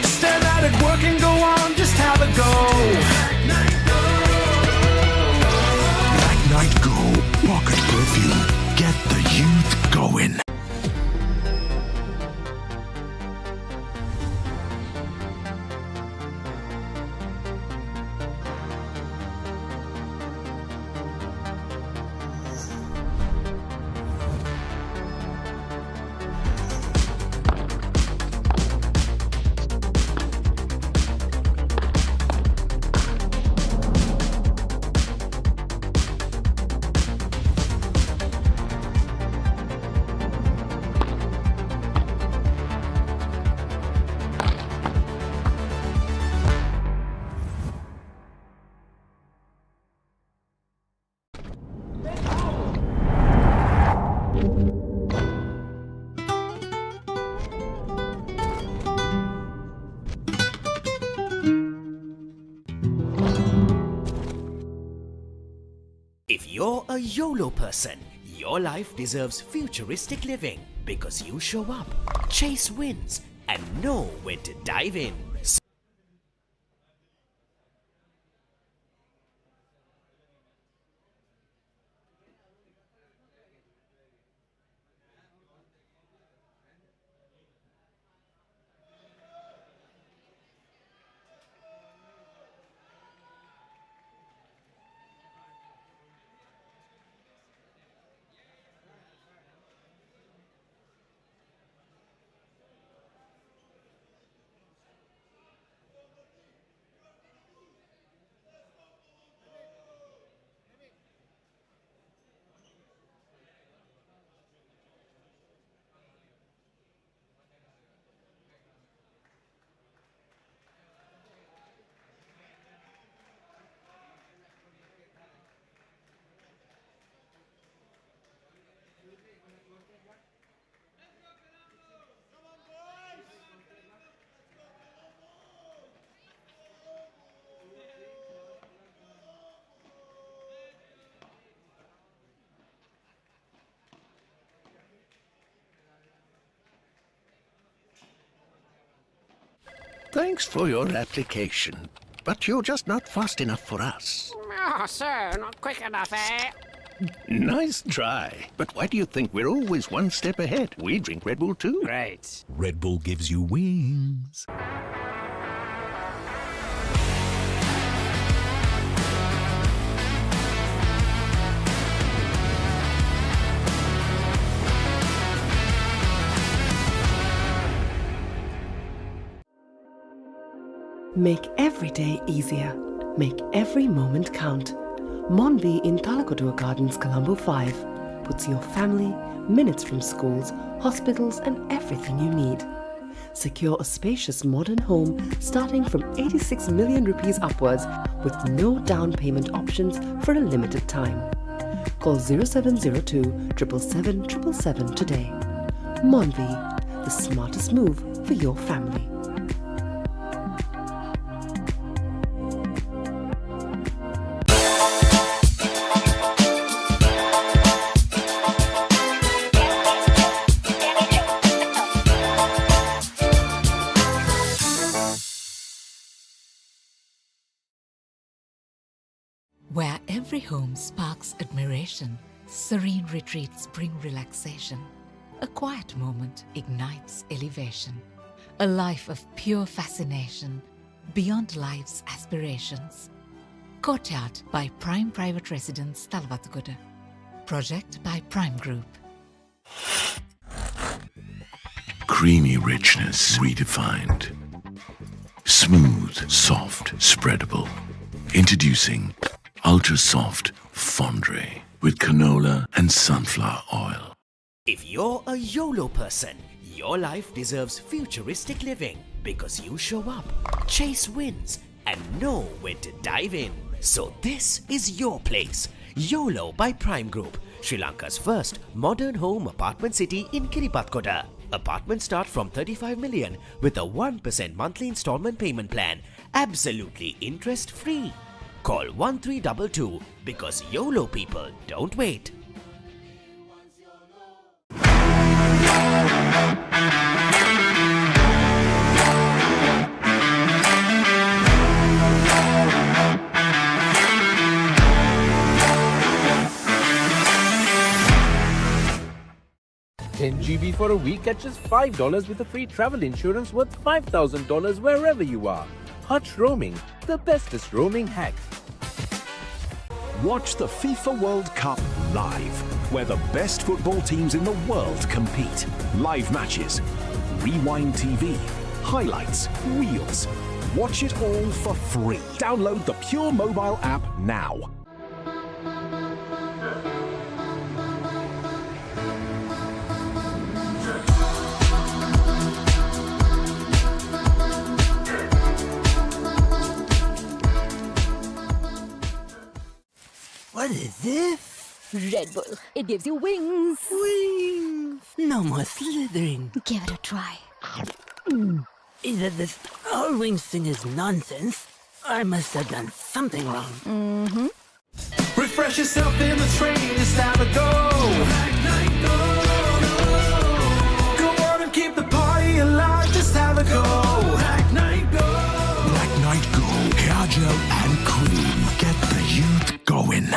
Speaker 14: Step out at work and go on, just have a go.
Speaker 12: Black Night Go, pocket perfume. Get the youth going.
Speaker 5: If you're a YOLO person, your life deserves futuristic living because you show up, chase wins, and know when to dive in.
Speaker 7: Thanks for your application, but you're just not fast enough for us.
Speaker 11: Oh, sir, not quick enough, eh?
Speaker 7: Nice try, but why do you think we're always one step ahead? We drink Red Bull too.
Speaker 11: Great.
Speaker 12: Red Bull gives you wings.
Speaker 9: Make every day easier. Make every moment count. Monvy in Telecom Gardens, Colombo 5 puts your family minutes from schools, hospitals, and everything you need. Secure a spacious modern home starting from 86 million rupees upwards with no down payment options for a limited time. Call 0702 777 777 today. Monvy, the smartest move for your family.
Speaker 10: Where every home sparks admiration, serene retreats bring relaxation. A quiet moment ignites elevation. A life of pure fascination, beyond life's aspirations. Courtyard by Prime Private Residence, Talwatgoda. Project by Prime Group.
Speaker 12: Creamy richness redefined. Smooth, soft, spreadable. Introducing Ultra Soft
Speaker 7: fondue with canola and sunflower oil.
Speaker 5: If you're a YOLO person, your life deserves futuristic living because you show up, chase wins, and know when to dive in. So this is your place. YOLO by Prime Group, Sri Lanka's first modern home apartment city in Kiripatkoda. Apartments start from 35 million with a 1% monthly installment payment plan. Absolutely interest free. Call 1322 because YOLO people don't wait.
Speaker 13: $10 GB for a week at just $5 with a free travel insurance worth $5,000 wherever you are. Hutch Roaming, the bestest roaming hack.
Speaker 12: Watch the FIFA World Cup live, where the best football teams in the world compete. Live matches, Rewind TV, highlights, reels. Watch it all for free. Download the Pure mobile app now.
Speaker 18: What is this? Red Bull. It gives you wings. Wings. No more slithering. Give it a try. Either this all wings thing is nonsense, or I must have done something wrong. Mm-hmm.
Speaker 14: Refresh yourself in the train, it's time to go. Go on and keep the party alive, just have a go. Black Night Go.
Speaker 12: Black Night Go. Hair gel and cream. Get the youth going.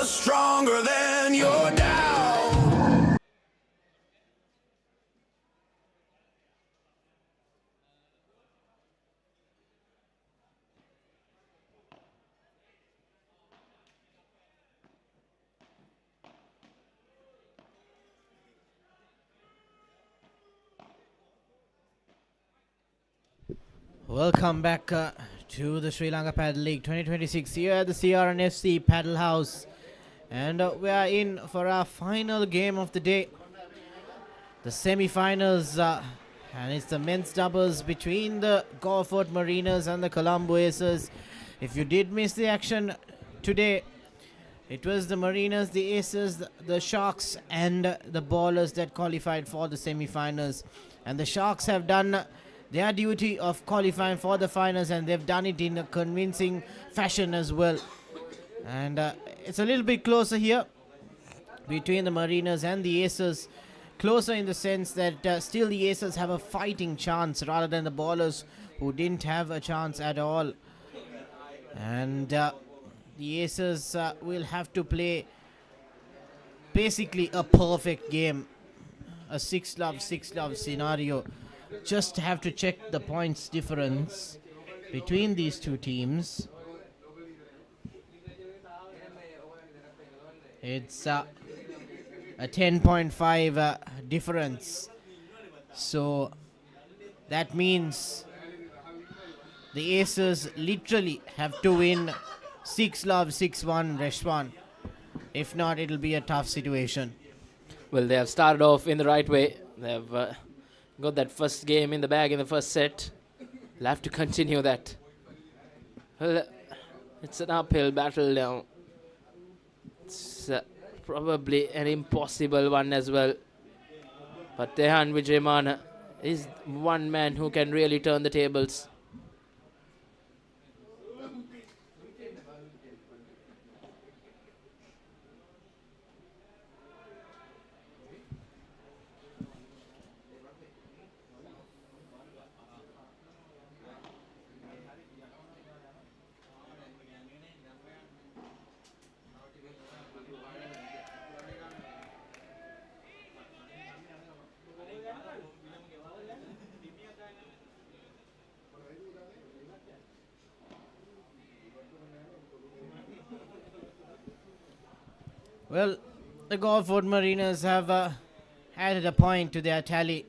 Speaker 14: Stronger than your doubt.
Speaker 16: Welcome back to the Sri Lanka Padel League 2026 here at the CR&FC Padel House. And we are in for our final game of the day. The semi-finals, and it's the men's doubles between the Gulfport Mariners and the Colombo Aces. If you did miss the action today, it was the Mariners, the Aces, the Sharks and the Ballers that qualified for the semi-finals. And the Sharks have done their duty of qualifying for the finals, and they've done it in a convincing fashion as well. And it's a little bit closer here between the Mariners and the Aces. Closer in the sense that still the Aces have a fighting chance rather than the Ballers who didn't have a chance at all. And the Aces will have to play basically a perfect game. A 6-love scenario. Just have to check the points difference between these two teams. It's a 10.5 difference. So that means the Aces literally have to win 6-love, 6-1, Reshwan. If not, it'll be a tough situation.
Speaker 19: Well, they have started off in the right way. They've got that first game in the bag in the first set. We'll have to continue that. Well, it's an uphill battle now. It's probably an impossible one as well. But Tehan Vijayman is one man who can really turn the tables.
Speaker 16: Well, the Golford Mariners have added a point to their tally.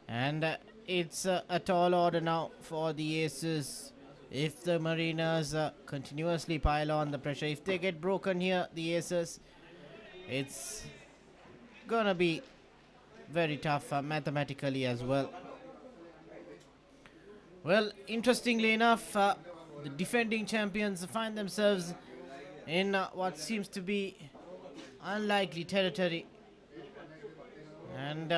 Speaker 16: And it's a tall order now for the Aces. If the Mariners continuously pile on the pressure, if they get broken here, the Aces, it's gonna be very tough mathematically as well. Well, interestingly enough, the defending champions find themselves in what seems to be unlikely territory. And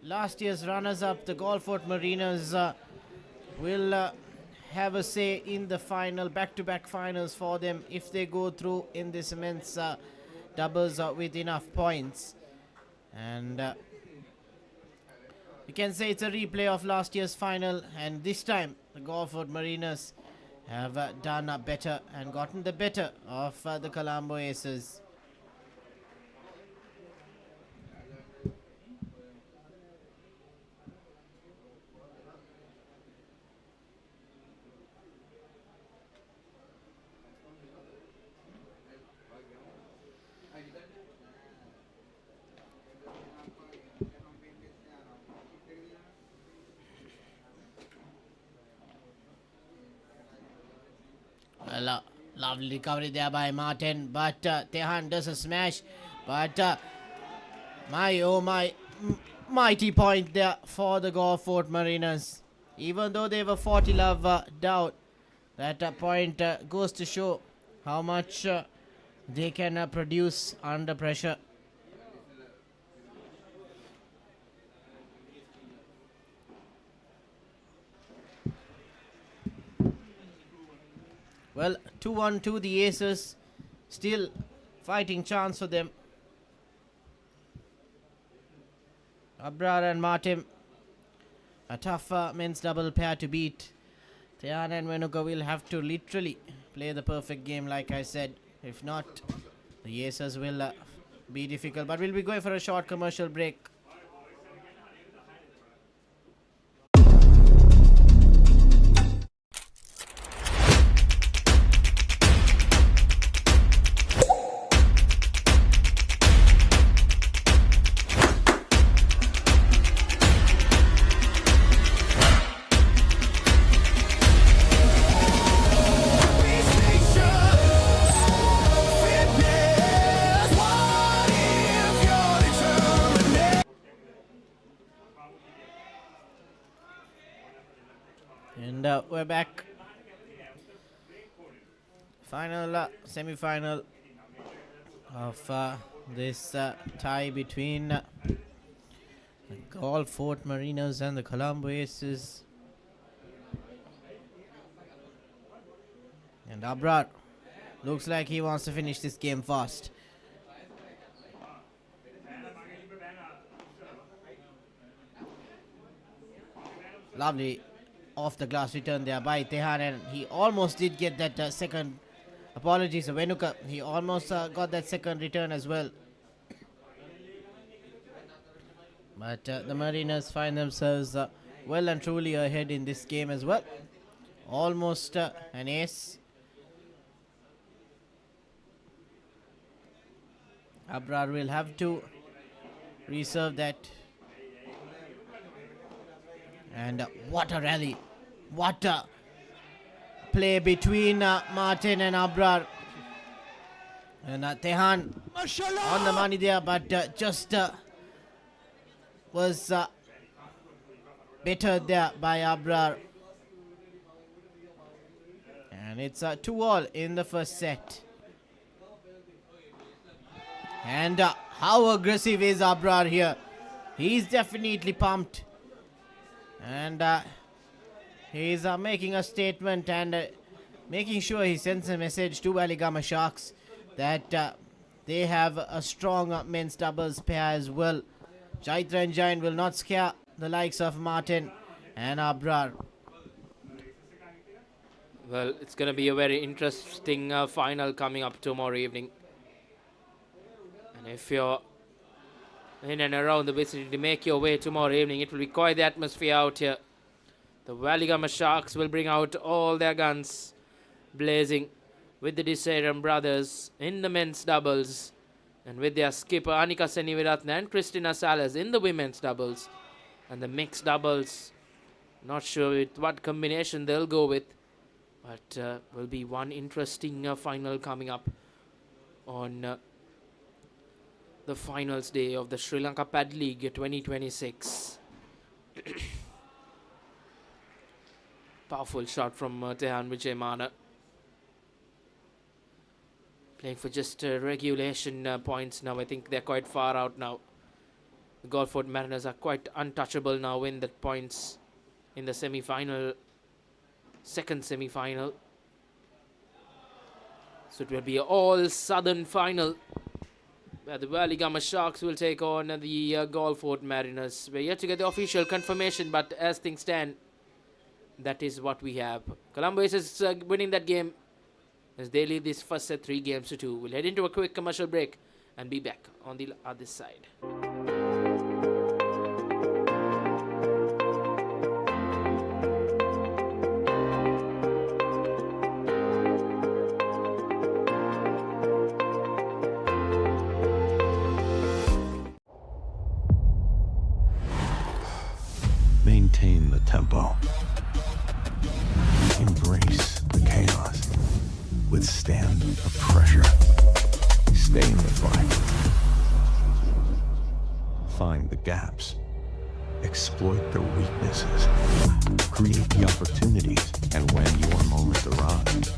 Speaker 16: last year's runners-up, the Golford Mariners, will have a say in the final, back-to-back finals for them if they go through in this immense doubles with enough points. And we can say it's a replay of last year's final, and this time the Golford Mariners have done better and gotten the better of the Colombo Aces. Well, lovely recovery there by Martin, but Tehan does a smash. But my mighty point there for the Golford Mariners. Even though they were 40 love down, that point goes to show how much they can produce under pressure. Well, 2-1 to the Aces. Still fighting chance for them. Abrar and Martin. A tough men's double pair to beat. Tehan and Venuka will have to literally play the perfect game, like I said. If not, the Aces will be difficult. But we'll be going for a short commercial break. And we're back. Final semi-final of this tie between the Golford Mariners and the Colombo Aces. And Abrar looks like he wants to finish this game fast. Lovely off the glass return there by Tehan, and he almost did get that second. Apologies, Venuka. He almost got that second return as well. But the Mariners find themselves well and truly ahead in this game as well. Almost an ace. Abrar will have to reserve that. And what a rally. What a play between Martin and Abrar. And Tehan on the money there, but just was bettered there by Abrar. And it's 2-all in the first set. And how aggressive is Abrar here? He's definitely pumped. And he's making a statement and making sure he sends a message to Waligama Sharks that they have a strong men's doubles pair as well. Chaitra and Jain will not scare the likes of Martin and Abrar.
Speaker 19: Well, it's going to be a very interesting final coming up tomorrow evening. And if you're in and around the vicinity to make your way tomorrow evening, it will be quite the atmosphere out here. The Waligama Sharks will bring out all their guns blazing with the Desairam brothers in the men's doubles and with their skipper Anika Seniviratna and Christina Salas in the women's doubles. And the mixed doubles, not sure with what combination they'll go with, but will be one interesting final coming up on the finals day of the Sri Lanka Padel League 2026. Powerful shot from Tehan Vijay. Playing for just regulation points now. I think they're quite far out now. The Gulfport Mariners are quite untouchable now in the points in the semi-final, second semi-final. So it will be an all-southern final where the Waligama Sharks will take on the Gulfport Mariners. We're yet to get the official confirmation, but as things stand, that is what we have. Colombo is winning that game as they lead this first set 3-2. We'll head into a quick commercial break and be back on the other side.
Speaker 12: Maintain the tempo. Embrace the chaos. Withstand the pressure. Stay in the fight. Find the gaps. Exploit the weaknesses. Create the opportunities. And when your moment arrives,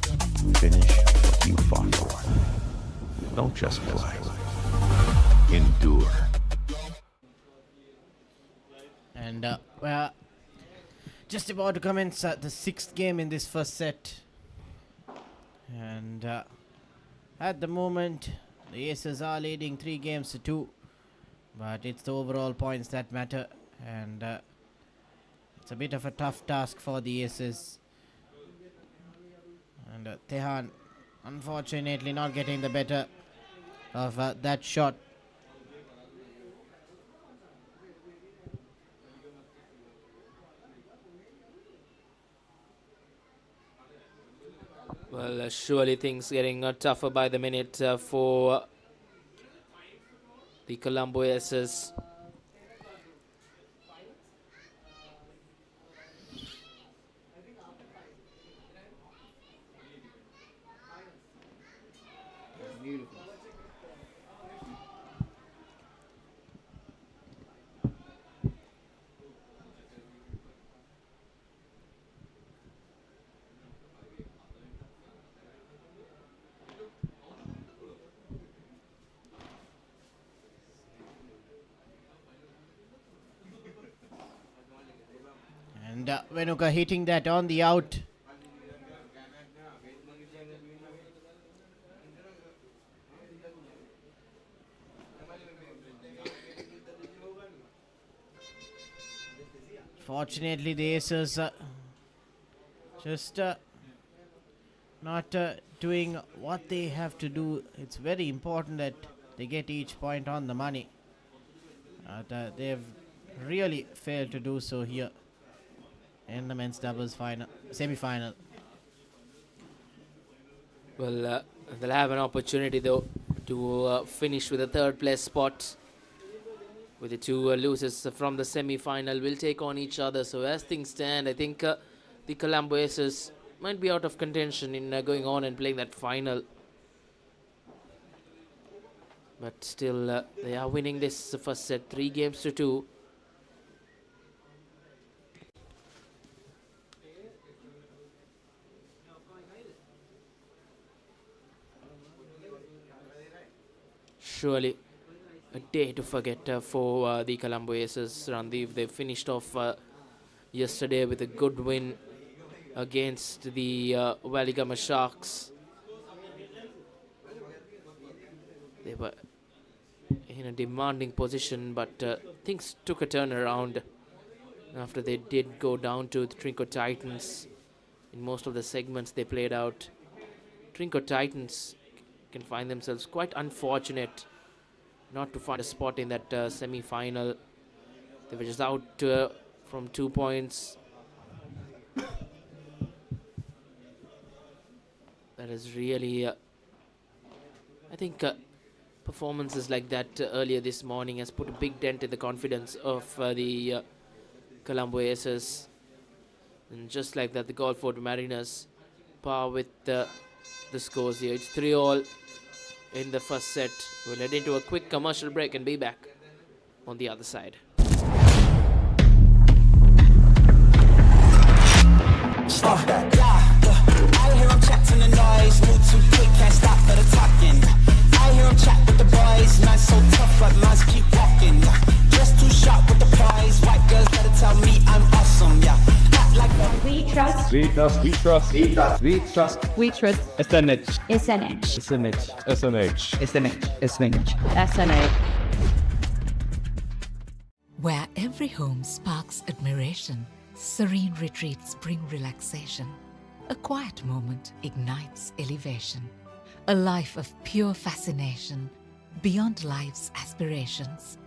Speaker 12: finish what you fought for. Don't just play. Endure.
Speaker 16: And we're just about to commence the sixth game in this first set. And at the moment, the Aces are leading 3-2. But it's the overall points that matter. And it's a bit of a tough task for the Aces. And Tehan, unfortunately, not getting the better of that shot.
Speaker 19: Well, surely things getting tougher by the minute for the Colombo Aces.
Speaker 16: And Venuka hitting that on the out. Fortunately, the Aces just not doing what they have to do. It's very important that they get each point on the money. They've really failed to do so here in the men's doubles semi-final.
Speaker 19: Well, they'll have an opportunity though to finish with a third place spot. With the two losers from the semi-final will take on each other. So as things stand, I think the Colombo Aces might be out of contention in going on and playing that final. But still, they are winning this first set 3-2. surely a day to forget for the Colombo Aces. Randeep, they finished off yesterday with a good win against the Waligama Sharks. They were in a demanding position, but things took a turn around after they did go down to the Trinco Titans. In most of the segments they played out, Trinco Titans can find themselves quite unfortunate not to find a spot in that semi-final. They were just out from 2 points. That is really, I think performances like that earlier this morning has put a big dent in the confidence of the Colombo Aces. And just like that, the Galford Mariners par with the scores here. It's 3-all in the first set. We'll head into a quick commercial break and be back on the other side.
Speaker 14: Stop that. I hear him chatting the noise, move too quick, can't stop for the talking. I hear him chat with the boys, man so tough, but mans keep walking. Just too sharp with the prize, white girls better tell me I'm awesome, yeah. Like
Speaker 8: we trust.
Speaker 21: We trust. We trust.
Speaker 8: We trust.
Speaker 21: We trust.
Speaker 8: We trust.
Speaker 21: SNH.
Speaker 8: SNH.
Speaker 21: SNH. SNH.
Speaker 8: SNH. SNH.
Speaker 20: SNH.
Speaker 10: Where every home sparks admiration, serene retreats bring relaxation. A quiet moment ignites elevation. A life of pure fascination, beyond life's aspirations.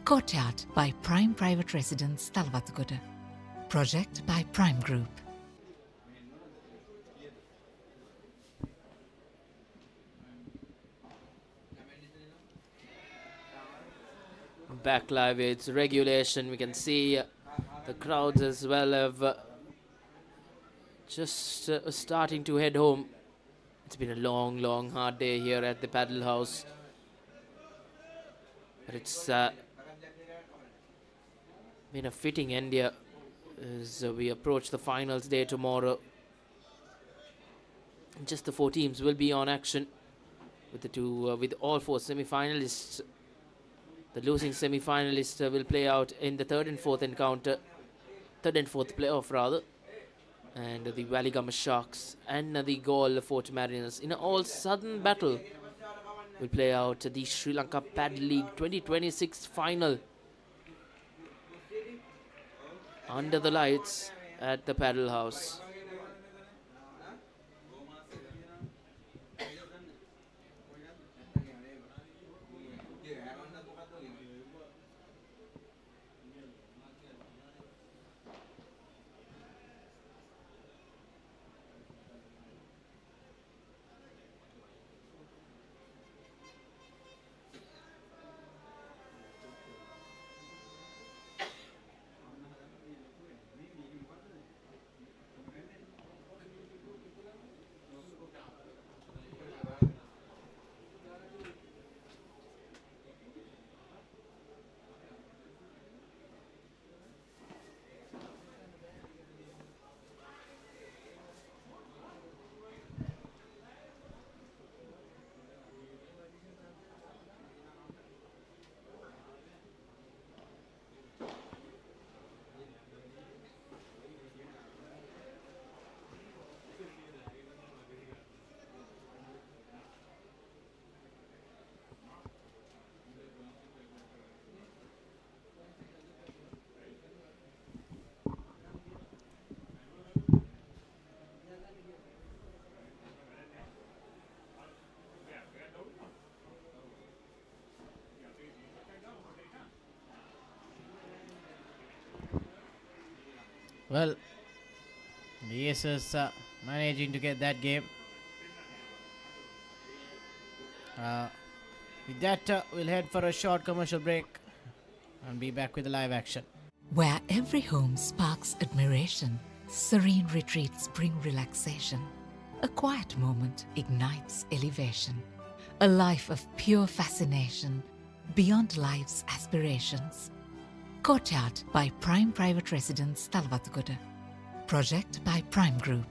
Speaker 10: Courtyard by Prime Private Residence, Talwatguda. Project by Prime Group.
Speaker 19: Back live, it's regulation. We can see the crowds as well have just starting to head home. It's been a long, long, hard day here at the Padel House. But it's been a fitting end here as we approach the finals day tomorrow. Just the 4 teams will be on action with the with all 4 semi-finalists. The losing semi-finalist will play out in the 3rd and 4th encounter, 3rd and 4th playoff rather, and the Waligama Sharks and the Galford Mariners in an all-southern battle will play out the Sri Lanka Padel League 2026 final under the lights at the Padel House.
Speaker 16: Well, the Aces managing to get that game. With that, we'll head for a short commercial break and be back with the live action.
Speaker 10: Where every home sparks admiration, serene retreats bring relaxation. A quiet moment ignites elevation. A life of pure fascination, beyond life's aspirations. Courtyard by Prime Private Residence, Talwatguda. Project by Prime Group.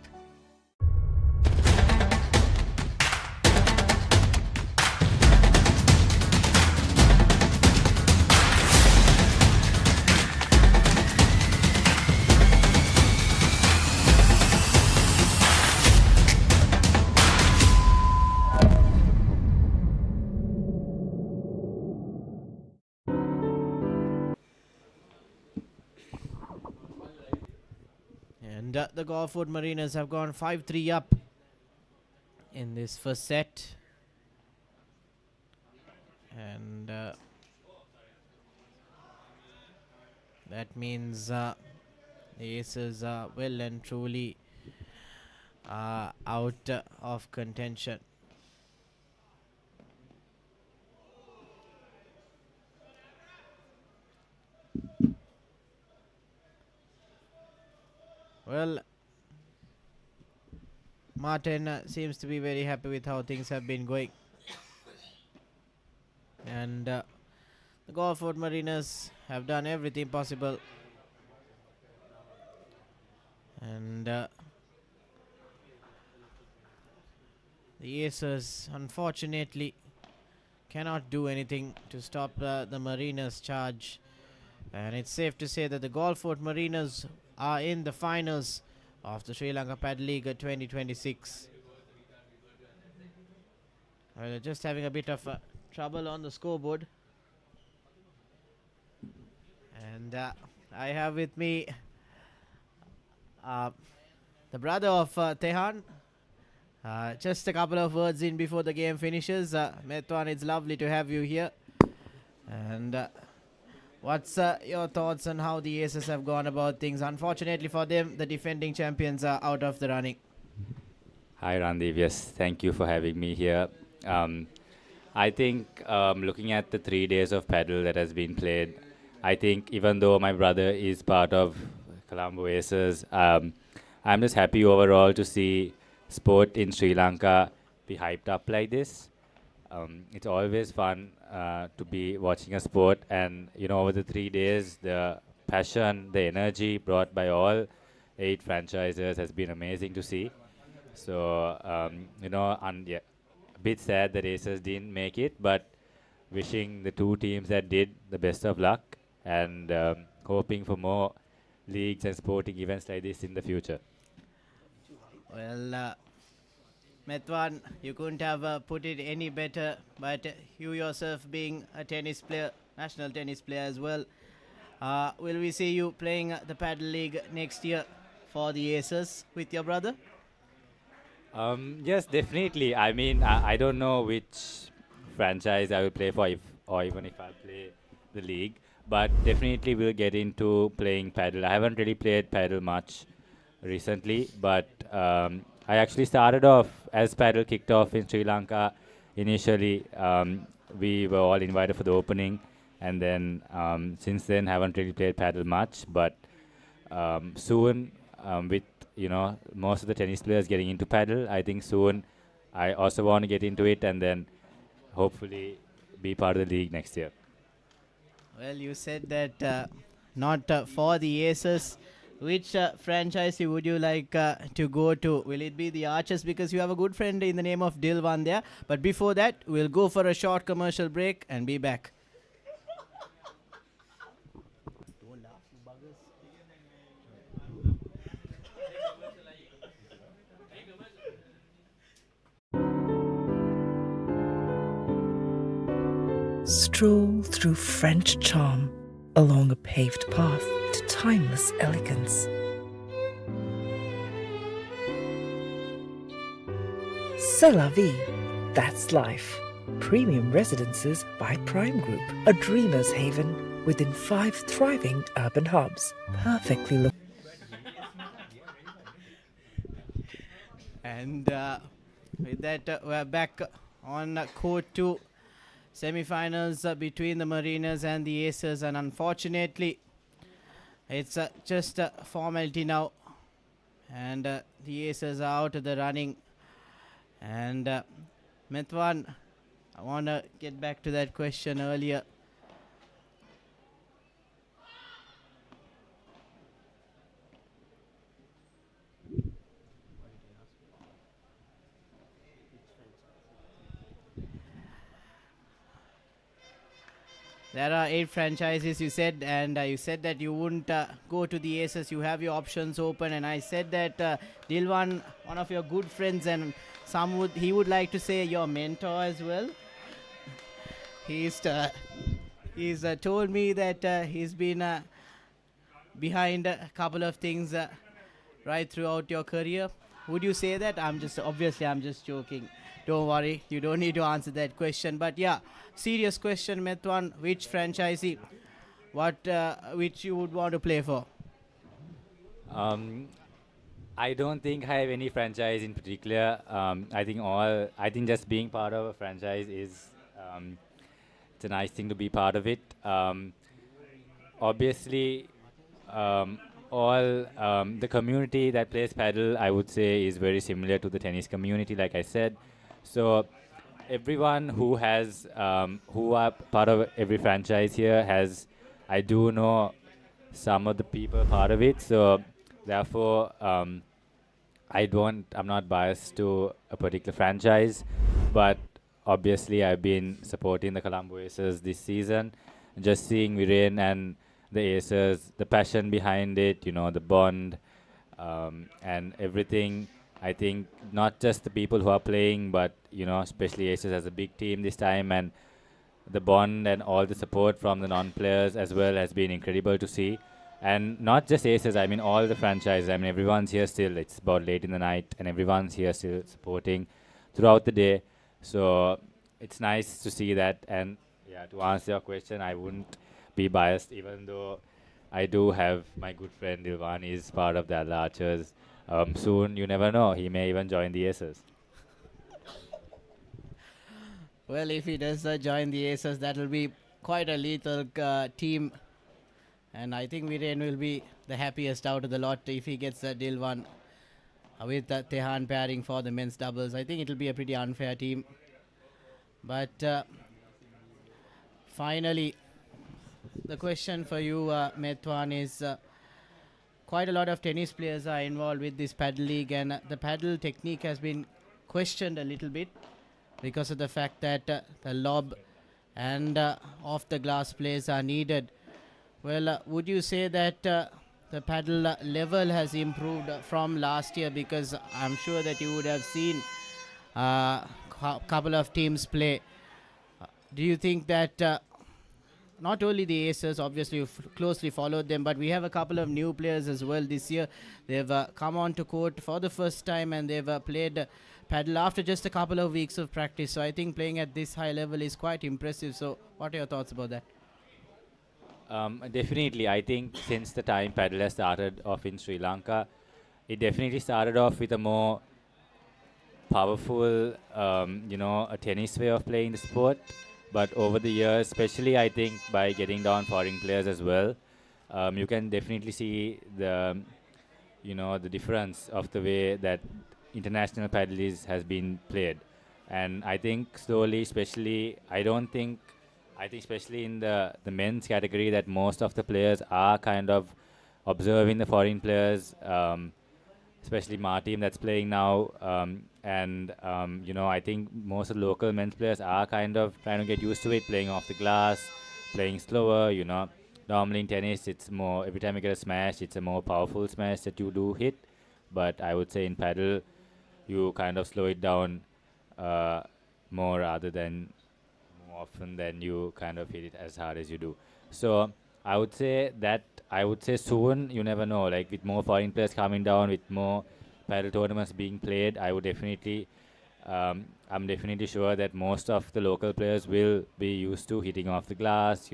Speaker 16: And the Golford Mariners have gone 5-3 up in this first set. And that means the Aces are well and truly out of contention. Well, Martin seems to be very happy with how things have been going. And the Golford Mariners have done everything possible. And the Aces, unfortunately, cannot do anything to stop the Mariners' charge. And it's safe to say that the Golford Mariners are in the finals of the Sri Lanka Padel League 2026. Well, just having a bit of trouble on the scoreboard. And I have with me the brother of Tehan. Just a couple of words in before the game finishes. Metwan, it's lovely to have you here. And what's your thoughts on how the Aces have gone about things? Unfortunately for them, the defending champions are out of the running.
Speaker 6: Hi, Randeep. Yes, thank you for having me here. I think looking at the 3 days of paddle that has been played, I think even though my brother is part of Colombo Aces, I'm just happy overall to see sport in Sri Lanka be hyped up like this. It's always fun to be watching a sport, and over the 3 days, the passion, the energy brought by all 8 franchises has been amazing to see. So yeah, a bit sad that Aces didn't make it, but wishing the 2 teams that did the best of luck, and hoping for more leagues and sporting events like this in the future.
Speaker 16: Well, Metwan, you couldn't have put it any better, but you yourself being a tennis player, national tennis player as well, will we see you playing the Padel League next year for the Aces with your brother?
Speaker 6: Yes, definitely. I mean, I don't know which franchise I will play for, or even if I play the league, but definitely we'll get into playing paddle. I haven't really played paddle much recently, but I actually started off as paddle kicked off in Sri Lanka. Initially, we were all invited for the opening, and then since then haven't really played paddle much. But soon, with most of the tennis players getting into paddle, I think soon I also want to get into it, and then hopefully be part of the league next year.
Speaker 16: Well, you said that not for the Aces. Which franchise would you like to go to? Will it be the Archers, because you have a good friend in the name of Dilwan there? But before that, we'll go for a short commercial break and be back.
Speaker 15: Stroll through French charm along a paved path to timeless elegance. C'est la vie, that's life. Premium residences by Prime Group, a dreamer's haven within 5 thriving urban hubs. Perfectly located.
Speaker 16: And with that, we're back on court 2. Semi-finals between the Mariners and the Aces, and unfortunately it's just a formality now, and the Aces are out of the running. And Metwan, I want to get back to that question earlier. There are 8 franchises, you said, and you said that you wouldn't go to the Aces. You have your options open, and I said that Dilwan, one of your good friends, and he would like to say your mentor as well. He's told me that he's been behind a couple of things right throughout your career. Would you say that? I'm just joking. Don't worry, you don't need to answer that question. But yeah, serious question, Metwan. Which franchisee, which you would want to play for?
Speaker 6: I don't think I have any franchise in particular. I think just being part of a franchise is it's a nice thing to be part of it. Obviously, all the community that plays paddle, I would say, is very similar to the tennis community, like I said. So everyone who are part of every franchise here I do know some of the people part of it. So therefore, I'm not biased to a particular franchise, but obviously I've been supporting the Colombo Aces this season. Just seeing Viren and the Aces, the passion behind it, the bond, and everything. I think not just the people who are playing, but especially Aces as a big team this time, and the bond and all the support from the non-players as well has been incredible to see. And not just Aces, I mean all the franchises. I mean everyone's here still. It's about late in the night, and everyone's here still supporting throughout the day. So it's nice to see that. And yeah, to answer your question, I wouldn't be biased, even though I do have my good friend Dilwan is part of the Adler Archers. Soon, you never know, he may even join the Aces.
Speaker 16: Well, if he does join the Aces, that will be quite a lethal team. And I think Viren will be the happiest out of the lot if he gets a deal one with Tehan pairing for the men's doubles. I think it will be a pretty unfair team. But finally, the question for you, Metwan, is quite a lot of tennis players are involved with this paddle league, and the paddle technique has been questioned a little bit because of the fact that the lob and off the glass plays are needed. Well, would you say that the paddle level has improved from last year? Because I'm sure that you would have seen a couple of teams play. Do you think that not only the Aces, obviously you've closely followed them, but we have a couple of new players as well this year. They've come onto court for the first time, and they've played paddle after just a couple of weeks of practice. So I think playing at this high level is quite impressive. So what are your thoughts about that?
Speaker 6: Definitely, I think since the time paddle has started off in Sri Lanka, it definitely started off with a more powerful, a tennis way of playing the sport. But over the years, especially I think by getting down foreign players as well, you can definitely see the difference of the way that international paddle has been played. And I think slowly, especially, I think especially in the men's category, that most of the players are kind of observing the foreign players, especially my team that's playing now. I think most of the local men's players are kind of trying to get used to it, playing off the glass, playing slower, Normally in tennis, it's more, every time you get a smash, it's a more powerful smash that you do hit. But I would say in paddle, you kind of slow it down more rather than often than you kind of hit it as hard as you do. So I would say soon, you never know, like with more foreign players coming down, with more paddle tournaments being played, I'm definitely sure that most of the local players will be used to hitting off the glass,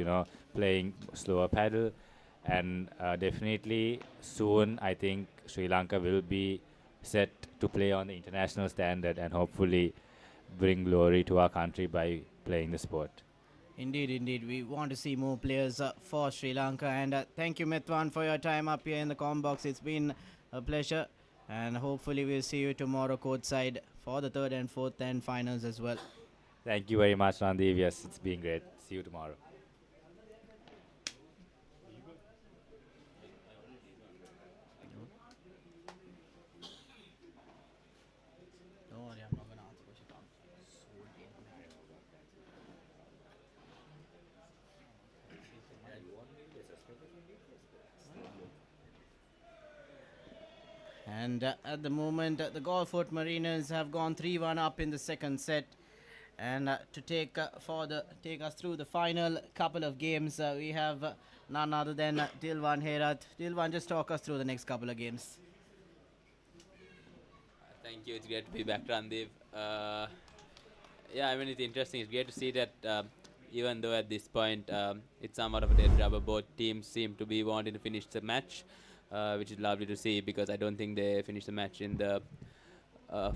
Speaker 6: playing slower paddle. And definitely soon, I think Sri Lanka will be set to play on the international standard and hopefully bring glory to our country by playing the sport.
Speaker 16: Indeed. We want to see more players for Sri Lanka. And thank you, Metwan, for your time up here in the com box. It's been a pleasure. And hopefully we'll see you tomorrow courtside for the third and fourth and finals as well.
Speaker 6: Thank you very much, Randeep. Yes, it's been great. See you tomorrow.
Speaker 16: And at the moment, the Gulfport Mariners have gone 3-1 up in the second set. And to take us through the final couple of games, we have none other than Dilwan Herat. Dilwan, just talk us through the next couple of games.
Speaker 17: Thank you. It's great to be back, Randeep. Yeah, I mean, it's interesting. It's great to see that even though at this point it's somewhat of a dead rubber, both teams seem to be wanting to finish the match, which is lovely to see because I don't think they finished the match in the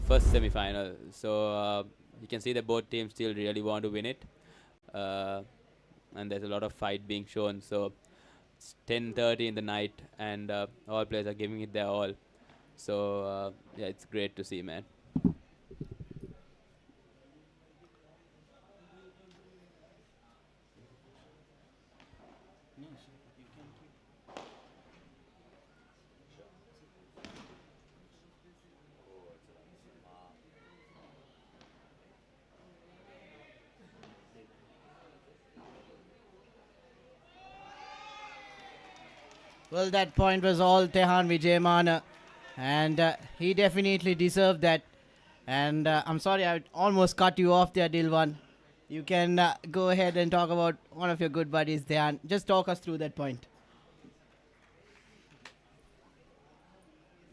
Speaker 17: first semi-final. So you can see that both teams still really want to win it. And there's a lot of fight being shown. So it's 10:30 in the night, and all players are giving it their all. So yeah, it's great to see, man.
Speaker 16: Well, that point was all Tehan Vijayamana, and he definitely deserved that. And I'm sorry, I almost cut you off there, Dilwan. You can go ahead and talk about one of your good buddies, Tehan. Just talk us through that point.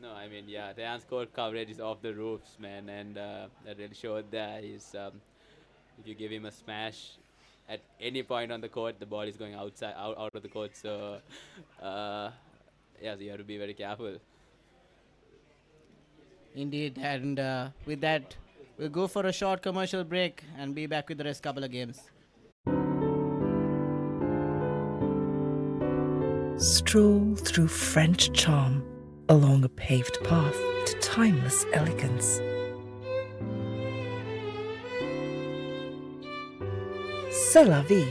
Speaker 17: No, I mean, yeah, Tehan's court coverage is off the roofs, man, and that really showed that he's, if you give him a smash at any point on the court, the ball is going out of the court. So, yeah, so you have to be very careful.
Speaker 16: Indeed, and with that, we'll go for a short commercial break and be back with the rest couple of games.
Speaker 15: Stroll through French charm along a paved path to timeless elegance. C'est la vie.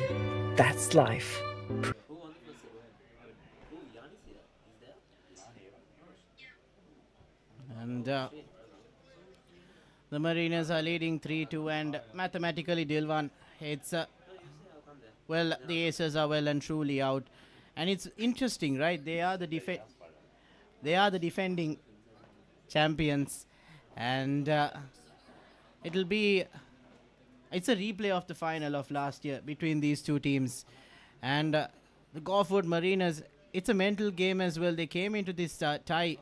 Speaker 15: That's life.
Speaker 16: And the Mariners are leading 3-2, and mathematically, Dilwan, it's well, the Aces are well and truly out, and it's interesting, right? They are the defending champions, and it's a replay of the final of last year between these two teams, and the Gulfport Mariners. It's a mental game as well. They came into this tie.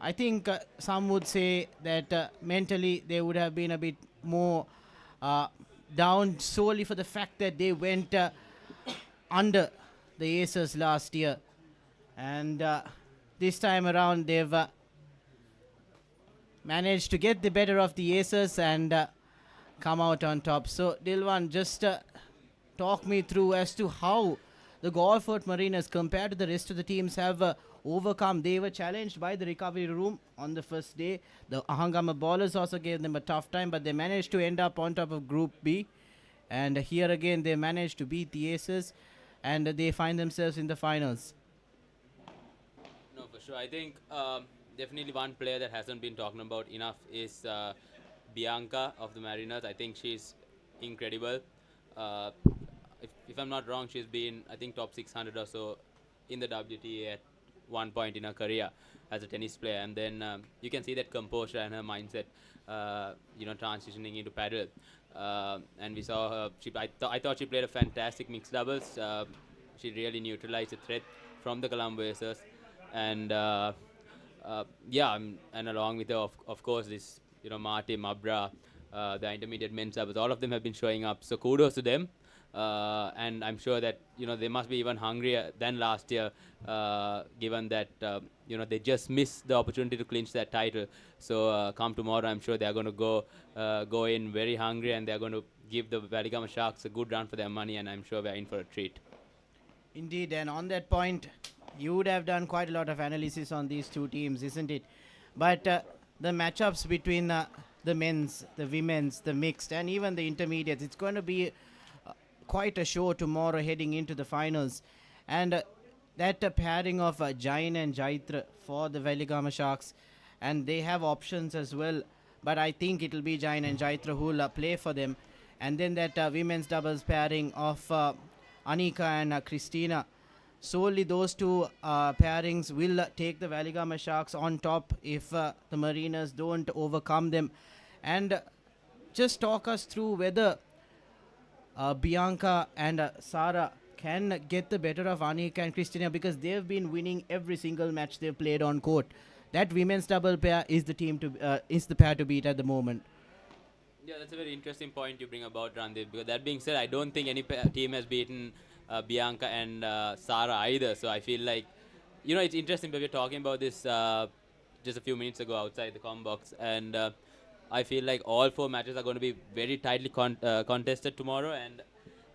Speaker 16: I think some would say that mentally they would have been a bit more down solely for the fact that they went under the Aces last year. And this time around they've managed to get the better of the Aces and come out on top. So Dilwan, just talk me through as to how the Gulfport Mariners compared to the rest of the teams have overcome. They were challenged by the recovery room on the first day. The Ahangama ballers also gave them a tough time, but they managed to end up on top of Group B. And here again, they managed to beat the Aces, and they find themselves in the finals.
Speaker 17: No, for sure. I think definitely one player that hasn't been talked about enough is Bianca of the Mariners. I think she's incredible. If I'm not wrong, she's been, I think, top 600 or so in the WTA at one point in her career as a tennis player, and then you can see that composure and her mindset, transitioning into paddle. And we saw her. I thought she played a fantastic mixed doubles. She really neutralized the threat from the Colombo Aces, and and along with her, of course, this Marty Mabra, the intermediate men's doubles. All of them have been showing up. So kudos to them. And I'm sure that they must be even hungrier than last year, given that they just missed the opportunity to clinch that title. So come tomorrow, I'm sure they're going to go in very hungry, and they're going to give the Valigama Sharks a good run for their money, and I'm sure we're in for a treat.
Speaker 16: Indeed, and on that point, you would have done quite a lot of analysis on these two teams, isn't it? But the matchups between the men's, the women's, the mixed, and even the intermediates, it's going to be quite a show tomorrow heading into the finals. And that pairing of Jain and Jaitra for the Valigama Sharks, and they have options as well, but I think it'll be Jain and Jaitra who will play for them. And then that women's doubles pairing of Anika and Christina, solely those two pairings will take the Valigama Sharks on top if the Mariners don't overcome them. And just talk us through whether Bianca and Sarah can get the better of Anika and Christina, because they've been winning every single match they've played on court. that women's double pair is the pair to beat at the moment.
Speaker 17: Yeah, that's a very interesting point you bring about Randeep. Because that being said, I don't think any team has beaten Bianca and Sara either. So I feel like, it's interesting. But we were talking about this just a few minutes ago outside the com box, and I feel like all 4 matches are going to be very tightly contested tomorrow, and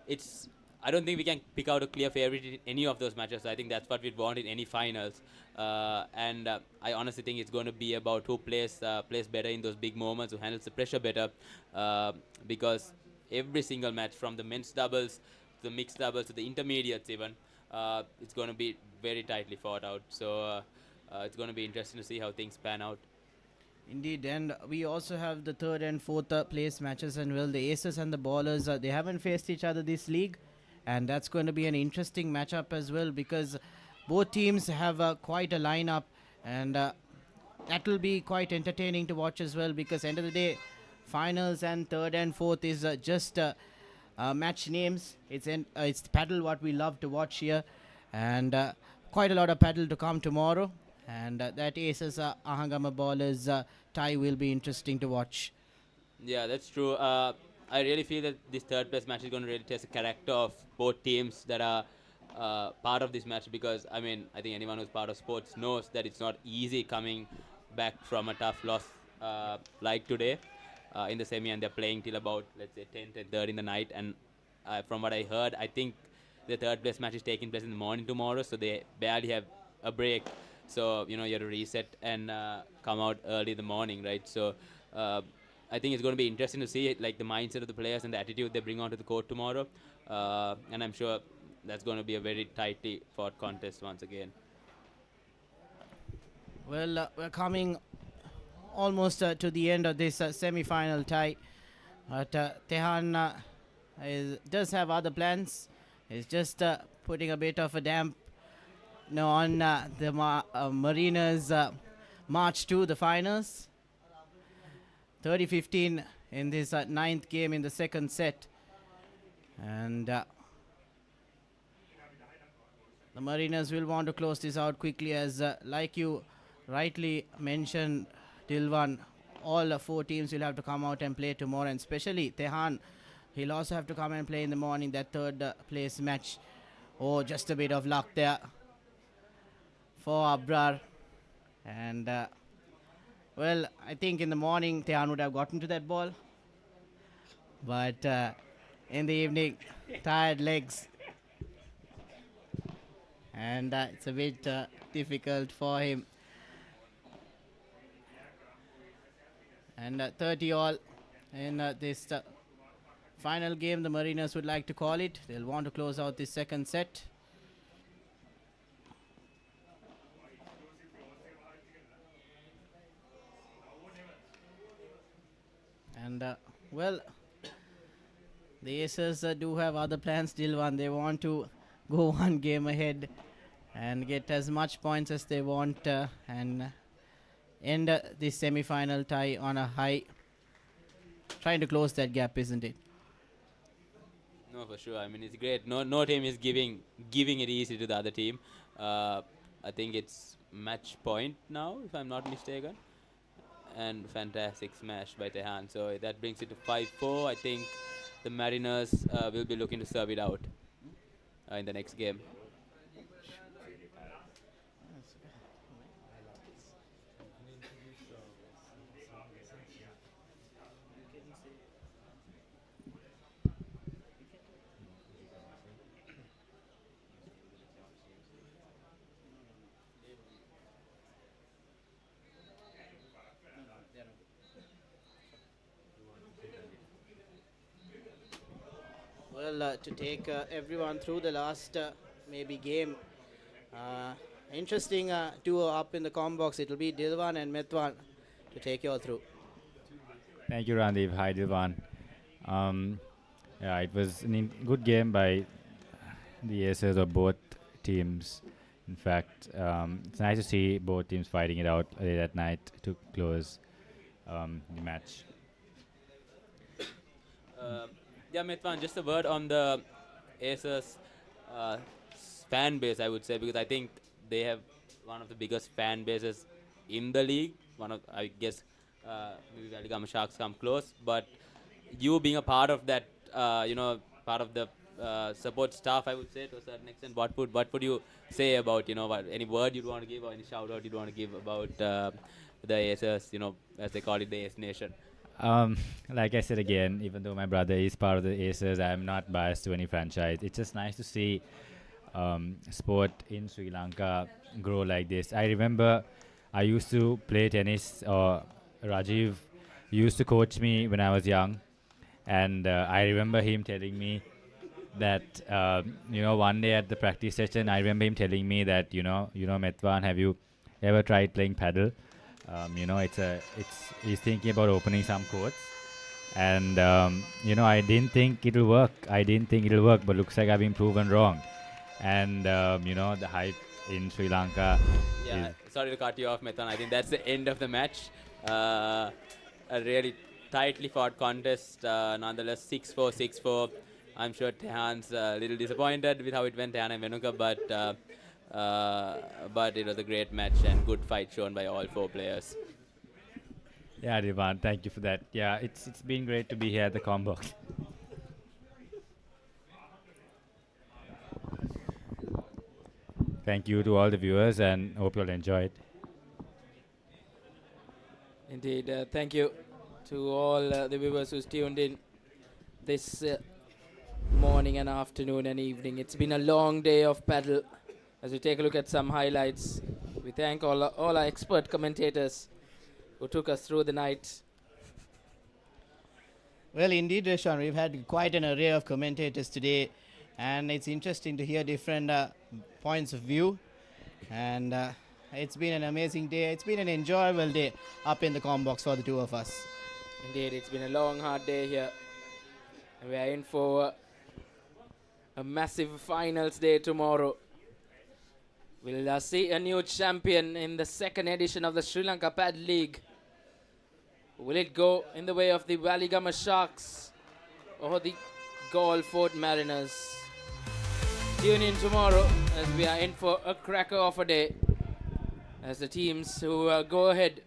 Speaker 17: it's. I don't think we can pick out a clear favorite in any of those matches. So I think that's what we'd want in any finals. And I honestly think it's going to be about who plays better in those big moments, who handles the pressure better. Because every single match, from the men's doubles, to the mixed doubles, to the intermediates even, it's going to be very tightly fought out. So it's going to be interesting to see how things pan out.
Speaker 16: Indeed, and we also have the 3rd and 4th place matches, and well, the Aces and the Ballers, they haven't faced each other this league, and that's going to be an interesting matchup as well, because both teams have quite a lineup, and that will be quite entertaining to watch as well, because end of the day, finals and 3rd and 4th is just match names. It's paddle what we love to watch here, and quite a lot of paddle to come tomorrow. And that Aces Ahangama Ballers tie will be interesting to watch.
Speaker 17: Yeah, that's true. I really feel that this 3rd place match is going to really test the character of both teams that are part of this match, because, I think anyone who's part of sports knows that it's not easy coming back from a tough loss like today in the semi, and they're playing till about, let's say, 10th and 3rd in the night. And from what I heard, I think the 3rd place match is taking place in the morning tomorrow, so they barely have a break. So, you have to reset and come out early in the morning, right? So, I think it's going to be interesting to see the mindset of the players and the attitude they bring onto the court tomorrow. And I'm sure that's going to be a very tightly fought contest once again.
Speaker 16: Well, we're coming almost to the end of this semi-final tie. But Tehan does have other plans. He's just putting a bit of a damp on the Mariners' march to the finals. 30-15 in this 9th game in the 2nd set. And the Mariners will want to close this out quickly, as like you rightly mentioned, Dilwan, all 4 teams will have to come out and play tomorrow, and especially Tehan. He'll also have to come and play in the morning, that 3rd place match. Oh, just a bit of luck there for Abrar. And well, I think in the morning Tehan would have gotten to that ball, but in the evening, tired legs, and it's a bit difficult for him. And 30 all in this final game, the Mariners would like to call it. They'll want to close out this 2nd set. And well, the Aces do have other plans, Dilwan. They want to go 1 game ahead and get as much points as they want and end this semi-final tie on a high. Trying to close that gap, isn't it?
Speaker 17: No, for sure. It's great. No team is giving it easy to the other team. I think it's match point now, if I'm not mistaken. And fantastic smash by Tehan. So that brings it to 5-4. I think the Mariners will be looking to serve it out in the next game.
Speaker 16: Well, to take everyone through the last maybe game. Interesting duo up in the com box. It'll be Dilwan and Metwan to take you all through.
Speaker 6: Thank you, Randeep. Hi, Dilwan. Yeah, it was a good game by the aces of both teams. In fact, it's nice to see both teams fighting it out late at night to close the match.
Speaker 17: Yeah, Metwan, just a word on the Aces fan base, I would say, because I think they have one of the biggest fan bases in the league. One of, I guess, maybe Telecom Sharks come close, but you being a part of that, part of the support staff, I would say, to a certain extent, what would you say about, any word you'd want to give or any shout out you'd want to give about the Acers, as they call it, the Ace Nation?
Speaker 6: Like I said again, even though my brother is part of the Acers, I am not biased to any franchise. It's just nice to see sport in Sri Lanka grow like this. I remember I used to play tennis, or Rajiv used to coach me when I was young, and I remember him telling me that one day at the practice session, I remember him telling me that Metwan, have you ever tried playing paddle? He's thinking about opening some courts, and I didn't think it'll work. But looks like I've been proven wrong. And the hype in Sri Lanka.
Speaker 17: Yeah, sorry to cut you off, Methan. I think that's the end of the match. A really tightly fought contest, nonetheless. 6-4, 6-4. I'm sure Tehan's a little disappointed with how it went, Tehan and Venuka, but it was a great match and good fight shown by all four players.
Speaker 6: Yeah, Divan, thank you for that. Yeah, it's been great to be here at the Combox. Thank you to all the viewers, and hope you'll enjoy it.
Speaker 19: Indeed, thank you to all the viewers who's tuned in this morning and afternoon and evening. It's been a long day of paddle. As we take a look at some highlights, we thank all our expert commentators who took us through the night.
Speaker 16: Well, indeed, Reshan, we've had quite an array of commentators today, and it's interesting to hear different points of view. And it's been an amazing day. It's been an enjoyable day up in the Combox for the two of us.
Speaker 19: Indeed, it's been a long, hard day here. And we are in for a massive finals day tomorrow. We'll see a new champion in the second edition of the Sri Lanka Padel League. Will it go in the way of the Waligama Sharks or the Gulfport Mariners? Tune in tomorrow as we are in for a cracker of a day, as the teams who go ahead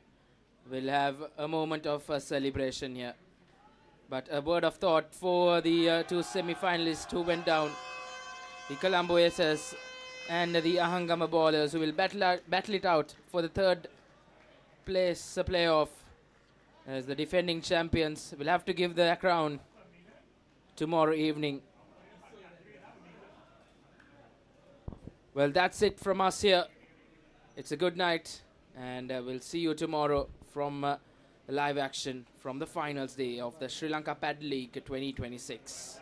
Speaker 19: will have a moment of celebration here. But a word of thought for the two semi-finalists who went down, the Colombo Acers and the Ahangama Ballers, who will battle it out for the third place playoff, as the defending champions will have to give their crown tomorrow evening. Well, that's it from us here. It's a good night, and we'll see you tomorrow from live action from the finals day of the Sri Lanka Padel League 2026.